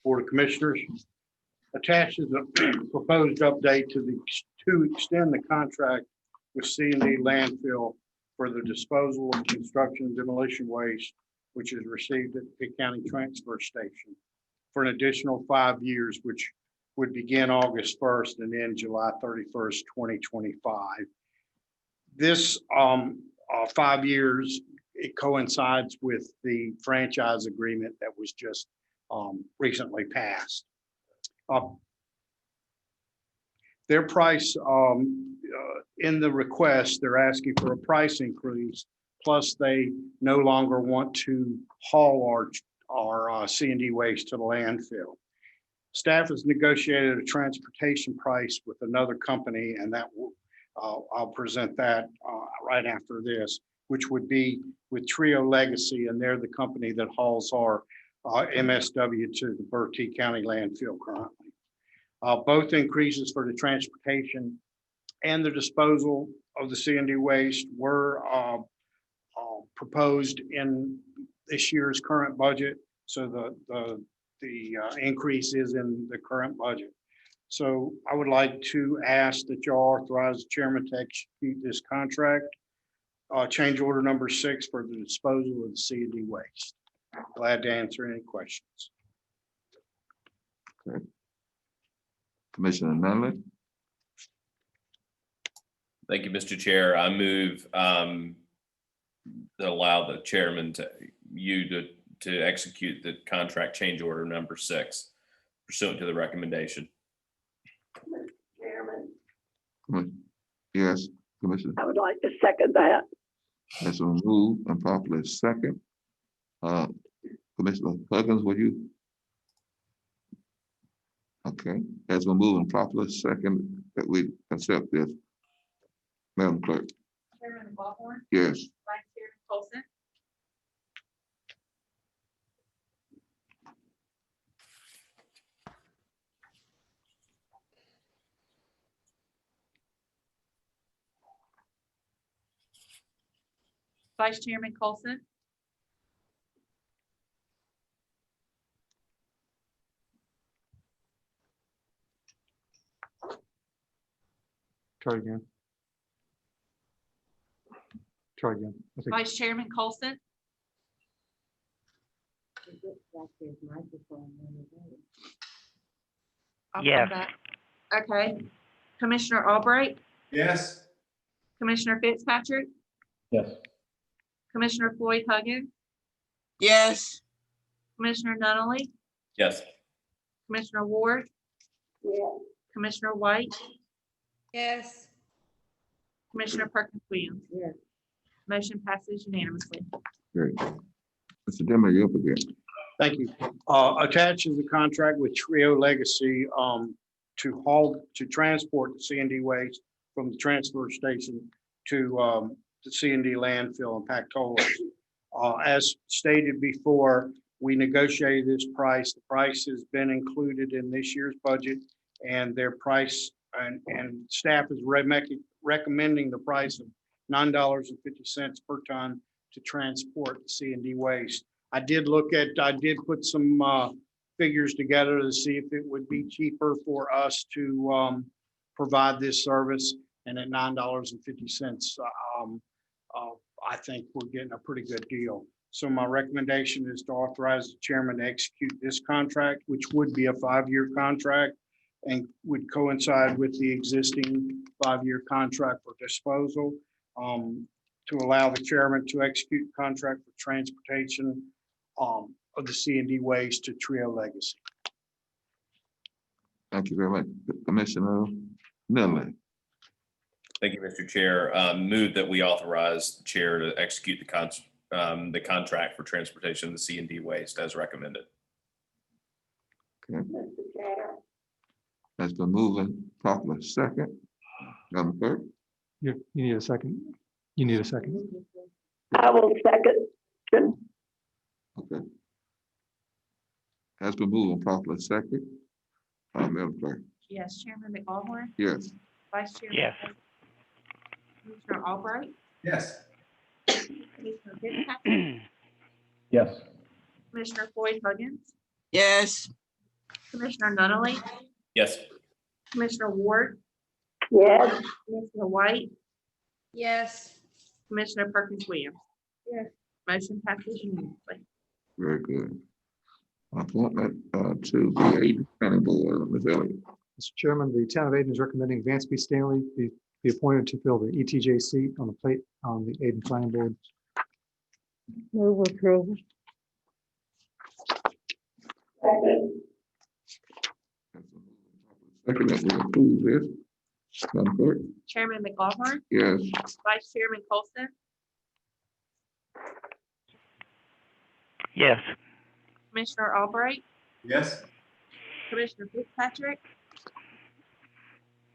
Board of Commissioners. Attached is a proposed update to extend the contract with C&D landfill for the disposal of construction and demolition waste, which is received at the Pitt County Transfer Station for an additional 5 years, which would begin August 1st and end July 31st, 2025. This 5 years, it coincides with the franchise agreement that was just recently passed. Their price in the request, they're asking for a price increase, plus they no longer want to haul our C&D waste to the landfill. Staff has negotiated a transportation price with another company, and that will, I'll present that right after this, which would be with Trio Legacy, and they're the company that hauls our MSW to the Bertie County landfill currently. Both increases for the transportation and the disposal of the C&D waste were proposed in this year's current budget. So the increase is in the current budget. So I would like to ask that you authorize the chairman to execute this contract. Change order number 6 for the disposal of the C&D waste. Glad to answer any questions. Okay. Commissioner Nunley. Thank you, Mr. Chair. I move to allow the chairman to execute the contract change order number 6 pursuant to the recommendation. Chairman, Yes, Commissioner. I would like to second that. That's been moved and properly second. Commissioner Perkins, will you? Okay, that's been moved and properly second that we accept this. Madam Clerk. Chairman Ballhorn, Yes. Vice Chairman Colson, Vice Chairman Colson, Try again. Try again. Vice Chairman Colson, I'll come Yes. back. Okay. Commissioner Albright, Yes. Commissioner Fitzpatrick, Yes. Commissioner Floyd Huggins, Yes. Commissioner Nunley, Yes. Commissioner Ward, Yes. Commissioner White, Yes. Commissioner Perkins Williams. Yes. Motion passes unanimously. Great. Mr. Dimmer, you're up again. Thank you. Attached is a contract with Trio Legacy to transport the C&D waste from the transfer station to the C&D landfill in Pactola. As stated before, we negotiated this price. The price has been included in this year's budget, and their price and staff is recommending the price of $9.50 per ton to transport the C&D waste. I did put some figures together to see if it would be cheaper for us to provide this service. And at $9.50, I think we're getting a pretty good deal. So my recommendation is to authorize the chairman to execute this contract, which would be a 5-year contract and would coincide with the existing 5-year contract for disposal, to allow the chairman to execute contract for transportation of the C&D waste to Trio Legacy. Thank you very much. Commissioner Nunley. Thank you, Mr. Chair. Move that we authorize the chair to execute the the contract for transportation of the C&D waste as recommended. Okay. Has been moving properly second. Madam Clerk? You need a second. You need a second. I will second. Okay. Has been moving properly second. Madam Clerk? Yes, Chairman McGawhorn, Yes. Vice Chairman. Yes. Commissioner Albright, Yes. Commissioner Fitzpatrick, Yes. Commissioner Floyd Huggins, yes, Commissioner Nunley, Yes. Commissioner Ward, Yes. Commissioner White, Yes. Commissioner Perkins Williams. Yes. Motion passes unanimously. Very good. Appointment to the Aiden Planning Board, Ms. Elliott. Mr. Chairman, the town of Aden is recommending Vance B. Stanley be appointed to fill the ETJ seat on the plate on the Aden Planning Board. Move approval. Second, that we approve this. Madam Clerk? Chairman McGawhorn, Yes. Vice Chairman Colson, Yes. Commissioner Albright, Yes. Commissioner Fitzpatrick,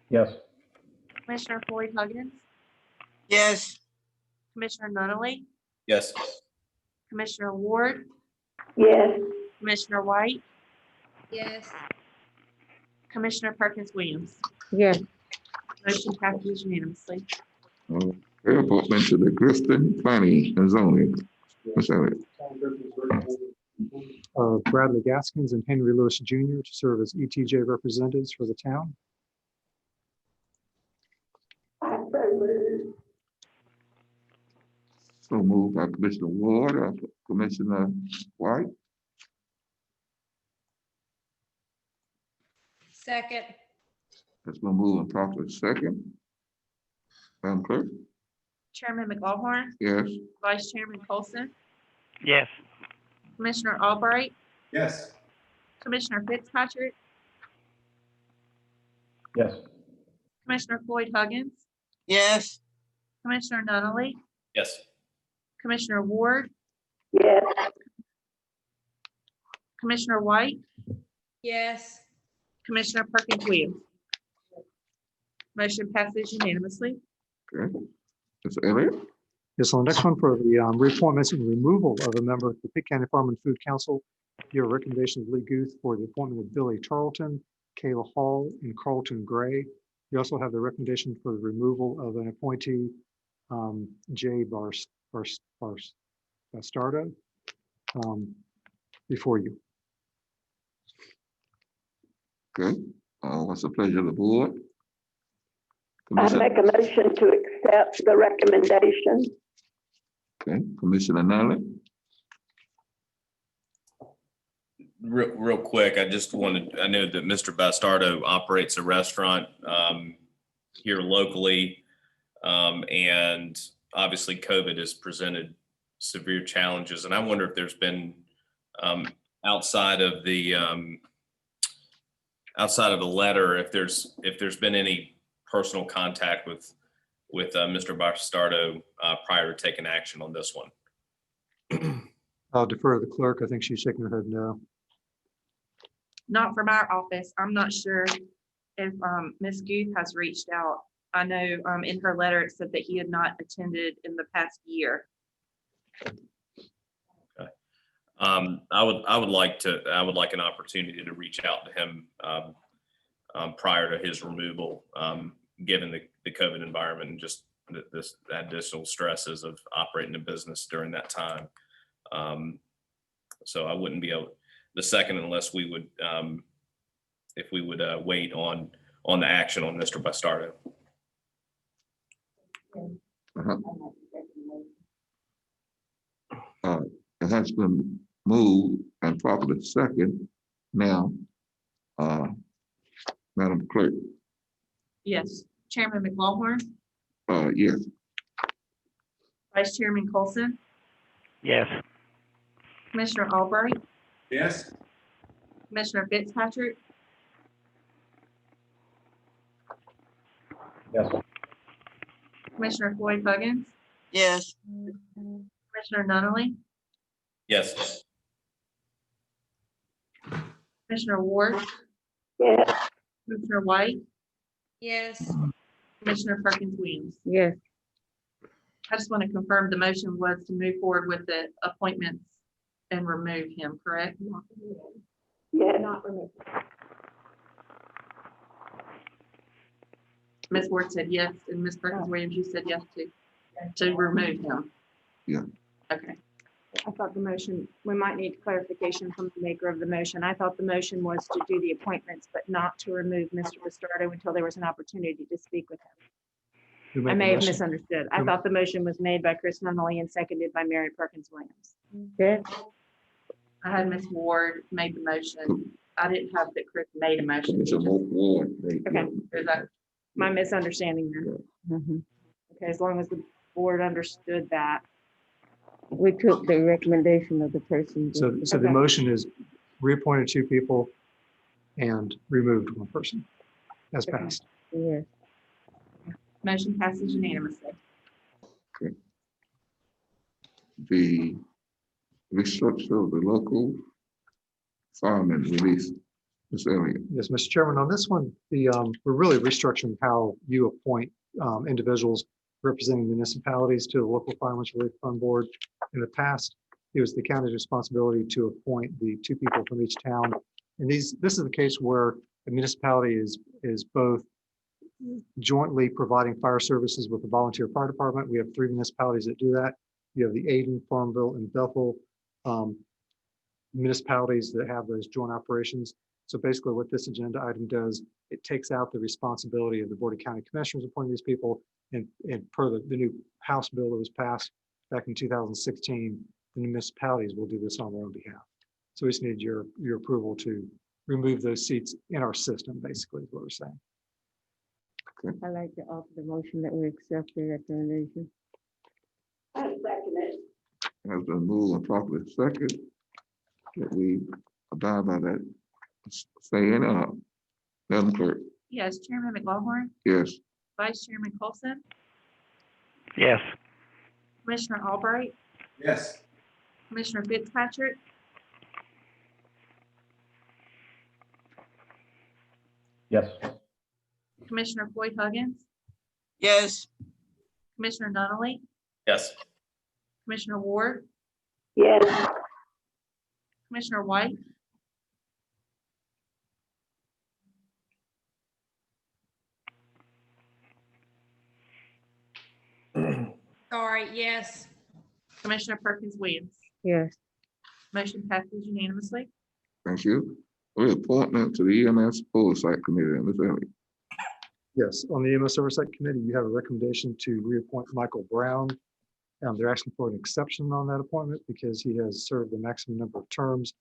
Yes. Commissioner Floyd Huggins, yes, Commissioner Nunley, Yes. Commissioner Ward, Yes. Commissioner White, Yes. Commissioner Perkins Williams. Yes. Motion passes unanimously. Okay, appointment to the Clifton Planning and Zoning. Ms. Elliott. Bradley Gaskins and Henry Lewis Jr. to serve as ETJ representatives for the town. So moved by Commissioner Ward, Commissioner White. Second. That's been moving properly second. Madam Clerk? Chairman McGawhorn, Yes. Vice Chairman Colson, Yes. Commissioner Albright, Yes. Commissioner Fitzpatrick, Yes. Commissioner Floyd Huggins, yes, Commissioner Nunley, Yes. Commissioner Ward, Yes. Commissioner White, Yes. Commissioner Perkins Williams. Motion passes unanimously. Okay. Ms. Elliott? Yes, so the next one for the reappointments and removal of a member of the Pitt County Farm and Food Council. Your recommendation of Lee Guth for the appointment of Billy Tarleton, Kayla Hall, and Carlton Gray. You also have the recommendation for the removal of an appointee, Jay Bastardo, before you. Okay. What's the pleasure of the board? I make a motion to accept the recommendation. Okay, Commissioner Nunley? Real quick, I just wanted, I know that Mr. Bastardo operates a restaurant here locally. And obviously COVID has presented severe challenges. And I wonder if there's been outside of the letter, if there's been any personal contact with Mr. Bastardo prior to taking action on this one. I'll defer to the clerk. I think she's shaking her head no. Not from our office. I'm not sure if Ms. Guth has reached out. I know in her letter it said that he had not attended in the past year. Okay. I would like an opportunity to reach out to him prior to his removal, given the COVID environment and just the additional stresses of operating a business during that time. So I wouldn't be able the second unless we would, if we would wait on the action on Mr. Bastardo. It has been moved and properly second. Now, Madam Clerk? Yes. Chairman McLaughlin, Yes. Vice Chairman Colson, Yes. Commissioner Albright, Yes. Commissioner Fitzpatrick, Yes. Commissioner Floyd Huggins, yes, Commissioner Commissioner Nunley, Yes. Commissioner Ward, Yes. Commissioner White, Yes. Commissioner Perkins Williams. Yes. I just want to confirm the motion was to move forward with the appointments and remove him, correct? Yes. Not removed. Ms. Ward said yes, and Ms. Perkins Williams, you said yes to remove him. Yeah. Okay. I thought the motion, we might need clarification from the maker of the motion. I thought the motion was to do the appointments, but not to remove Mr. Bastardo until there was an opportunity to speak with him. I may have misunderstood. I thought the motion was made by Chris Nunley and seconded by Mary Perkins Williams. Okay. I had Ms. Ward make the motion. I didn't have that Chris made a motion. Commissioner Ward. Okay. Is that My misunderstanding then. Okay, as long as the board understood that. We took the recommendation of the person. So the motion is reappointed 2 people and removed 1 person. As passed. Yes. motion passes unanimously? The restructure of the local firemen release. Ms. Elliott. Yes, Mr. Chairman, on this one, we're really restructuring how you appoint individuals representing municipalities to the local firemen's relief fund board. In the past, it was the county's responsibility to appoint the 2 people from each town. And this is the case where a municipality is both jointly providing fire services with the volunteer fire department. We have 3 municipalities that do that. You have the Aden, Farmville, and Bethel municipalities that have those joint operations. So basically what this agenda item does, it takes out the responsibility of the Board of County Commissioners appointing these people, and per the new House bill that was passed back in 2016, the municipalities will do this on their own behalf. So we just need your approval to remove those seats in our system, basically is what we're saying. I'd like to offer the motion that we accept the recommendation. I second it. Has been moved and properly second that we abide by that saying, Madam Clerk. Yes, Chairman McLaughlin, Yes. Vice Chairman Colson, Yes. Commissioner Albright, Yes. Commissioner Fitzpatrick, Yes. Commissioner Floyd Huggins, Yes. Commissioner Nunley, Yes. Commissioner Ward, Yes. Commissioner White, Sorry, yes. Commissioner Perkins Williams. Yes. Motion passes unanimously. Thank you. Reappointment to the EMS Oversight Committee, Ms. Elliott. Yes, on the EMS Oversight Committee, you have a recommendation to reappoint Michael Brown. They're asking for an exception on that appointment because he has served the maximum number of terms.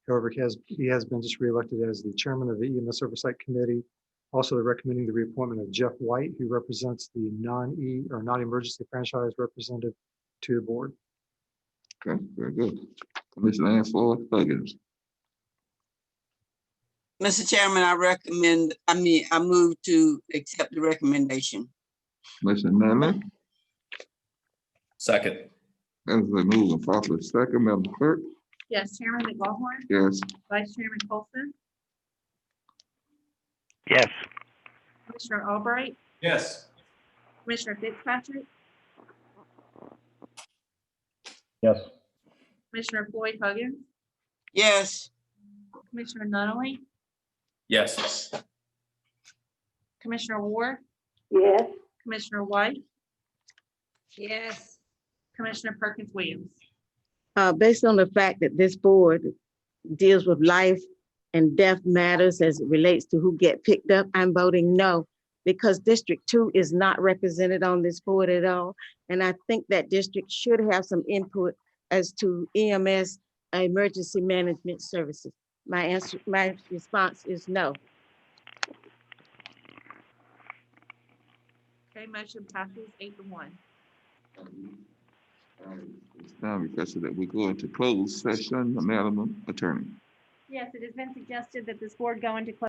However, he has been just reelected as the chairman of the EMS Oversight Committee. Also, they're recommending the reappointment of Jeff White, who represents the non-emergency franchise representative to the board. Okay, very good. Commissioner Ann Floyd Huggins. Mr. Chairman, I move to accept the recommendation. Commissioner Nunley. Second. Has been moved and properly second, Madam Clerk. Yes, Chairman McLaughlin, Yes. Vice Chairman Colson, Yes. Commissioner Albright, Yes. Commissioner Fitzpatrick, Yes. Commissioner Floyd Huggins, Yes. Commissioner Nunley, Yes. Commissioner Ward, Yes. Commissioner White, Yes. Commissioner Perkins Williams. Based on the fact that this board deals with life and death matters as it relates to who get picked up, I'm voting no, because District 2 is not represented on this board at all. And I think that district should have some input as to EMS, emergency management services. My response is no. Okay, motion passes 8-1. It's now requested that we go into closed session, Madam Attorney. Yes, it has been suggested that this board go into closed